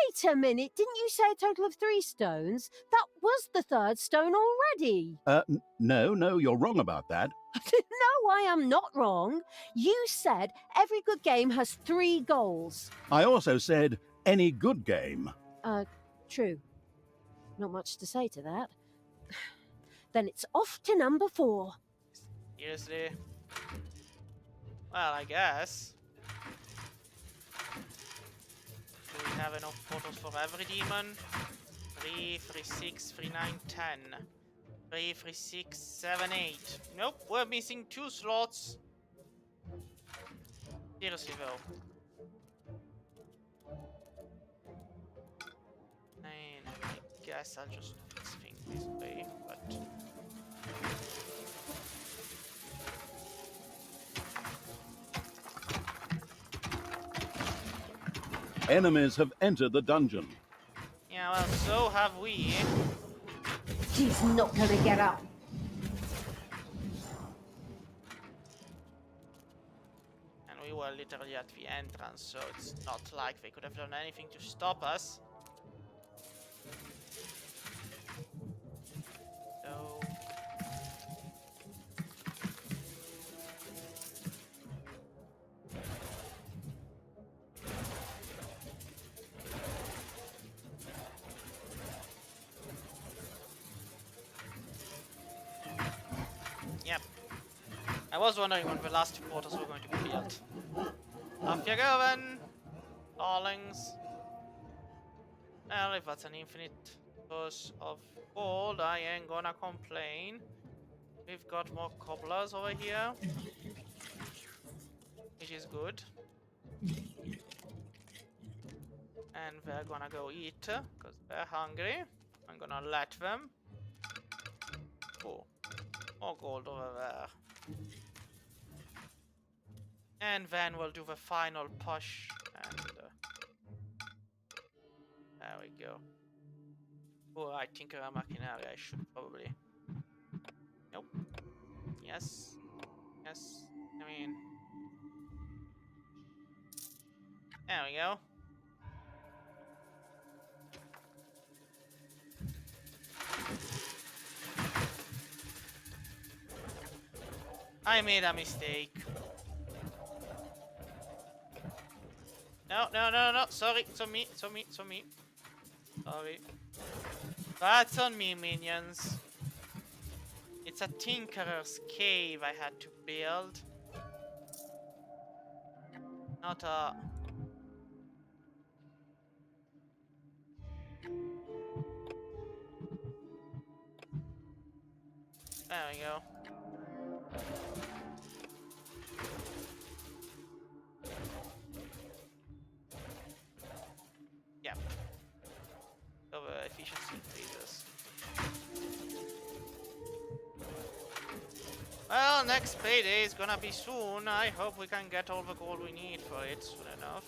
Wait a minute, didn't you say a total of 3 stones? That was the 3rd stone already. No, you're wrong about that. No, I am not wrong. You said every good game has 3 goals. I also said any good game. True. Not much to say to that. Then it's off to number 4. Seriously? Well, I guess. Do we have enough portals for every demon? 3, 3, 6, 3, 9, 10. 3, 3, 6, 7, 8. Nope, we're missing 2 slots. Seriously though. And I guess I'll just fix things this way, but... Enemies have entered the dungeon. Yeah, well, so have we. She's not gonna get up. And we were literally at the entrance, so it's not like they could have done anything to stop us. So... Yep. I was wondering when the last 2 portals were going to be built. Off you go then, darlings. Well, if that's an infinite source of gold, I ain't gonna complain. We've got more cobblers over here, which is good. And they're gonna go eat, because they're hungry. I'm gonna let them. Oh, more gold over there. And then we'll do the final push, and there we go. Oh, I think I'm Machinari, I should probably... Nope. Yes. Yes. I mean... There we go. I made a mistake. No, sorry, it's on me, it's on me, it's on me. Sorry. That's on me, minions. It's a Tinkerer's Cave I had to build. Not a... There we go. Yep. Cover efficiency increases. Well, next payday is gonna be soon. I hope we can get all the gold we need for it soon enough.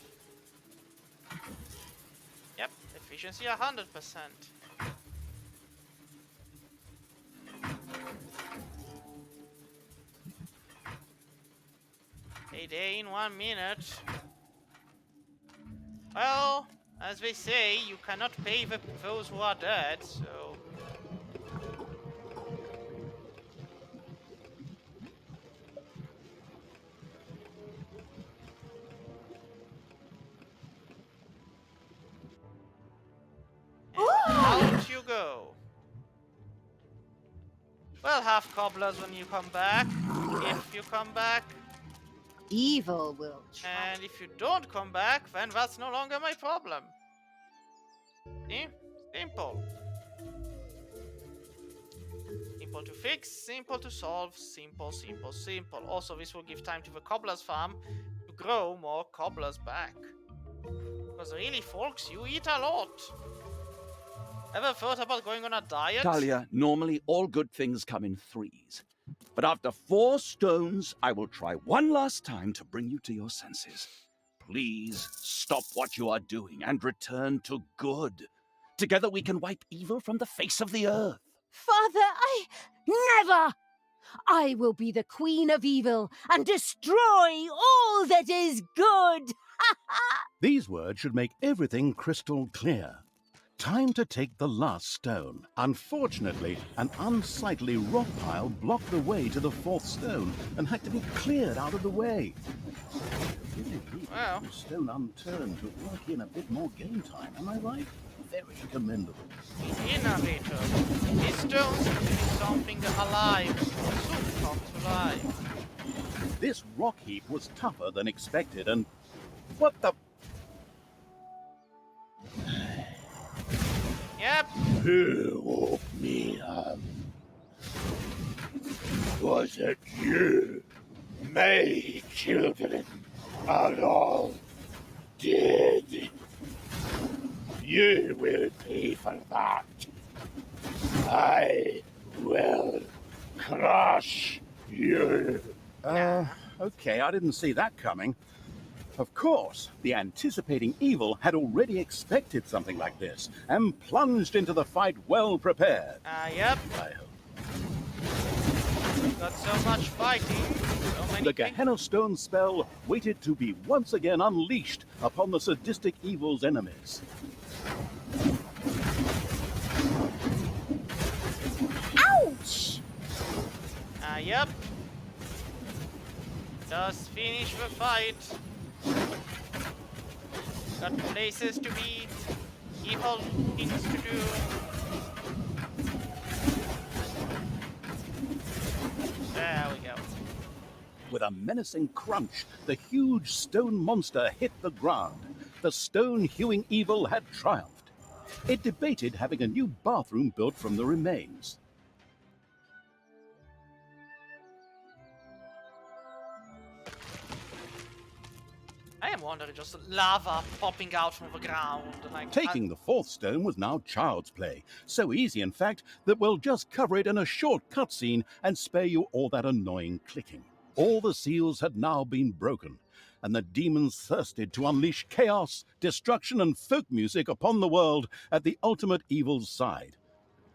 Yep, efficiency 100%. Payday in 1 minute. Well, as they say, you cannot pay those who are dead, so... Out you go. We'll have cobblers when you come back, if you come back. Evil will And if you don't come back, then that's no longer my problem. See? Simple. Simple to fix, simple to solve, simple, simple, simple. Also, this will give time to the cobblers farm to grow more cobblers back. Because really, folks, you eat a lot. Ever thought about going on a diet? Talia, normally all good things come in threes. But after 4 stones, I will try one last time to bring you to your senses. Please stop what you are doing and return to good. Together we can wipe evil from the face of the earth. Father, I never! I will be the queen of evil and destroy all that is good! These words should make everything crystal clear. Time to take the last stone. Unfortunately, an unsightly rock pile blocked the way to the 4th stone and had to be cleared out of the way. Wow. The stone unturned to work in a bit more game time, am I right? Very commendable. Innovator. These stones have to be something alive. Soon come to life. This rock heap was tougher than expected and... What the... Yep. Who woke me up? Was it you? My children are all dead. You will pay for that. I will crush you. Okay, I didn't see that coming. Of course, the anticipating evil had already expected something like this and plunged into the fight well prepared. Yep. I hope. Got so much fighting. So many The things. Gehenna Stone spell waited to be once again unleashed upon the sadistic evil's enemies. Ouch! Yep. Just finish the fight. Got places to be, evil things to do. There we go. With a menacing crunch, the huge stone monster hit the ground. The stone-hewing evil had triumphed. It debated having a new bathroom built from the remains. I am wondering, just lava popping out from the ground. Like, Taking the 4th stone was now child's play. So easy, in fact, that we'll just cover it in a short cutscene and spare you all that annoying clicking. All the seals had now been broken, and the demons thirsted to unleash chaos, destruction, and folk music upon the world at the ultimate evil's side.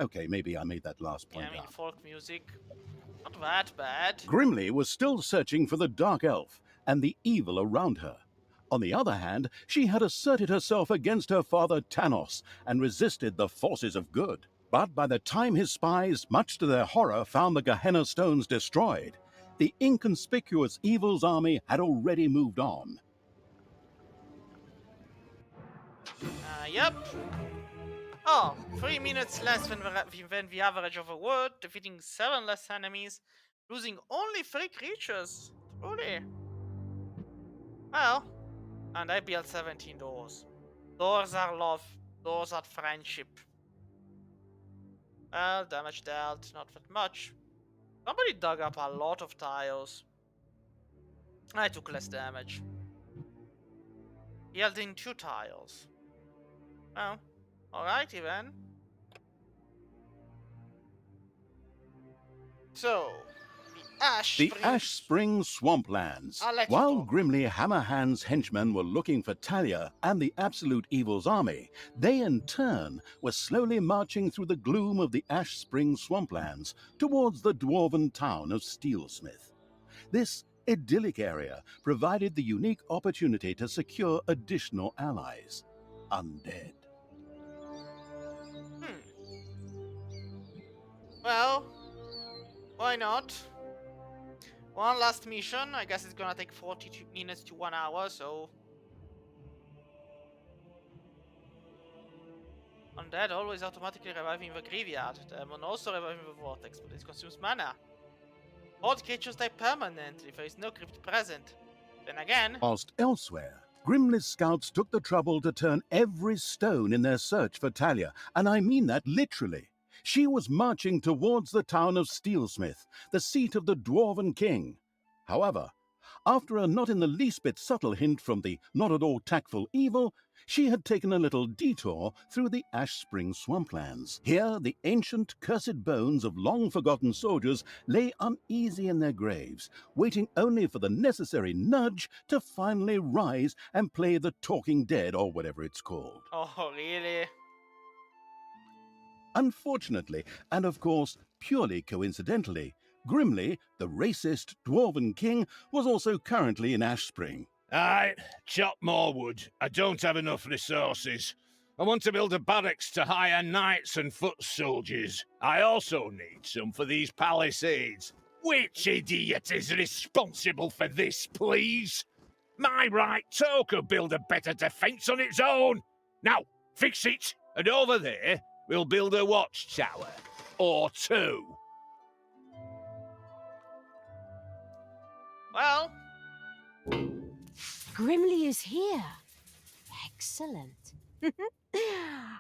Okay, maybe I made that last point I mean, up. folk music, not that bad. Grimly was still searching for the Dark Elf and the evil around her. On the other hand, she had asserted herself against her father Tanos and resisted the forces of good. But by the time his spies, much to their horror, found the Gehenna Stones destroyed, the inconspicuous evil's army had already moved on. Yep. Oh, 3 minutes less than the average of a word, defeating 7 less enemies, losing only 3 creatures. Truly. Well, And I built 17 doors. Doors are love. Doors are friendship. Well, damage dealt, not that much. Somebody dug up a lot of tiles. I took less damage. Yielding 2 tiles. Oh, alrighty then. So, The Ash Spring Swamplands. I'll let you While talk. Grimly Hammerhand's henchmen were looking for Talia and the Absolute Evil's army, they in turn were slowly marching through the gloom of the Ash Spring Swamplands towards the dwarven town of Steelsmith. This idyllic area provided the unique opportunity to secure additional allies. Undead. Well, why not? One last mission. I guess it's gonna take 42 minutes to 1 hour, so... Undead always automatically reviving the graveyard. Demon also reviving the vortex, but it consumes mana. Old creatures die permanently, there is no crypt present. Then again... Whilst elsewhere, Grimly's scouts took the trouble to turn every stone in their search for Talia, and I mean that literally. She was marching towards the town of Steelsmith, the seat of the Dwarven King. However, after a not in the least bit subtle hint from the not at all tactful Evil, she had taken a little detour through the Ash Spring Swamplands. Here, the ancient, cursed bones of long-forgotten soldiers lay uneasy in their graves, waiting only for the necessary nudge to finally rise and play the Talking Dead, or whatever it's called. Oh, really? Unfortunately, and of course purely coincidentally, Grimly, the racist Dwarven King, was also currently in Ash Spring. Aye, chop more wood. I don't have enough resources. I want to build a barracks to hire knights and foot soldiers. I also need some for these palisades. Which idiot is responsible for this, please? My right toe could build a better defense on its own. Now, fix it, and over there, we'll build a watchtower. Or 2. Well, Grimly is here. Excellent.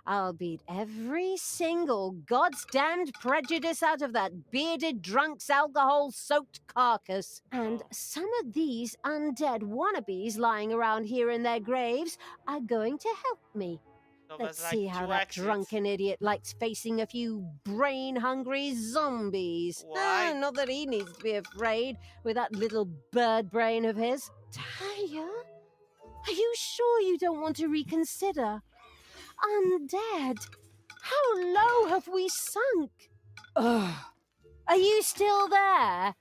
I'll beat every single God's damned prejudice out of that bearded drunk's alcohol-soaked carcass. And some of these undead wannabes lying around here in their graves are going to help me. so Let's there's like see how 2 that exits. drunken idiot likes facing a few brain-hungry zombies. Why? Not that he needs to be afraid with that little bird brain of his. Talia? Are you sure you don't want to reconsider? Undead? How low have we sunk? Ugh. Are you still there?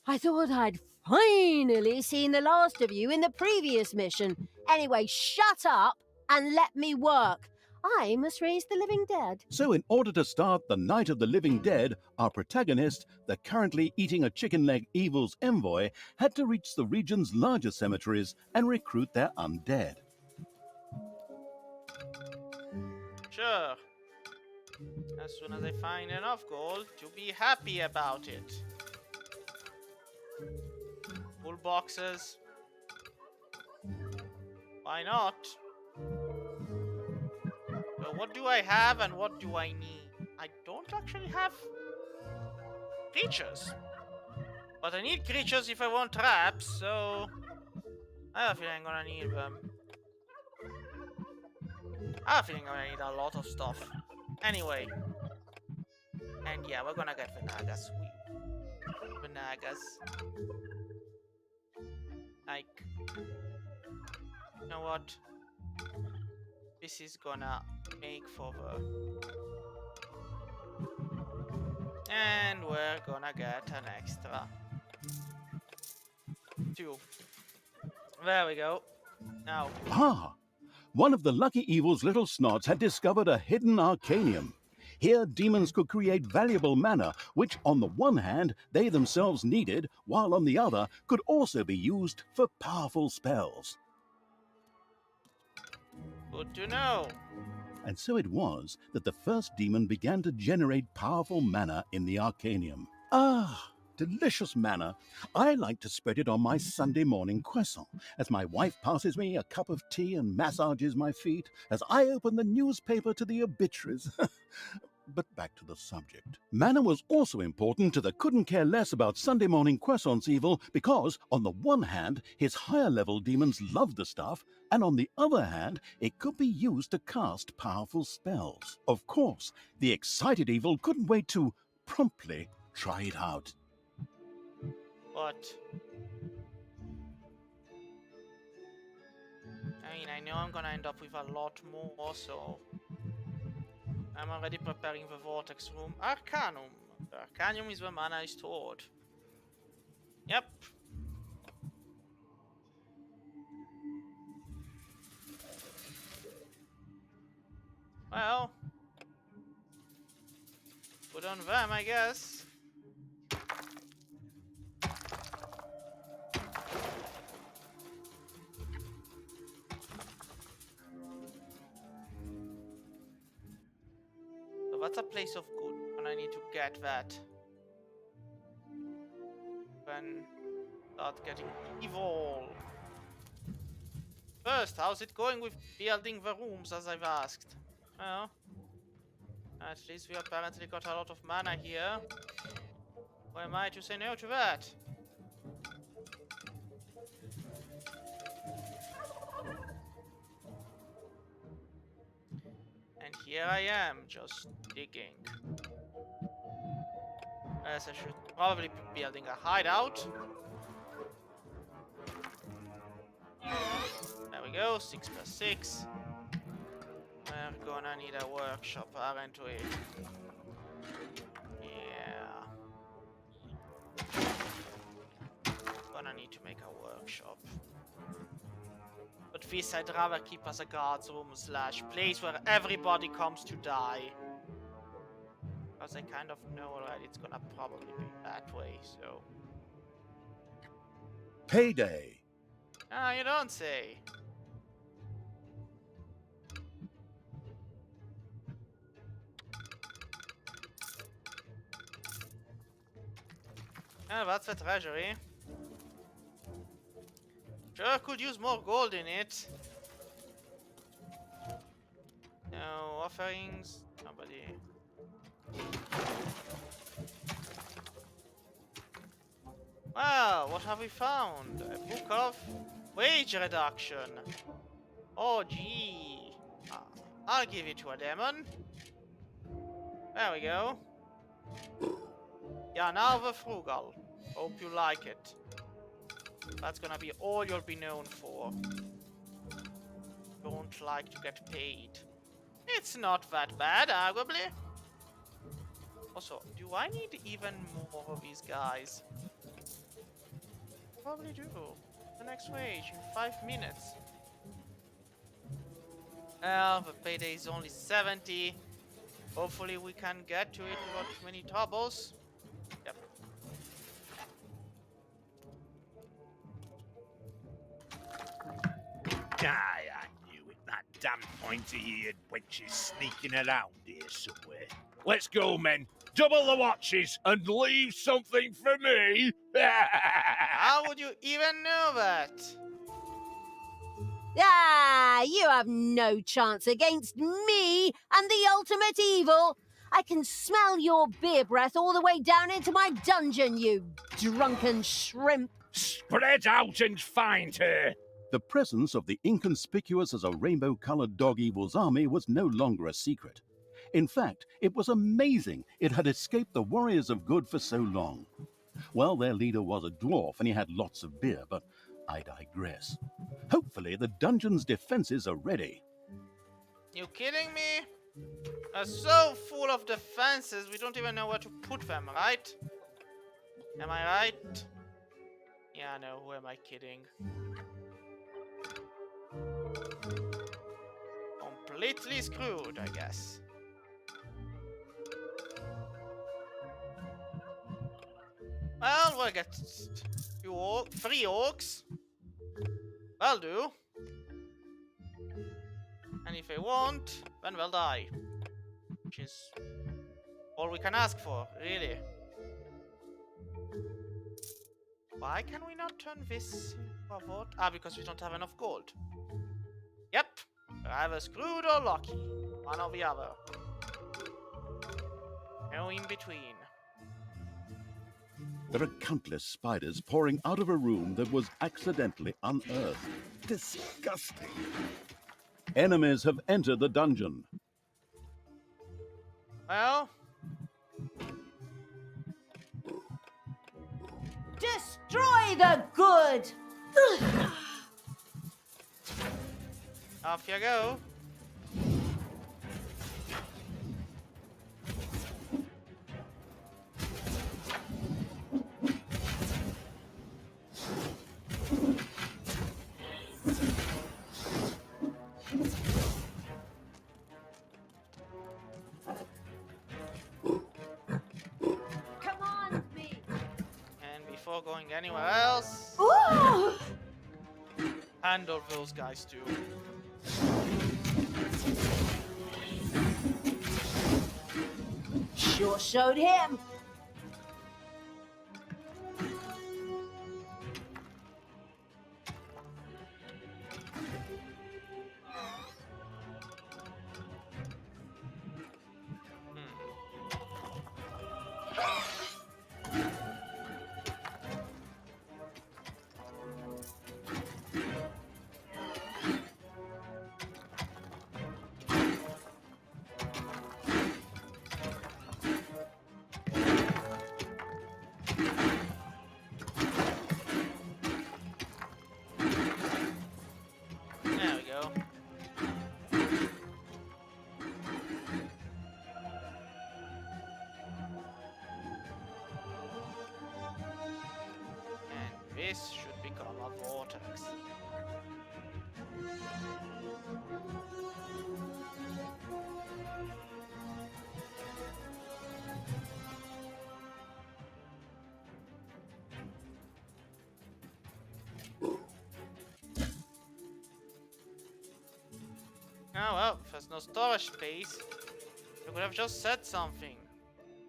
I thought I'd finally seen the last of you in the previous mission. Anyway, shut up and let me work. I must raise the living dead. So in order to start the Night of the Living Dead, our protagonist, the currently eating a chicken leg Evil's envoy, had to reach the region's largest cemeteries and recruit their undead. Sure. As soon as I find enough gold to be happy about it. Full boxes. Why not? So what do I have and what do I need? I don't actually have creatures. But I need creatures if I want traps, so I have a feeling I'm gonna need them. I have a feeling I'm gonna need a lot of stuff. Anyway. And yeah, we're gonna get Venagas. Venagas. Like, you know what? This is gonna make for the... And we're gonna get an extra 2. There we go. Now, Ah! One of the lucky Evil's little snots had discovered a hidden arcanium. Here, demons could create valuable mana, which on the one hand they themselves needed, while on the other could also be used for powerful spells. good to know. And so it was that the first demon began to generate powerful mana in the arcanium. Ah, delicious manner, I like to spread it on my Sunday morning croissant as my wife passes me a cup of tea and massages my feet as I open the newspaper to the obituaries. But back to the subject. Manner was also important to the couldn't care less about Sunday morning croissants evil because, on the one hand, his higher level demons loved the stuff, and on the other hand, it could be used to cast powerful spells. Of course, the excited evil couldn't wait to promptly try it out. But I mean, I know I'm gonna end up with a lot more, so I'm already preparing the Vortex Room. Arcanum. The Arcanum is where mana is stored. Yep. Well, put on them, I guess. So what's a place of good? And I need to get that. Then start getting evil. First, how's it going with building the rooms as I've asked? Well, at least we apparently got a lot of mana here. Why am I to say no to that? And here I am, just digging. As I should probably be building a hideout. There we go, 6+6. We're gonna need a workshop, aren't we? Yeah. Gonna need to make a workshop. But this I'd rather keep as a guard's room / place where everybody comes to die. Because I kind of know already it's gonna probably be that way, so... Payday! Ah, you don't say. Ah, that's the treasury. Sure could use more gold in it. No offerings. Nobody. Well, what have we found? A book of wage reduction. Oh, gee. I'll give it to a demon. There we go. Yeah, now the frugal. Hope you like it. That's gonna be all you'll be known for. Don't like to get paid. It's not that bad, arguably. Also, do I need even more of these guys? Probably do. The next wage in 5 minutes. Well, the payday is only 70. Hopefully we can get to it without too many troubles. Yep. I knew it. That damn pointy-eared wench is sneaking around here somewhere. Let's go, men. Double the watches and leave something for me. How would you even know that? Ah, you have no chance against me and the ultimate evil. I can smell your beer breath all the way down into my dungeon, you drunken shrimp. Spread out and find her. The presence of the inconspicuous as a rainbow-colored dog evil's army was no longer a secret. In fact, it was amazing it had escaped the warriors of good for so long. Well, their leader was a dwarf and he had lots of beer, but I digress. Hopefully the dungeon's defenses are ready. You kidding me? They're so full of defenses, we don't even know where to put them, right? Am I right? Yeah, no, who am I kidding? Completely screwed, I guess. Well, we'll get 3 orcs. That'll do. And if they won't, then they'll die. Which is all we can ask for, really. Why can we not turn this into a vote? Ah, because we don't have enough gold. Yep. We're either screwed or lucky. One or the other. No in between. There are countless spiders pouring out of a room that was accidentally unearthed. Disgusting. Enemies have entered the dungeon. Well, Destroy the good! off you go. Come on, me! And before going anywhere else, Ooh! handle those guys too. Sure showed him. There we go. And this should become a vortex. Oh well, if there's no storage space, you could have just said something.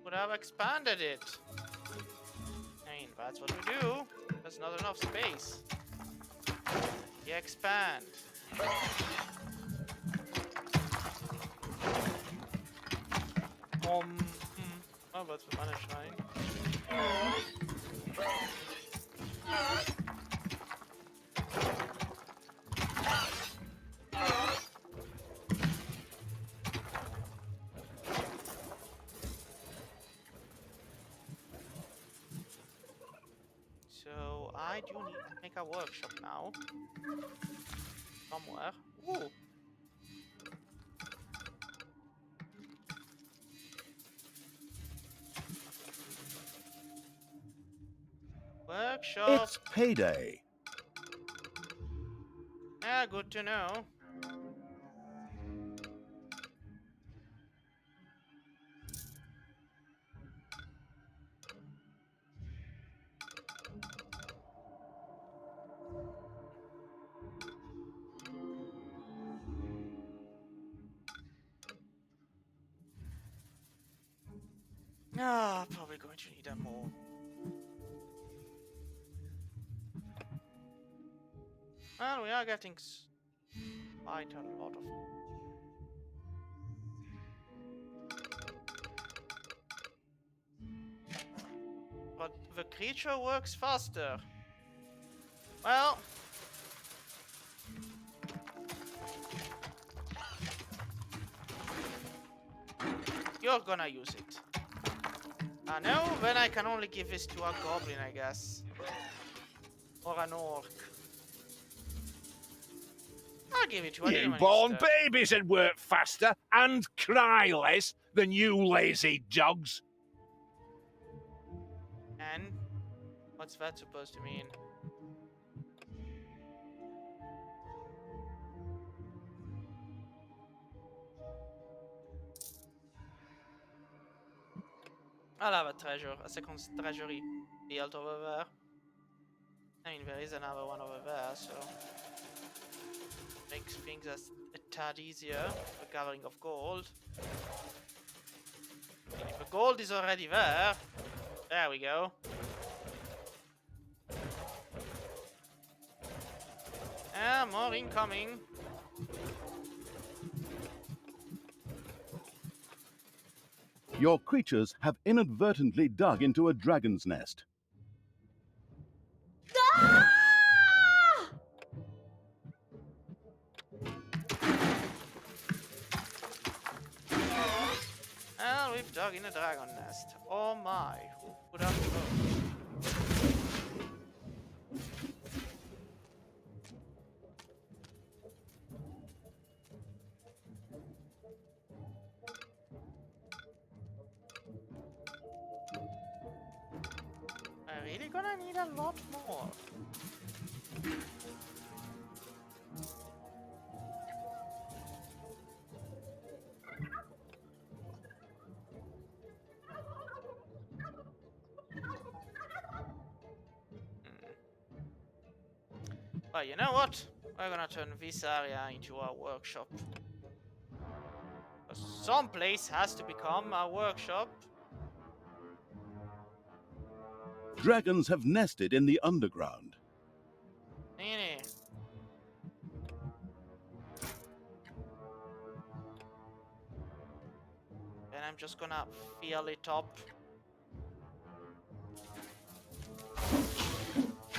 Would have expanded it. I mean, that's what we do. There's not enough space. You expand. Oh, that's the mana shrine. So I do need to make a workshop now. Somewhere. Ooh. Workshop. It's payday. Yeah, good to know. Ah, probably going to need them more. Well, we are getting quite a lot of. But the creature works faster. Well. You're gonna use it. No, then I can only give this to a goblin, I guess. Or an orc. I'll give it to a You human born instead. babies and work faster and cry less than you lazy dogs. And what's that supposed to mean? I'll have a treasure, a second treasury built over there. I mean, there is another one over there, so makes things a tad easier. The gathering of gold. And if the gold is already there, there we go. Yeah, more incoming. Your creatures have inadvertently dug into a dragon's nest. Well, we've dug in a dragon nest. Oh my, who would have known? I'm really gonna need a lot more. But you know what? We're gonna turn this area into a workshop. 'Cause some place has to become a workshop. Dragons have nested in the underground. Really? And I'm just gonna fill it up.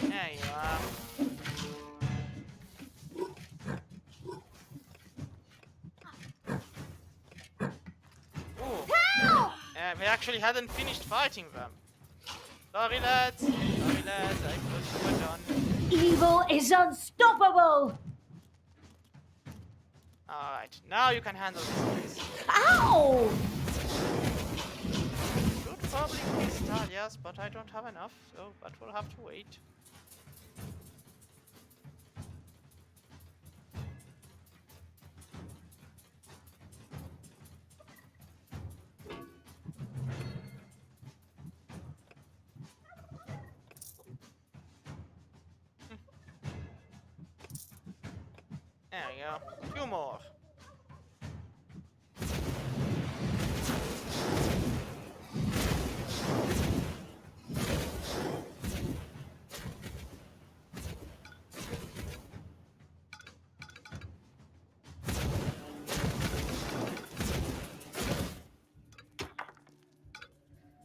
There you are. Ooh. We actually hadn't finished fighting them. Sorry lads, I thought you were done. Evil is unstoppable! Alright, now you can handle this place. Ow! Should probably be Stadias, but I don't have enough, so that will have to wait. There we go. Two more.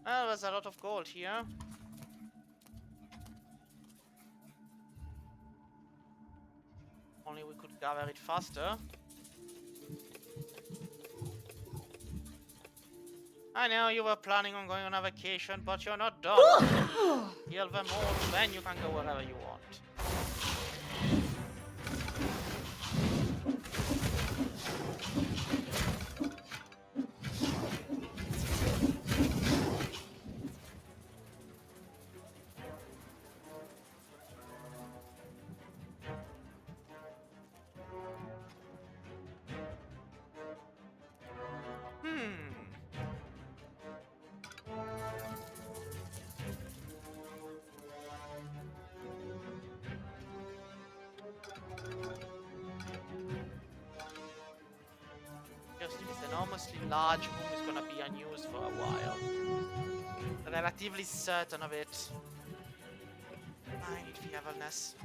Well, there's a lot of gold here. Only we could gather it faster. I know you were planning on going on a vacation, but you're not done. Heal them all, then you can go wherever you want. Just this enormously large room is gonna be unused for a while. Relatively certain of it. I need fearfulness.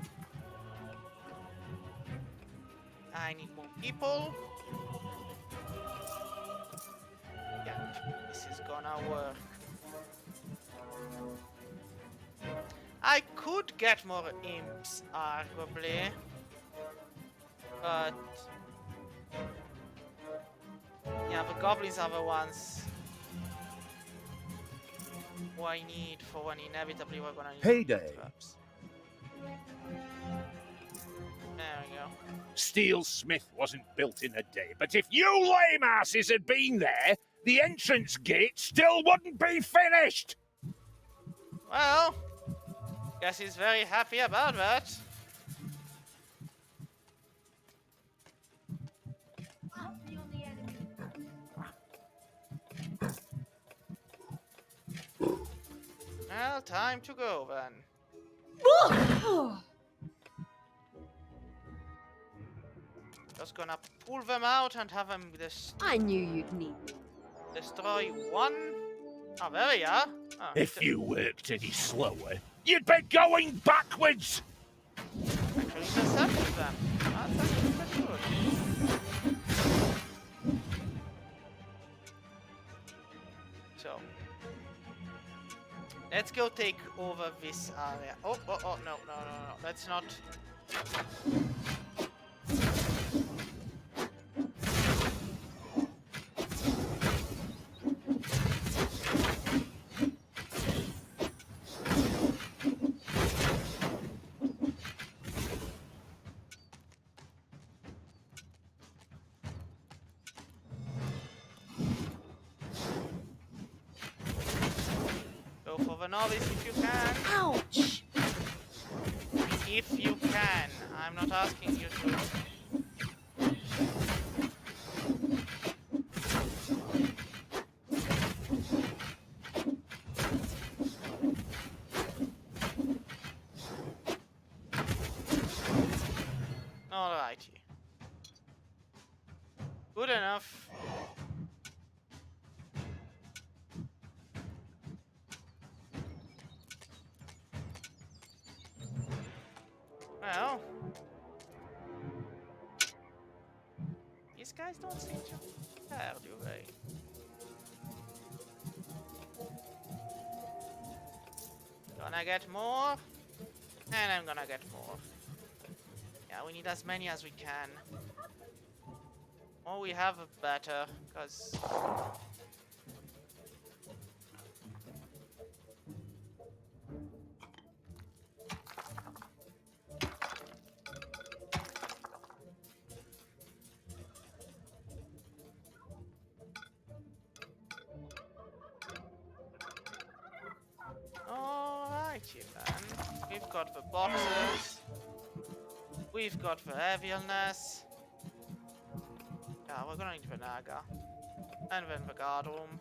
I need more people. Yeah, this is gonna work. I could get more imps, arguably. But yeah, the goblins are the ones who I need for when inevitably we're gonna need Payday. traps. There we go. Steel Smith wasn't built in a day, but if you lame asses had been there, the entrance gate still wouldn't be finished! Well, guess he's very happy about that. Well, time to go then. Just gonna pull them out and have them I knew you'd need me. destroy one. Oh, there we are. Oh, If you worked any slower, you'd be going backwards! Actually intercepted them. That's actually pretty good. So let's go take over this area. Oh, no. Let's not. Go for the novice if you can. Ouch! If you can. I'm not asking you to. Alrighty. Good enough. Well, these guys don't seem to care, do they? Gonna get more, and I'm gonna get more. Yeah, we need as many as we can. More we have, the better, because alrighty then. We've got the boxes. We've got the heaviness. Yeah, we're gonna need the Naga. And then the guard room.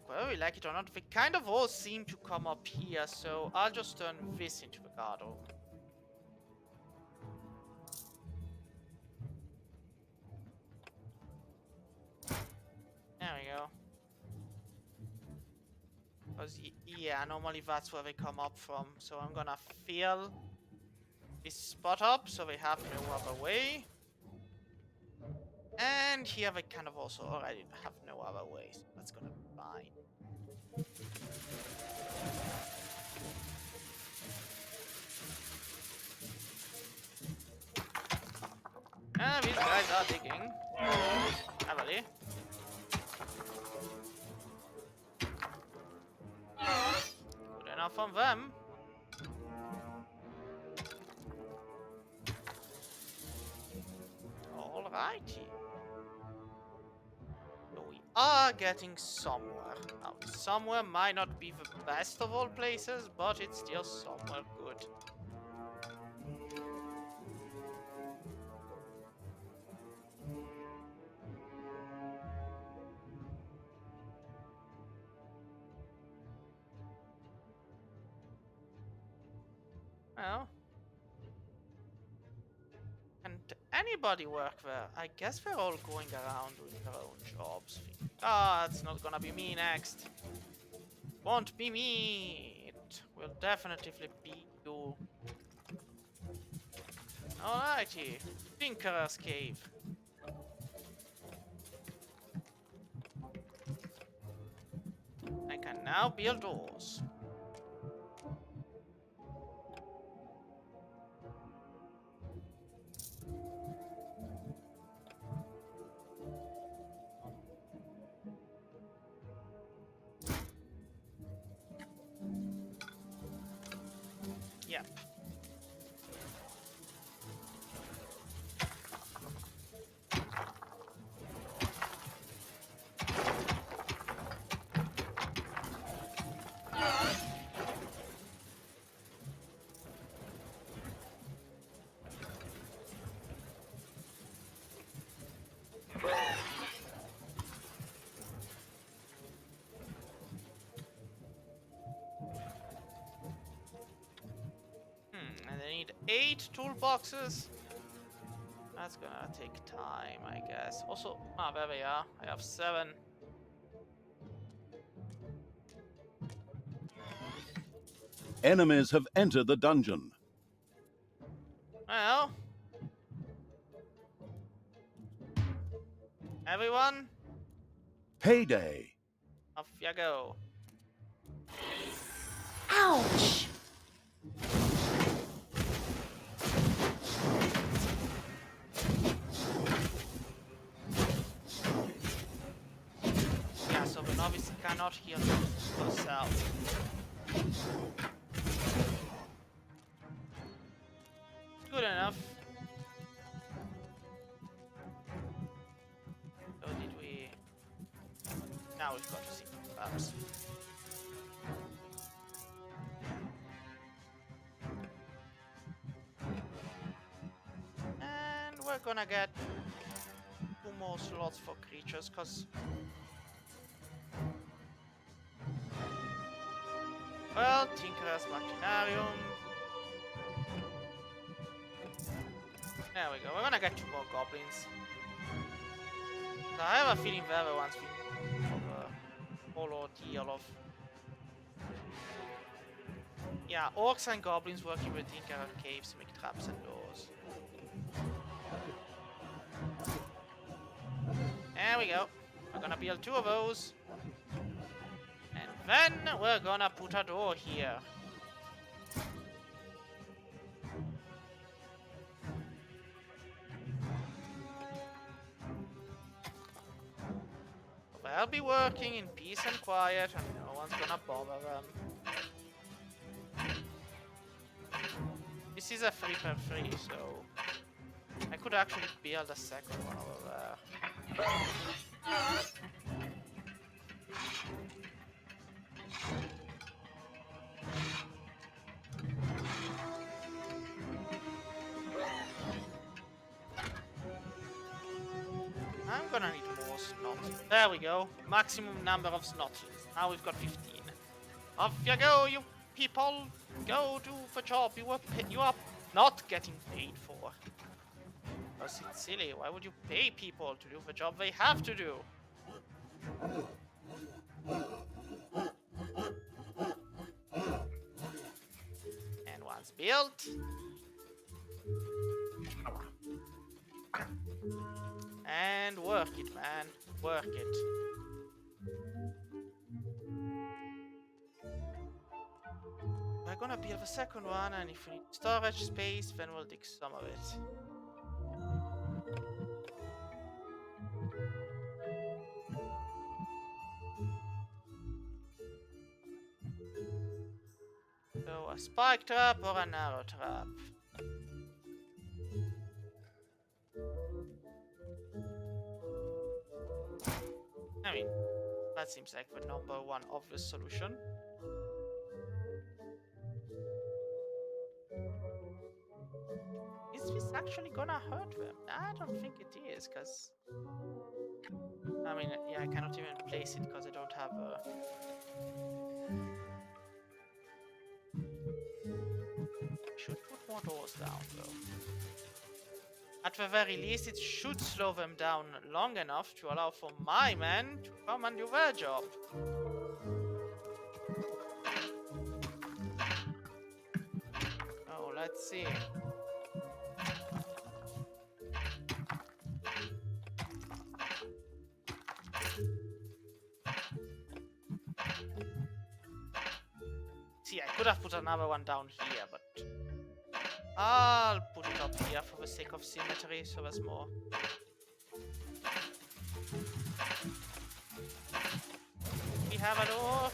Whether we like it or not, they kind of all seem to come up here, so I'll just turn this into the guard room. There we go. Because, yeah, normally that's where they come up from. So I'm gonna fill this spot up so they have no other way. And here they kind of also already have no other way. So that's gonna be fine. These guys are digging heavily. Good enough on them. Alrighty. So we are getting somewhere. Now, somewhere might not be the best of all places, but it's still somewhere good. Well, can anybody work there? I guess they're all going around doing their own jobs. Ah, it's not gonna be me next. Won't be me. It will definitely be you. Alrighty, Tinkerer's Cave. I can now build doors. Yep. And I need 8 toolboxes. That's gonna take time, I guess. Also, there we are. I have 7. Enemies have entered the dungeon. Well, everyone, Payday. off you go. Ouch! Yeah, so the novice cannot heal herself. Good enough. So did we... Now we've got to see perhaps. And we're gonna get 2 more slots for creatures, cause... Well, Tinkerer's Machinarium. There we go, we're gonna get 2 more goblins. So I have a feeling the other one's been for the whole ordeal of... Yeah, orcs and goblins working with Tinkerer caves to make traps and doors. There we go. We're gonna build 2 of those. And then we're gonna put a door here. They'll be working in peace and quiet, and no one's gonna bother them. This is a 3x3, so I could actually build a second one over there. I'm gonna need more snot. There we go. Maximum number of snotlings. Now we've got 15. Off you go, you people. Go do the job you are not getting paid for. Because it's silly. Why would you pay people to do the job they have to do? And once built. And work it, man. Work it. We're gonna build the second one, and if we need storage space, then we'll dig some of it. So, a spike trap or an arrow trap? I mean, that seems like the number 1 obvious solution. Is this actually gonna hurt them? I don't think it is, because... I mean, yeah, I cannot even place it because I don't have a... Should put more doors down, though. At the very least, it should slow them down long enough to allow for my men to come and do their job. Oh, let's see. See, I could have put another one down here, but... I'll put it up here for the sake of symmetry, so there's more. We have a door.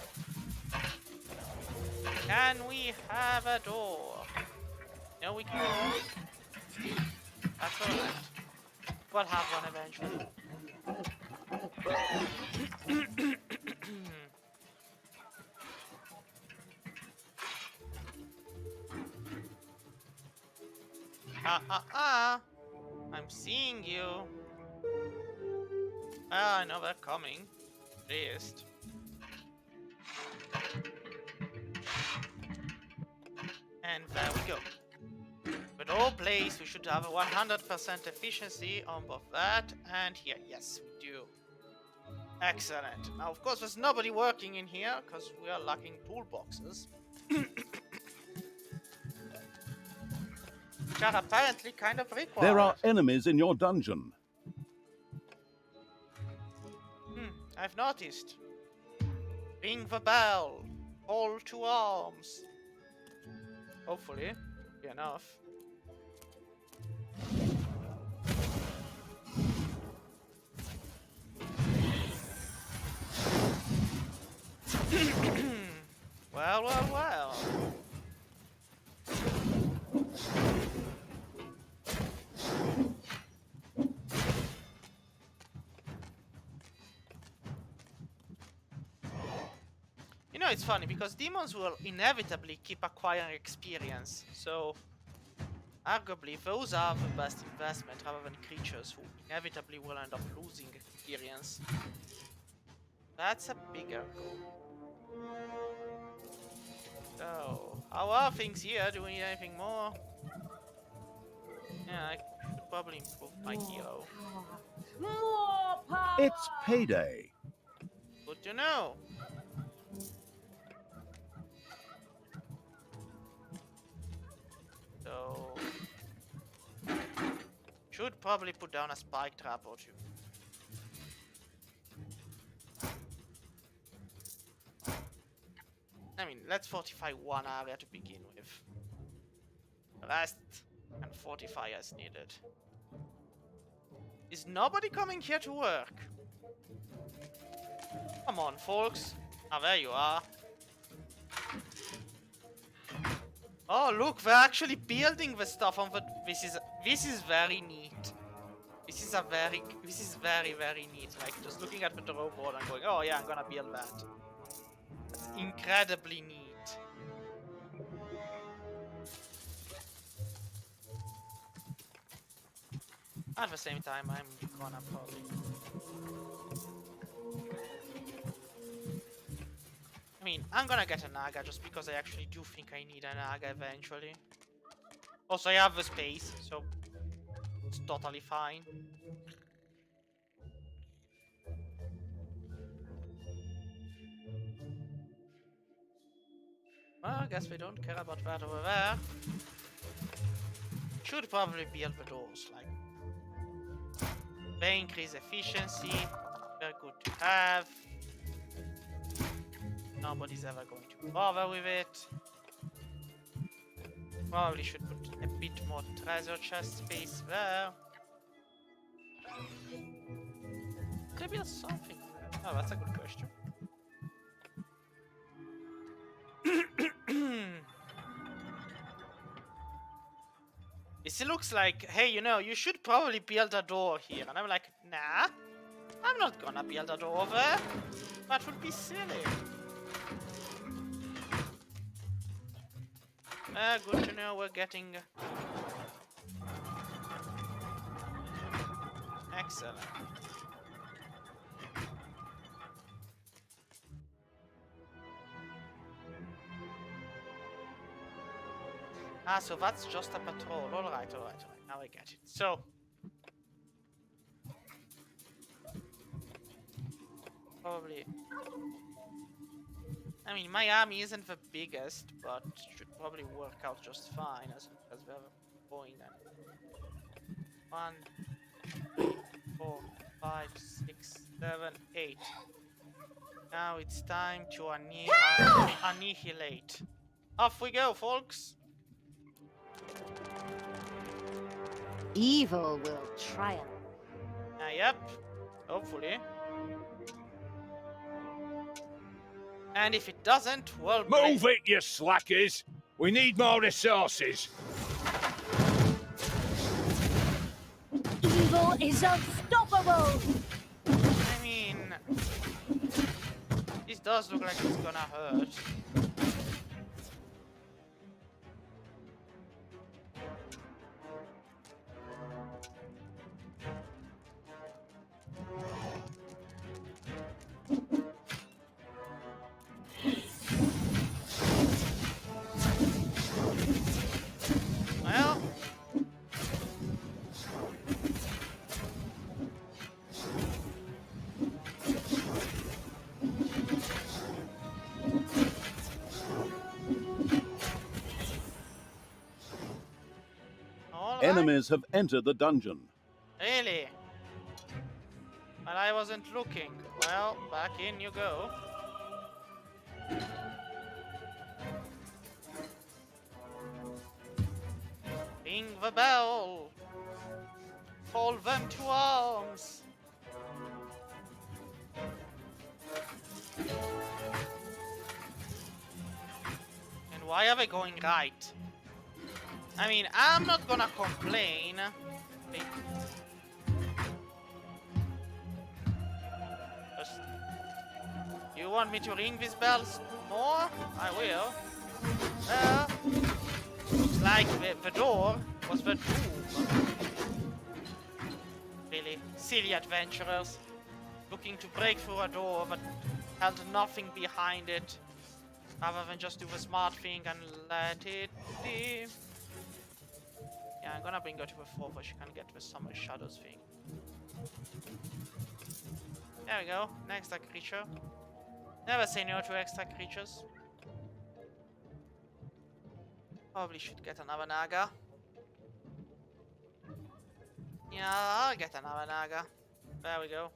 Can we have a door? No, we can't. That's alright. We'll have one eventually. I'm seeing you. I know they're coming. At least. And there we go. With all plays, we should have a 100% efficiency on both that and here. Yes, we do. Excellent. Now, of course, there's nobody working in here because we are lacking toolboxes. which are apparently kind of required. There are enemies in your dungeon. I've noticed. Ring the bell. Call to arms. Hopefully, be enough. Well, well, well. You know, it's funny because demons will inevitably keep acquiring experience, so arguably those are the best investment rather than creatures who inevitably will end up losing experience. That's a bigger goal. So, how are things here? Do we need anything more? Yeah, I should probably improve my hero. More power! It's payday. Good to know. So, should probably put down a spike trap or two. I mean, let's fortify one area to begin with. The rest can fortify as needed. Is nobody coming here to work? Come on, folks. Ah, there you are. Oh, look, they're actually building the stuff on the. This is very neat. This is very, very neat. Like just looking at the draw board and going, oh yeah, I'm gonna build that. That's incredibly neat. At the same time, I'm gonna probably. I mean, I'm gonna get a Naga just because I actually do think I need a Naga eventually. Also, I have the space, so it's totally fine. Well, I guess we don't care about that over there. Should probably build the doors, like. They increase efficiency, very good to have. Nobody's ever going to bother with it. Probably should put a bit more treasure chest space there. Could I build something? Oh, that's a good question. This looks like, hey, you know, you should probably build a door here. And I'm like, nah, I'm not gonna build a door there. That would be silly. Good to know we're getting... Excellent. Ah, so that's just a patrol. Alright. Now I get it. So... Probably... I mean, my army isn't the biggest, but should probably work out just fine as we're going then. 1, 2, 3, 4, 5, 6, 7, 8. Now it's time to annihilate. Off we go, folks! Evil will triumph. Yep. Hopefully. And if it doesn't, well... Move it, you slackers! We need more resources! Evil is unstoppable! I mean... This does look like it's gonna hurt. Well... Enemies have entered the dungeon. Really? But I wasn't looking. Well, back in you go. Ring the bell. Call them to arms. And why are they going right? I mean, I'm not gonna complain. Wait. Just... You want me to ring these bells more? I will. Looks like the door was the doom. Really silly adventurers looking to break through a door but had nothing behind it other than just do the smart thing and let it be. Yeah, I'm gonna bring her to the floor so she can get the summer shadows thing. There we go, an extra creature. Never say no to extra creatures. Probably should get another Naga. Yeah, I'll get another Naga. There we go.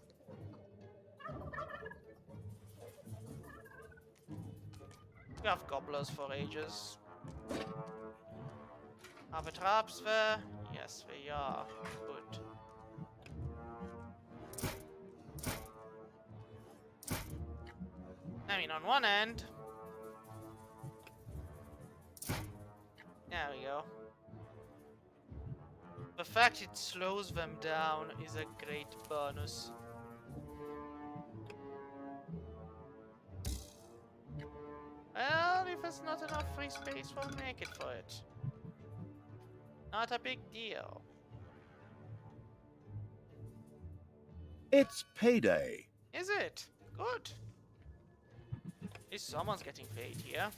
We have gobblers for ages. Are the traps there? Yes, they are. Good. I mean, on one end... There we go. The fact it slows them down is a great bonus. Well, if there's not enough free space, we'll make it for it. Not a big deal. It's payday. Is it? Good. At least someone's getting paid here.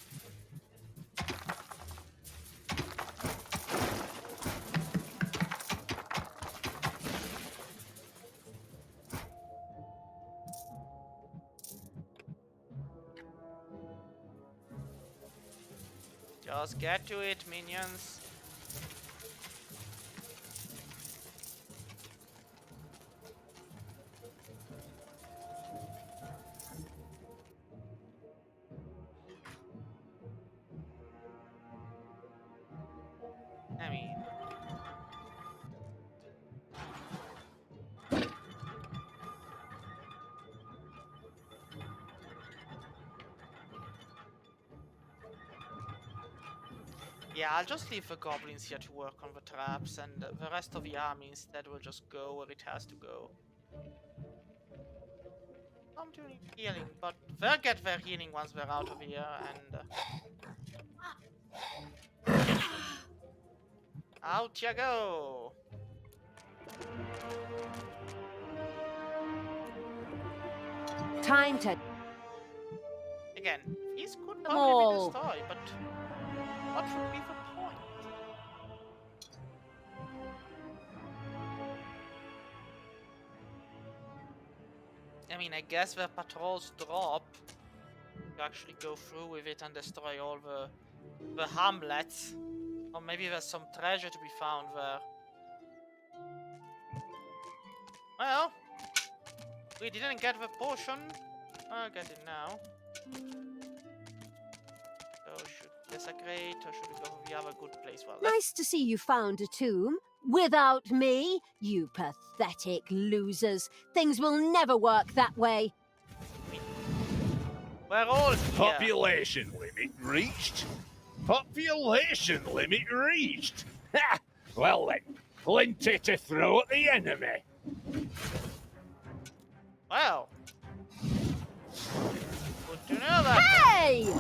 Just get to it, minions. I mean... Yeah, I'll just leave the goblins here to work on the traps, and the rest of the army instead will just go where it has to go. I'm doing healing, but they'll get their healing once they're out of here, and... out you go! Time to... Again, these could Oh. probably be destroyed, but what would be the point? I mean, I guess the patrols drop. You actually go through with it and destroy all the hamlets. Or maybe there's some treasure to be found there. Well, we didn't get the potion. I'll get it now. So should desecrate, or should we go to the other good place? Well, Nice to see you found a tomb. Without me, you pathetic losers. Things will never work that way. we're all here. Population limit reached? Population limit reached? Ha! Well then, plenty to throw at the enemy. Well, good to know that. Hey!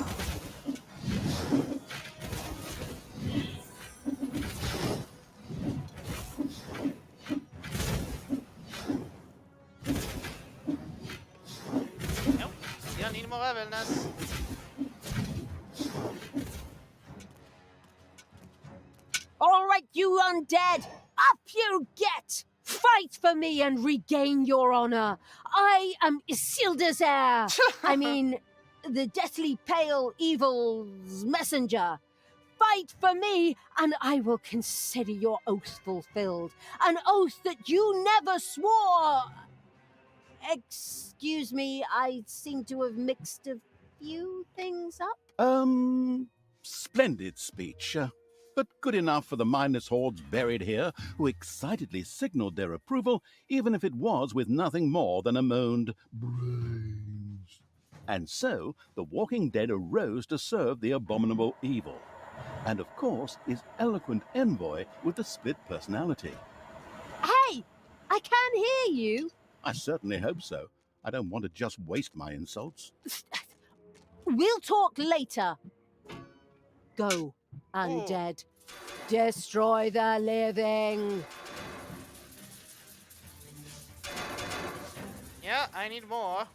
Nope, still need more evilness. All right, you undead! Up you get! Fight for me and regain your honor. I am Isildur's heir. I mean, the deathly pale evil's messenger. fight for me, and I will consider your oath fulfilled. An oath that you never swore. Excuse me, I seem to have mixed a few things up. Splendid speech, but good enough for the mindless hordes buried here who excitedly signaled their approval, even if it was with nothing more than a moaned brains. And so the Walking Dead arose to serve the abominable evil. And of course, his eloquent envoy with the split personality. Hey, I can hear you. I certainly hope so. I don't want to just waste my insults. We'll talk later. Go, undead. Destroy the living. Yeah, I need more.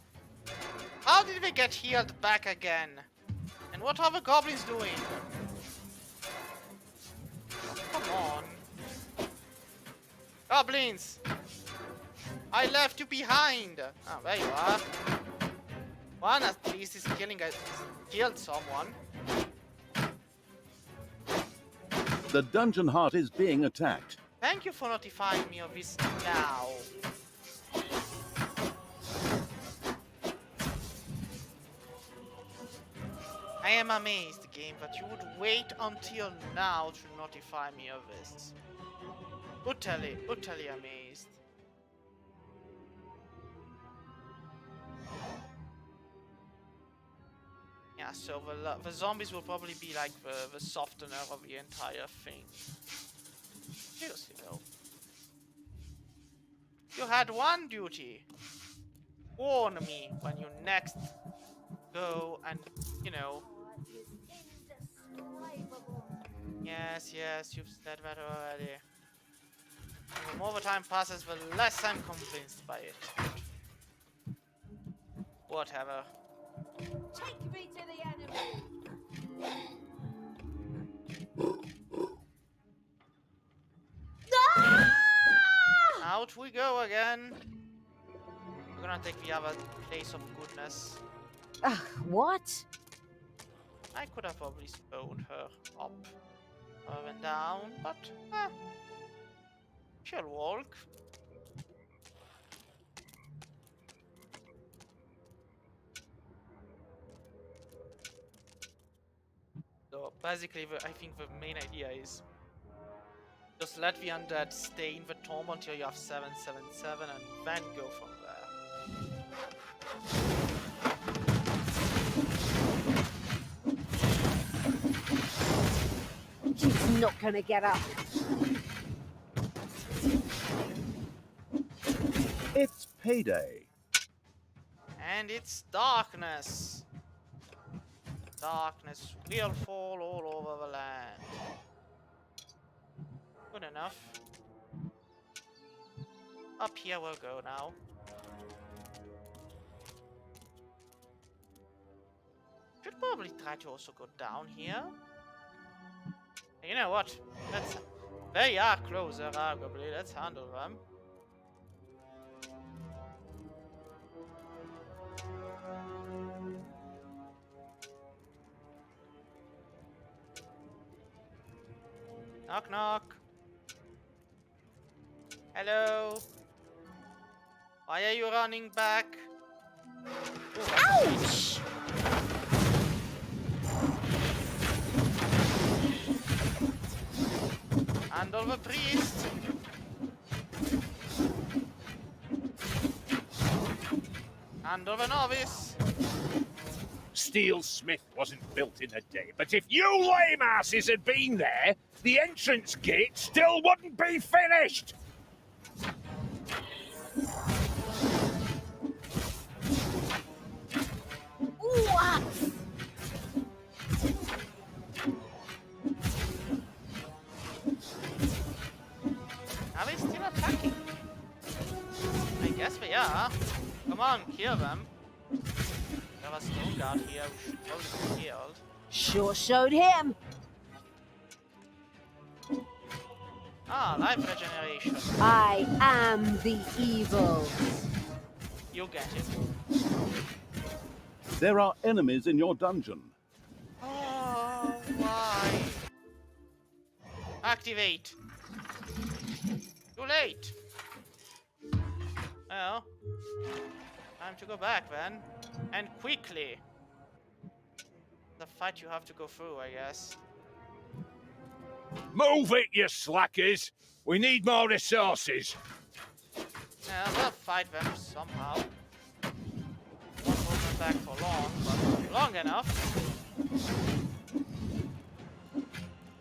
How did we get healed back again? And what are the goblins doing? Come on. Goblins! I left you behind! Oh, there you are. One at least is killed someone. The dungeon heart is being attacked. Thank you for notifying me of this now. I am amazed, game, that you would wait until now to notify me of this. Utterly amazed. Yeah, so the zombies will probably be like the softener of the entire thing. Seriously though. You had one duty. Warn me when you next go and, you know. Yes, you've said that already. The more the time passes, the less I'm convinced by it. Whatever. Take me to the enemy. Out we go again. We're gonna take the other place of goodness. What? I could have probably spawned her up rather than down, but she'll walk. So basically, I think the main idea is just let the undead stay in the tomb until you have 777 and then go from there. She's not gonna get up. It's payday. And it's darkness. Darkness will fall all over the land. Good enough. Up here we'll go now. Should probably try to also go down here. You know what? They are closer, arguably. Let's handle them. Knock knock. Hello. Why are you running back? Ooh, Ouch! Handle the priest. Handle the novice. Steel Smith wasn't built in a day, but if you lame asses had been there, the entrance gate still wouldn't be finished! Ooh, ah. Are they still attacking? I guess they are. Come on, kill them. We have a stone guard here who should probably be killed. Sure showed him. Ah, life regeneration. I am the evil. You get it. There are enemies in your dungeon. Oh, why? Activate. Too late. Well, time to go back then. And quickly. The fight you have to go through, I guess. Move it, you slackers! We need more resources. Yeah, we'll fight them somehow. Won't hold them back for long, but long enough.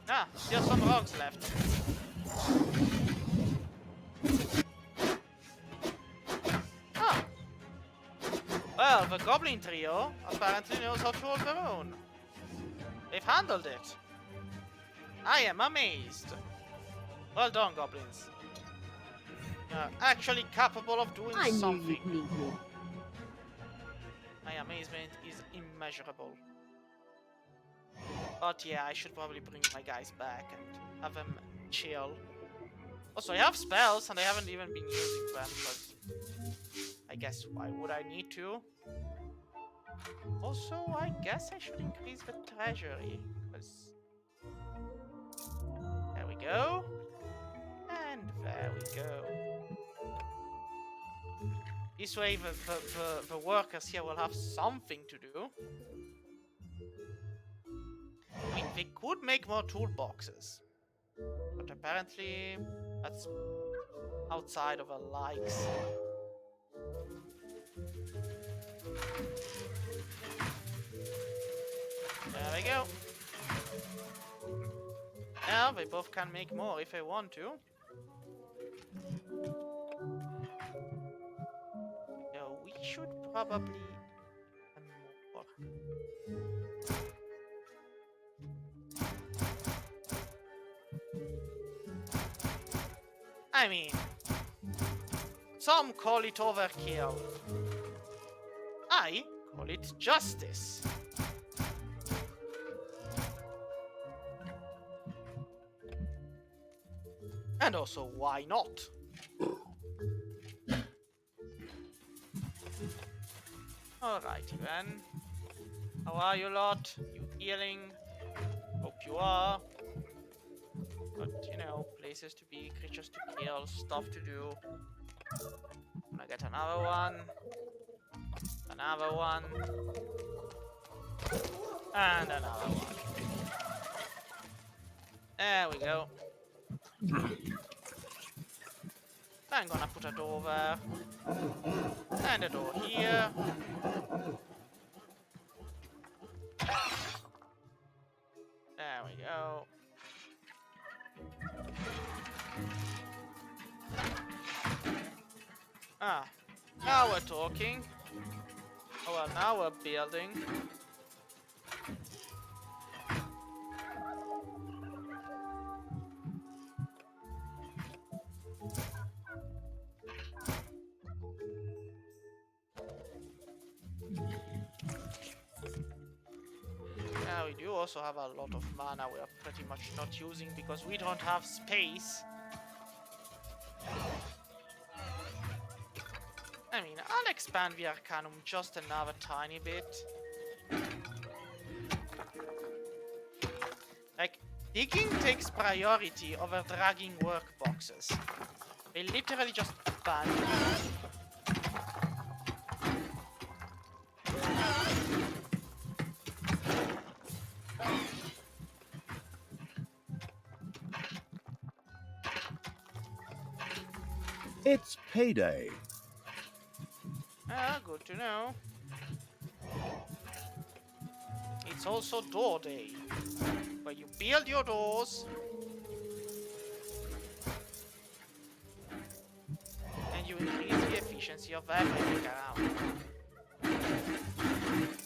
Ah, still some rogues left. Ah. Well, the Goblin Trio apparently knows how to hold their own. They've handled it. I am amazed. Well done, Goblins. You're actually capable of doing I knew something. you'd need me. My amazement is immeasurable. But yeah, I should probably bring my guys back and have them chill. Also, I have spells and I haven't even been using them, but I guess why would I need to? Also, I guess I should increase the treasury, because... There we go. And there we go. This way the workers here will have something to do. I mean, they could make more toolboxes. But apparently, that's outside of our likes. There we go. Now they both can make more if they want to. So we should probably more. I mean, some call it overkill. I call it justice. And also, why not? Alrighty then. How are you lot? You healing? Hope you are. But, you know, places to be, creatures to kill, stuff to do. Gonna get another one. Another one. And another one. There we go. I'm gonna put a door there. And a door here. There we go. Ah, now we're talking. Oh well, now we're building. Yeah, we do also have a lot of mana we are pretty much not using because we don't have space. I mean, I'll expand the Arcanum just another tiny bit. Like, digging takes priority over dragging workboxes. They literally just abandon it. It's payday. Ah, good to know. It's also door day, where you build your doors and you increase the efficiency of everything around.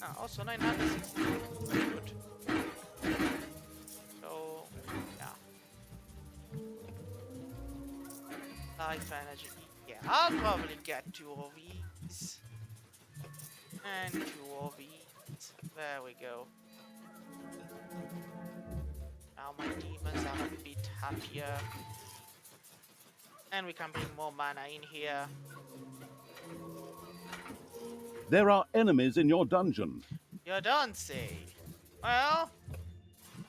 Ah, also 960. Good. So, yeah. Life energy. Yeah, I'll probably get 2 of these. And 2 of these. There we go. Now my demons are a bit happier. And we can bring more mana in here. There are enemies in your dungeon. You don't say. Well,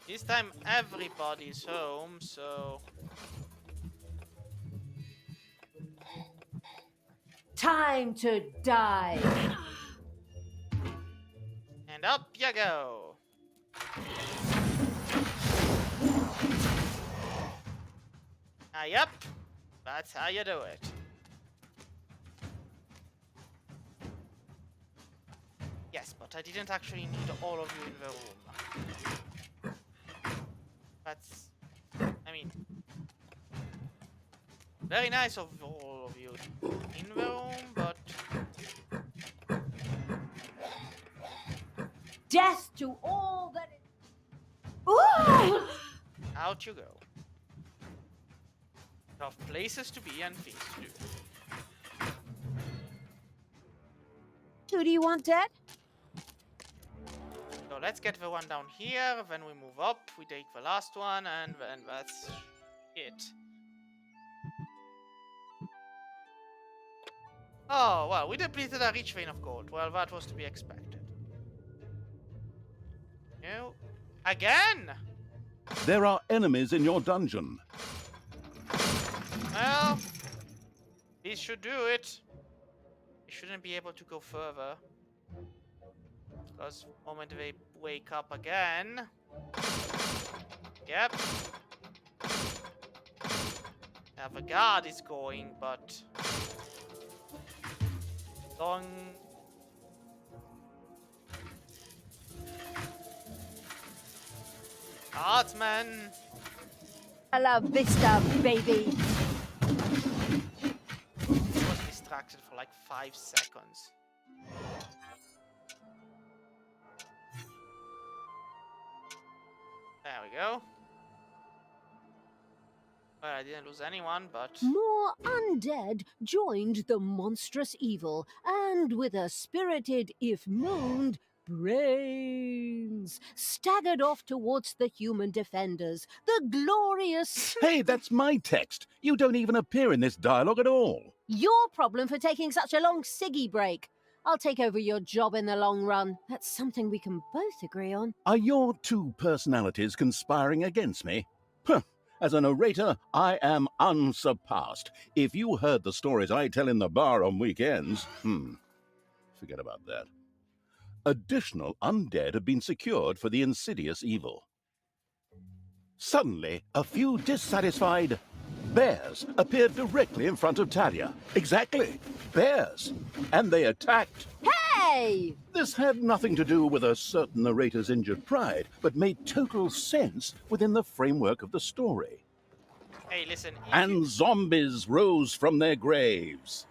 This time everybody's home, so... Time to die. And up you go. Yep. That's how you do it. Yes, but I didn't actually need all of you in the room. That's... I mean... Very nice of all of you in the room, but... Death to all that is... Ooh! Out you go. You have places to be and things to do. Who do you want dead? So let's get the one down here, then we move up, we take the last one, and then that's it. Oh, well, we depleted a rich vein of gold. Well, that was to be expected. No. Again! There are enemies in your dungeon. Well, this should do it. We shouldn't be able to go further. Because the moment they wake up again... Yep. Yeah, the guard is going, but... Long... Guardsman! A la vista, baby. Was distracted for like 5 seconds. There we go. Well, I didn't lose anyone, but... More undead joined the monstrous evil, and with a spirited, if moaned, brains staggered off towards the human defenders, the glorious... Hey, that's my text. You don't even appear in this dialogue at all. Your problem for taking such a long ciggy break. I'll take over your job in the long run. That's something we can both agree on. Are your two personalities conspiring against me? Huh. As a narrator, I am unsurpassed. If you heard the stories I tell in the bar on weekends, forget about that. Additional undead have been secured for the insidious evil. Suddenly, a few dissatisfied bears appeared directly in front of Talia. Exactly, bears. And they attacked. Hey! This had nothing to do with a certain narrator's injured pride, but made total sense within the framework of the story. Hey, listen. And zombies rose from their graves.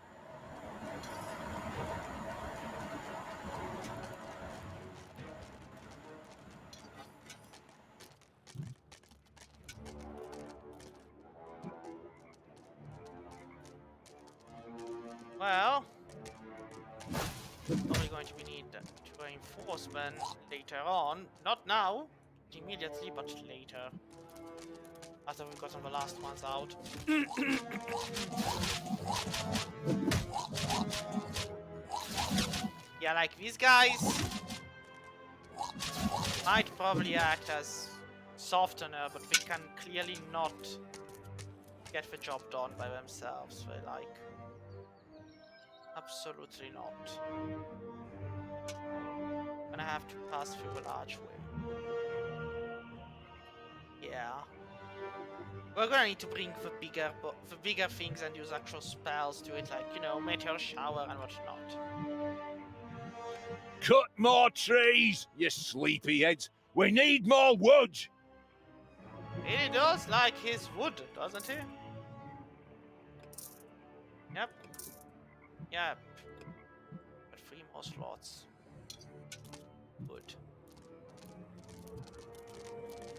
Well, probably going to be need reinforcement later on. Not now, immediately, but later. After we've gotten the last ones out. Yeah, like these guys might probably act as softener, but they can clearly not get the job done by themselves. They like absolutely not. Gonna have to pass through the archway. Yeah. We're gonna need to bring the bigger things and use actual spells to it, like, you know, meteor shower and whatnot. Cut more trees, you sleepyheads. We need more wood. He does like his wood, doesn't he? Yep. Yep. But 3 more slots. Good.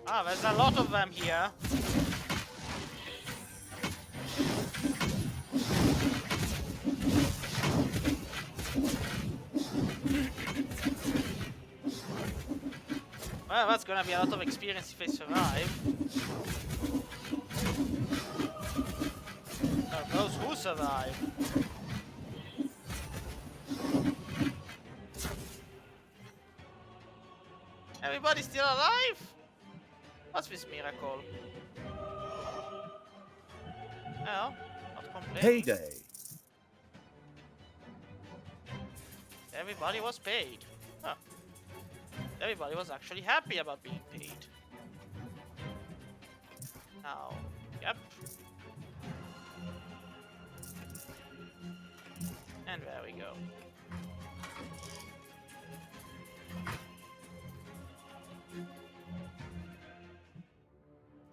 Ah, there's a lot of them here. Well, that's gonna be a lot of experience if they survive. Or those who survive. Everybody's still alive? What's this miracle? Well, not complaining. Payday. Everybody was paid. Huh. Everybody was actually happy about being paid. Now, yep. And there we go.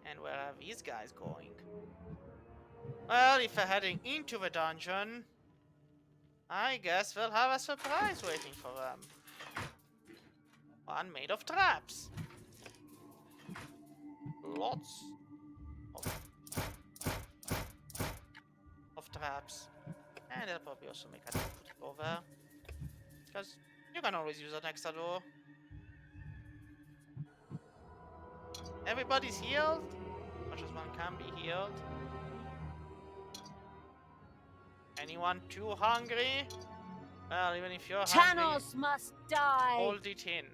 And where are these guys going? Well, if they're heading into the dungeon, I guess they'll have a surprise waiting for them. One made of traps. Lots of traps. And they'll probably also make a door put it over. Because you can always use an extra door. Everybody's healed? Much as one can be healed. Anyone too hungry? Well, even if you're hungry, Tanos must die. hold it in.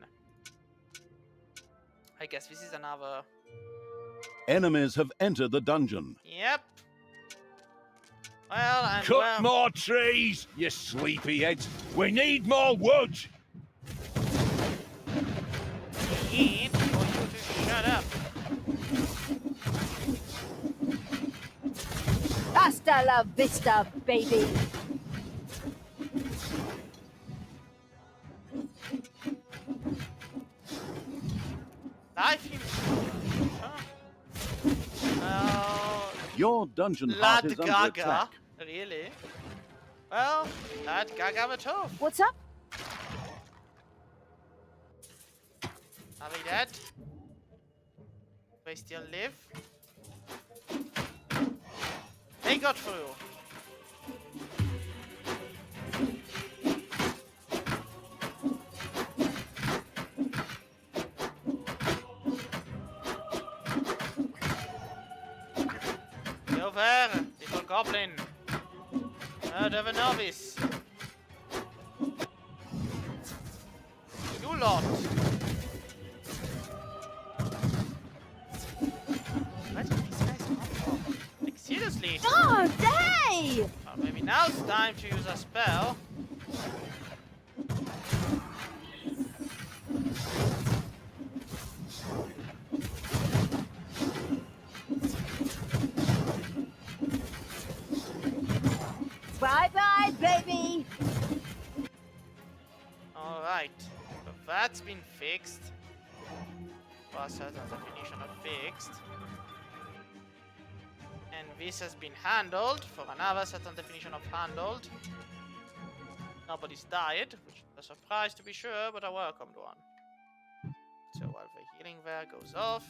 I guess this is another... Enemies have entered the dungeon. Yep. Well, and Cut well... more trees, you sleepyheads. We need more wood. Need for you to shut up. Hasta la vista, baby. Life in... Huh? Well... Your dungeon heart Lad is under Gaga? attack. Really? Well, Lad Gaga the tough. What's up? Are they dead? They still live? They got through. Go there, little goblin. Murder the novice. You lot. Where did these guys come from? Like, seriously? Oh, hey! Well, maybe now it's time to use a spell. Bye-bye, baby. Alright, so that's been fixed. For a certain definition of fixed. And this has been handled for another certain definition of handled. Nobody's died, which is a surprise to be sure, but a welcomed one. So while the healing there goes off.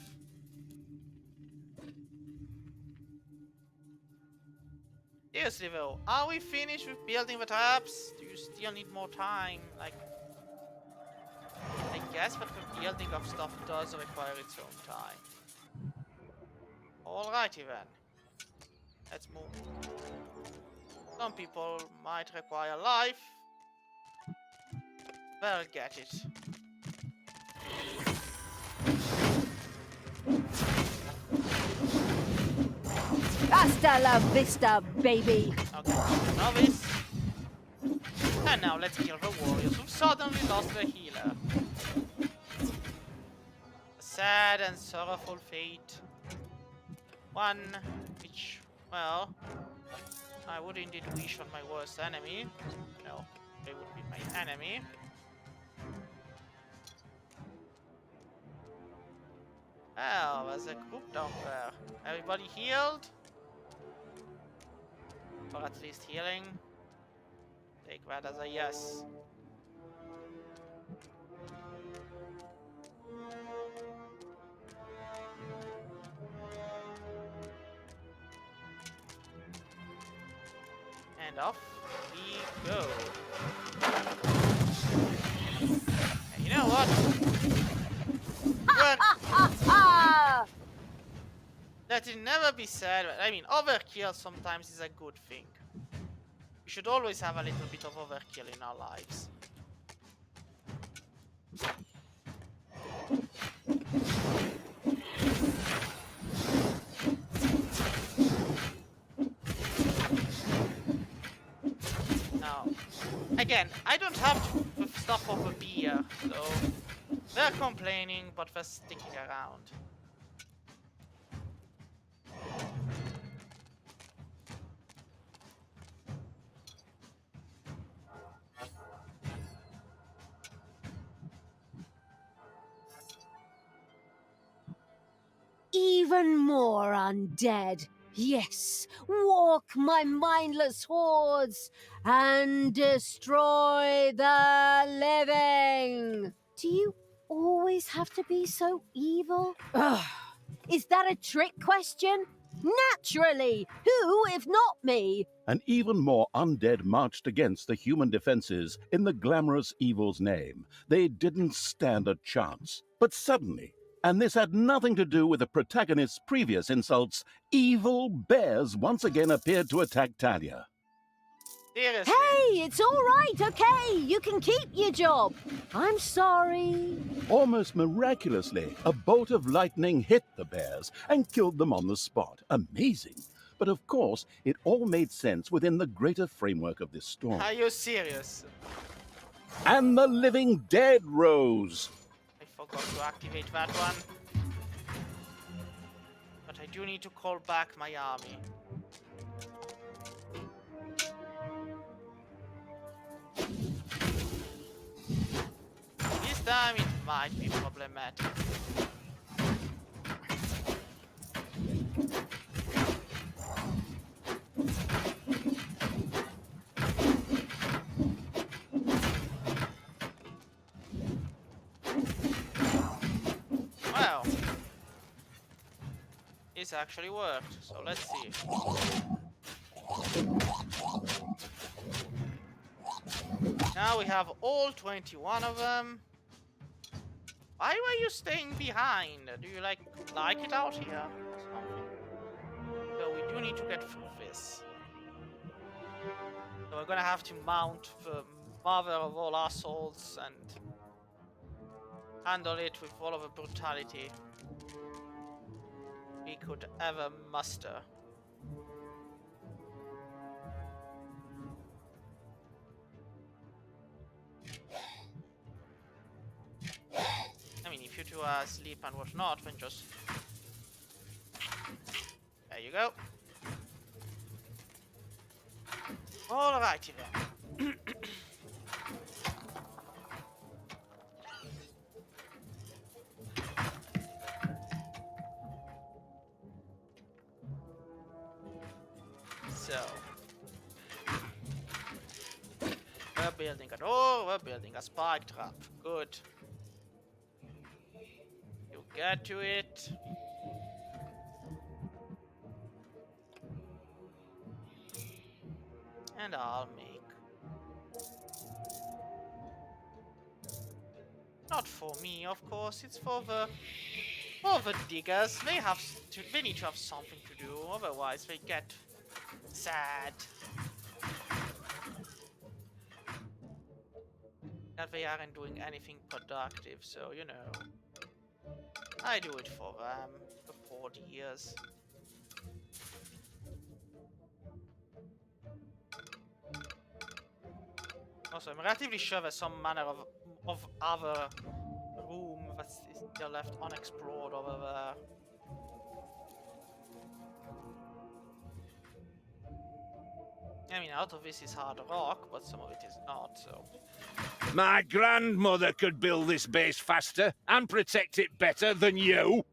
Seriously though, are we finished with building the traps? Do you still need more time? Like, I guess that the building of stuff does require its own time. Alrighty then. Let's move. Some people might require life. They'll get it. Hasta la vista, baby. Okay, novice. And now let's kill the warriors who suddenly lost their healer. A sad and sorrowful fate. One which, well, I would indeed wish on my worst enemy. No, they would be my enemy. Well, there's a group down there. Everybody healed? Or at least healing? Take that as a yes. And off we go. And you know what? Let it never be said. I mean, overkill sometimes is a good thing. We should always have a little bit of overkill in our lives. again, I don't have to stop over beer, so they're complaining, but they're sticking around. Even more undead. Yes, walk my mindless hordes and destroy the living. Do you always have to be so evil? Ugh. Is that a trick question? Naturally. Who, if not me? And even more undead marched against the human defenses in the glamorous evil's name. They didn't stand a chance. But suddenly, and this had nothing to do with the protagonist's previous insults, evil bears once again appeared to attack Talia. Seriously. Hey, it's all right, okay? You can keep your job. I'm sorry. Almost miraculously, a bolt of lightning hit the bears and killed them on the spot. Amazing. But of course, it all made sense within the greater framework of this storm. Are you serious? And the living dead rose. I forgot to activate that one. But I do need to call back my army. This time it might be problematic. Well, this actually worked, so let's see. Now we have all 21 of them. Why were you staying behind? Do you like it out here? So we do need to get through this. So we're gonna have to mount the mother of all assaults and handle it with all of the brutality we could ever muster. I mean, if you two are asleep and whatnot, then just... There you go. Alrighty then. So... We're building a door, we're building a spike trap. Good. You get to it. And I'll make. Not for me, of course. It's for the diggers. They need to have something to do. Otherwise, they get sad that they aren't doing anything productive. So you know, I do it for them. For 40 years. Also, I'm relatively sure there's some manner of other room that's still left unexplored over there. I mean, out of this is hard rock, but some of it is not, so... My grandmother could build this base faster and protect it better than you.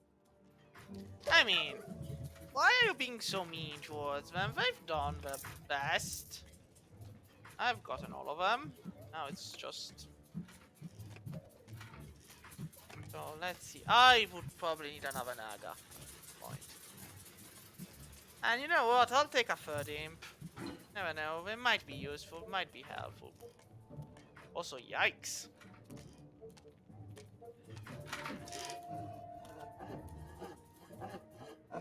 I mean, why are you being so mean towards them? They've done their best. I've gotten all of them. Now it's just... So let's see. I would probably need another Naga. Point. And you know what? I'll take a third imp. Never know. It might be useful. Might be helpful. Also, yikes.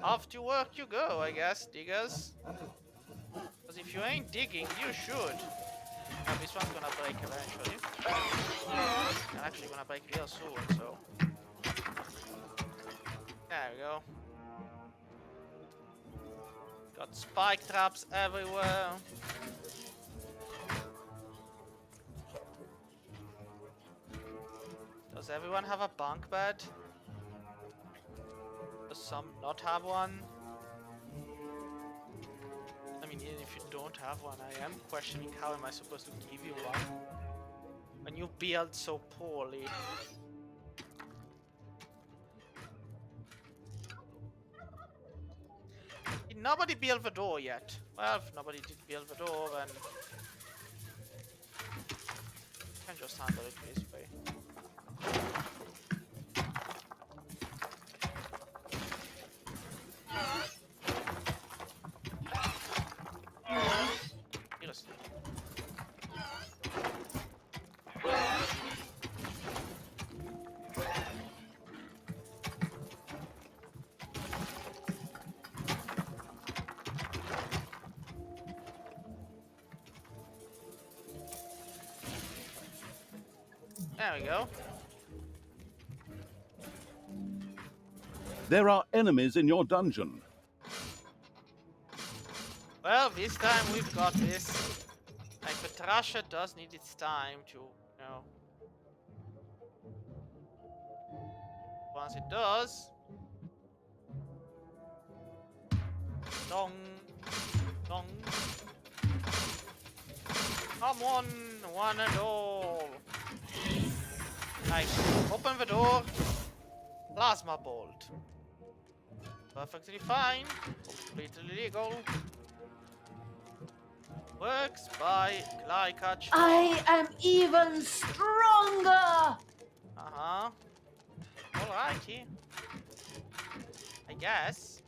Off to work you go, I guess, diggers. Because if you ain't digging, you should. Now, this one's gonna break eventually. It's actually gonna break real soon, so... There we go. Got spike traps everywhere. Does everyone have a bunk bed? Does some not have one? I mean, even if you don't have one, I am questioning how am I supposed to give you one when you build so poorly. Did nobody build the door yet? Well, if nobody did build the door, then I can just handle it this way. Seriously. There we go. There are enemies in your dungeon. Well, this time we've got this. Like, the Thrasher does need its time to, you know. Once it does. Dong. Dong. Come on, one and all. Like, open the door. Plasma bolt. Perfectly fine. Completely legal. Works by Glycatch. I am even stronger! Uh-huh. Alrighty. I guess.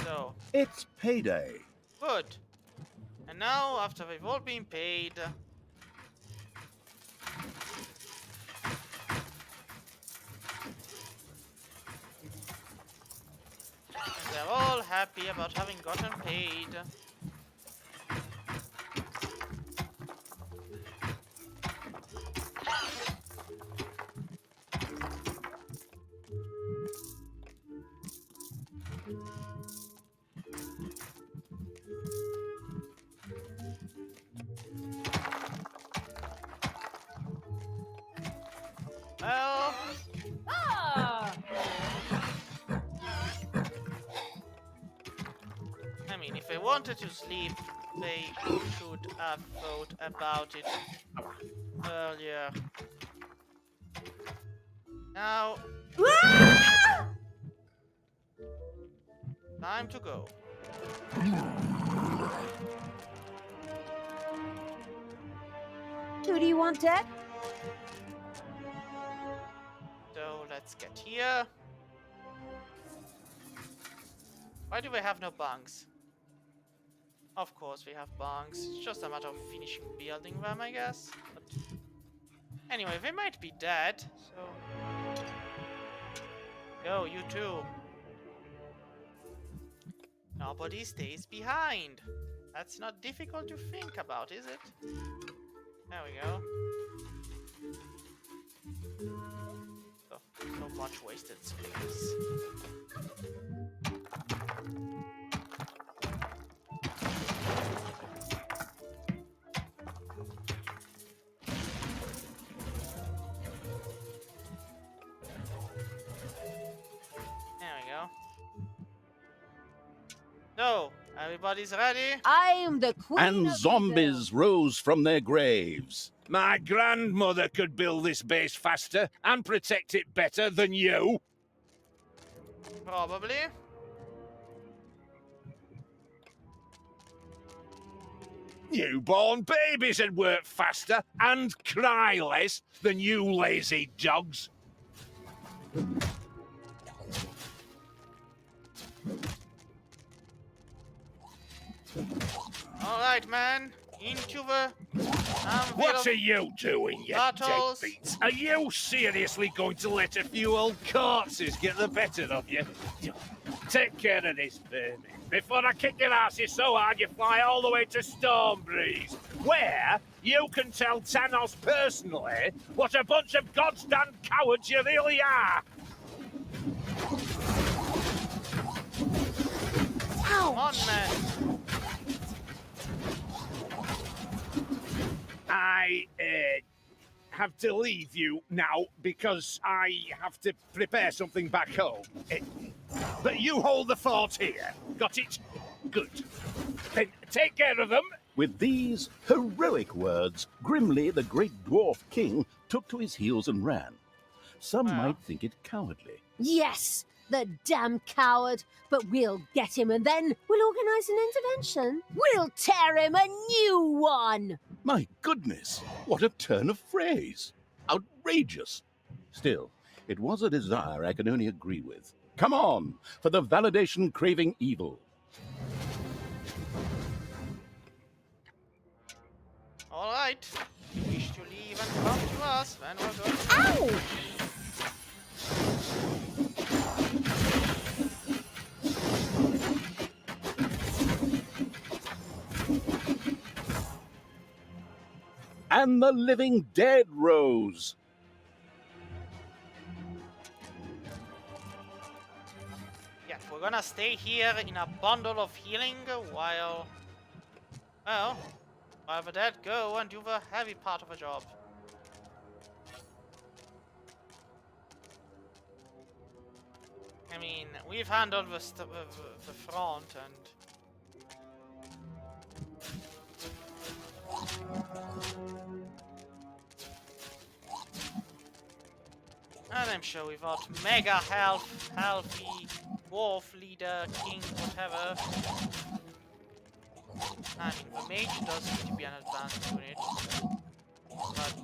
So, It's payday. good. And now, after we've all been paid... and they're all happy about having gotten paid. Well, I mean, if they wanted to sleep, they should have thought about it earlier. Now, time to go. Who do you want, Dad? So let's get here. Why do we have no bunks? Of course we have bunks. It's just a matter of finishing building them, I guess. But anyway, they might be dead, so... Go, you too. Nobody stays behind. That's not difficult to think about, is it? There we go. Oh, so much wasted space. There we go. So, everybody's ready? I am the queen And of zombies rose from their graves. My grandmother could build this base faster and protect it better than you. Probably. Newborn babies would work faster and cry less than you lazy dogs. Alright, man. Into the What are you doing, you Battles. deadbeats? Are you seriously going to let a few old corpses get the better of you? Take care of this, baby. Before I kick your asses so hard you fly all the way to Stormbreeze, where you can tell Thanos personally what a bunch of goddamn cowards you really are. Come on, man. have to leave you now because I have to prepare something back home. But you hold the fort here. Got it? Good. Then take care of them. With these heroic words, Grimly, the great dwarf king, took to his heels and ran. Some might think it cowardly. Yes, the damn coward. But we'll get him and then We'll organise an intervention. we'll tear him a new one. My goodness, what a turn of phrase! Outrageous! Still, it was a desire I can only agree with. Come on, for the validation-craving evil. All right. If you wish to leave and come to us, then we're good. Ow! And the living dead rose. Yeah, we're gonna stay here in a bundle of healing while... Well, while the dead go and do the heavy part of the job. I mean, we've handled the front and... And I'm sure without mega health, healthy dwarf leader, king, whatever. I mean, the mage does need to be an advanced unit. But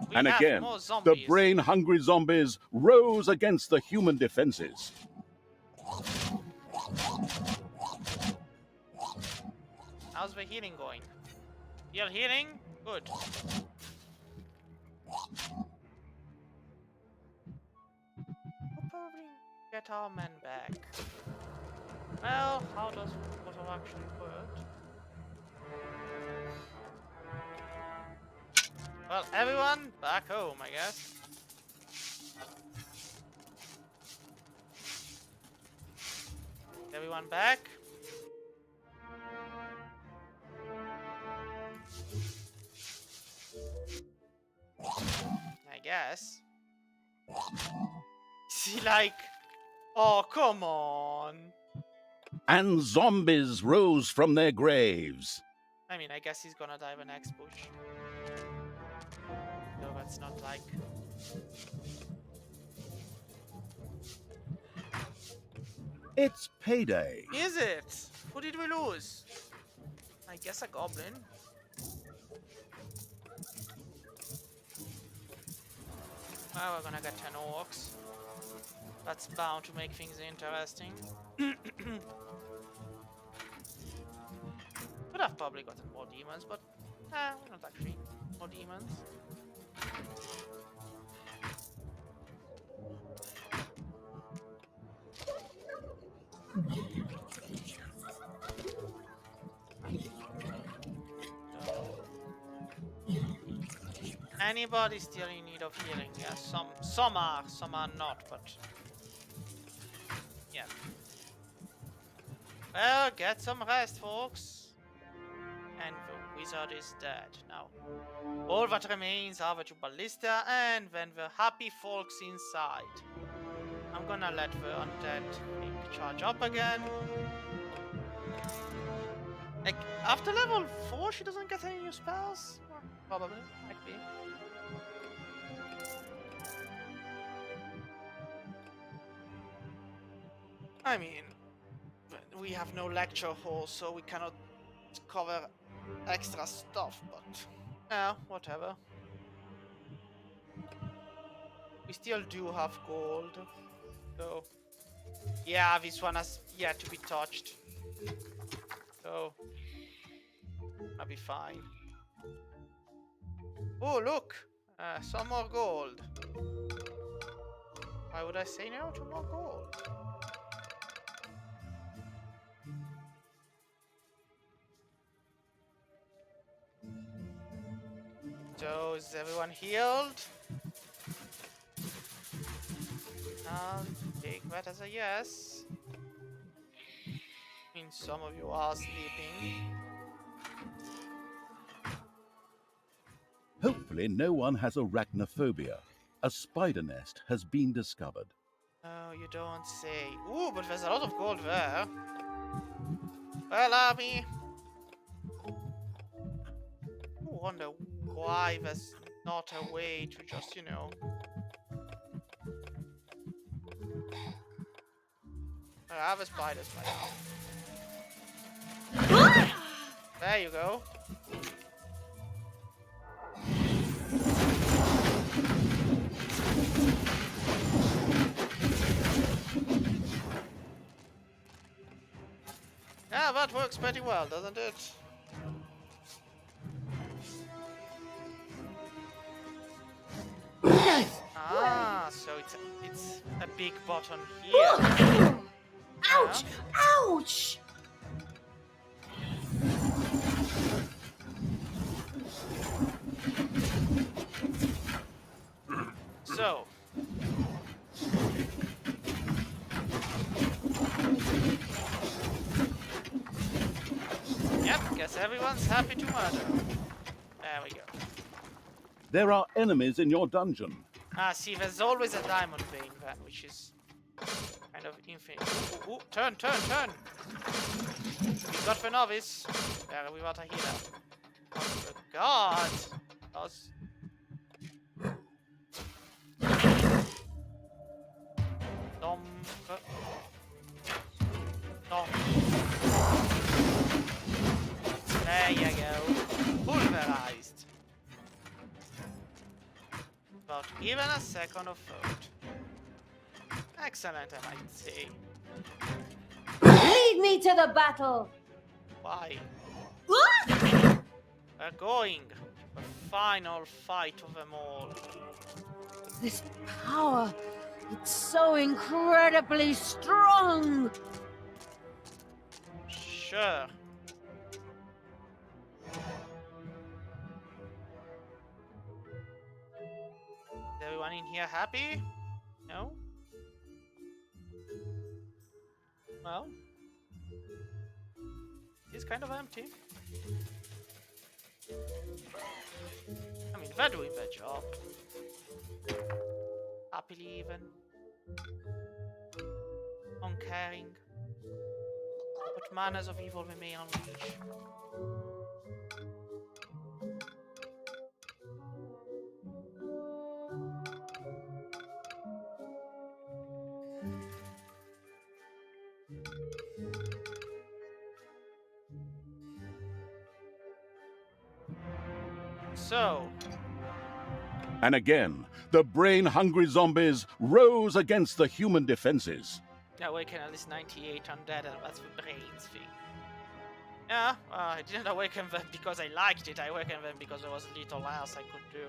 we And have again, more the zombies. brain-hungry zombies rose against the human defenses. How's the healing going? You're healing? Good. We'll probably get our men back. Well, how does water actually work? Well, everyone back home, I guess. Everyone back? I guess. See, like, oh, come on. And zombies rose from their graves. I mean, I guess he's gonna die the next push. No, that's not like... It's payday. Is it? Who did we lose? I guess a goblin. Well, we're gonna get 10 orcs. That's bound to make things interesting. Could have probably gotten more demons, but not actually. More demons. Anybody still in need of healing? Yeah, some are not, but yeah. Well, get some rest, folks. And the wizard is dead now. All that remains are the two ballista and then the happy folks inside. I'm gonna let the undead thing charge up again. Like, after level 4 she doesn't get any new spells? Well, probably, might be. I mean, we have no lecture hall, so we cannot cover extra stuff, but whatever. We still do have gold, so yeah, this one has yet to be touched, so I'll be fine. Oh, look, some more gold. Why would I say no to more gold? So, is everyone healed? I'll take that as a yes. I mean, some of you are sleeping. Thankfully, no one has arachnophobia. A spider nest has been discovered. Oh, you don't say. Ooh, but there's a lot of gold there. Well, Army. I wonder why there's not a way to just, you know... I have a spiders by now. There you go. Yeah, that works pretty well, doesn't it? Ah, so it's a big button here. Ouch! Ouch! So. Yep, guess everyone's happy to murder. There we go. There are enemies in your dungeon. Ah, see, there's always a diamond vein then, which is kind of infinite. Ooh, ooh, ooh. Turn, turn, turn! We got the novice. There, we want a healer. Oh, good God! Those... Dom... Dom... There you go. Pulverized. Without even a second of thought. Excellent, I might say. Lead me to the battle! Why? We're going. The final fight of them all. This power, it's so incredibly strong! Sure. Is everyone in here happy? No? Well, it's kind of empty. I mean, they're doing their job. Happily even. Uncaring. What manners of evil we may unleash. So, And again, the brain-hungry zombies rose against the human defenses. awaken at least 98 undead, and that's the brains thing. Yeah, I didn't awaken them because I liked it, I awakened them because there was little else I could do.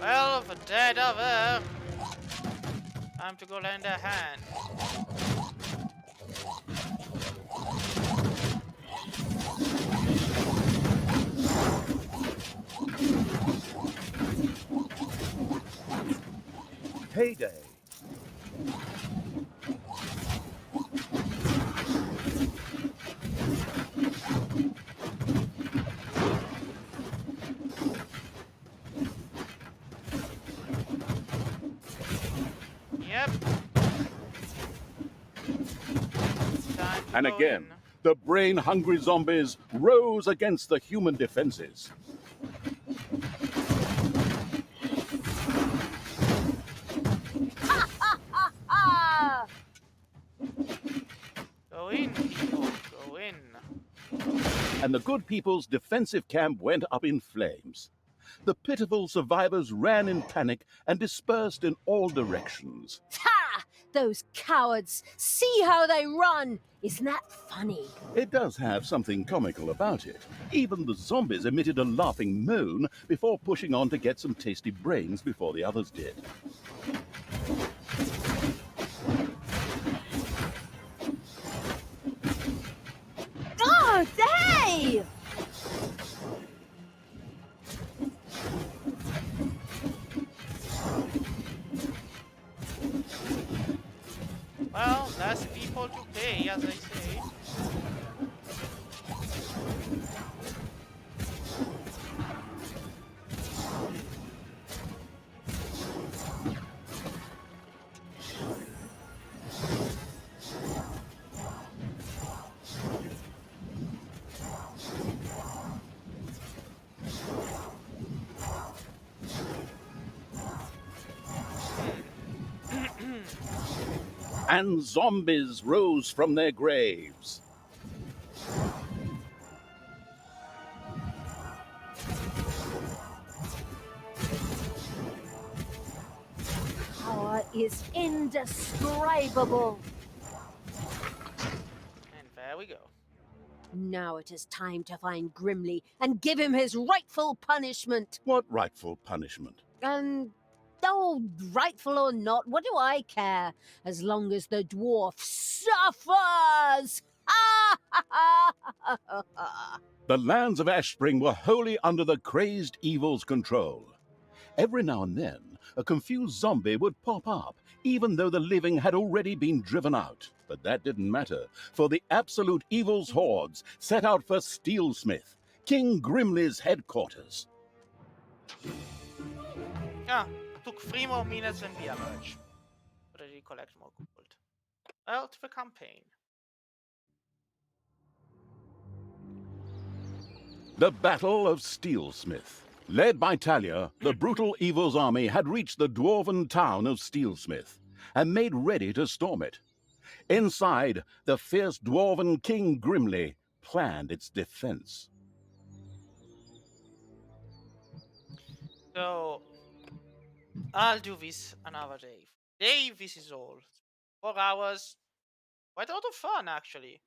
Well, the dead are there. Time to go lend a hand. Heyday! Yep. Time to And go again, in. the brain-hungry zombies rose against the human defenses. Ah! Go in, people, go in. And the good people's defensive camp went up in flames. The pitiful survivors ran in panic and dispersed in all directions. Ha! Those cowards! See how they run! Isn't that funny? It does have something comical about it. Even the zombies emitted a laughing moan before pushing on to get some tasty brains before the others did. Oh, hey! as I say. And zombies rose from their graves. Power is indescribable. And there we go. Now it is time to find Grimly and give him his rightful punishment. What rightful punishment? Oh, rightful or not, what do I care? As long as the dwarf suffers! The lands of Ashspring were wholly under the crazed evil's control. Every now and then, a confused zombie would pop up, even though the living had already been driven out. But that didn't matter, for the absolute evil's hordes set out for Steelsmith, King Grimly's headquarters. Ah, took 3 more minutes and we emerge. Ready to collect more gold. Well, to the campaign. The Battle of Steelsmith. Led by Talia, the brutal evil's army had reached the dwarven town of Steelsmith and made ready to storm it. Inside, the fierce dwarven King Grimly planned its defense. So, I'll do this another day. This is all. 4 hours. Quite a lot of fun, actually.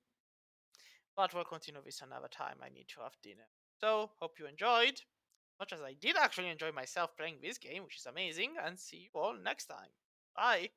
But we'll continue this another time. I need to have dinner. So, hope you enjoyed. Much as I did actually enjoy myself playing this game, which is amazing. And see you all next time. Bye.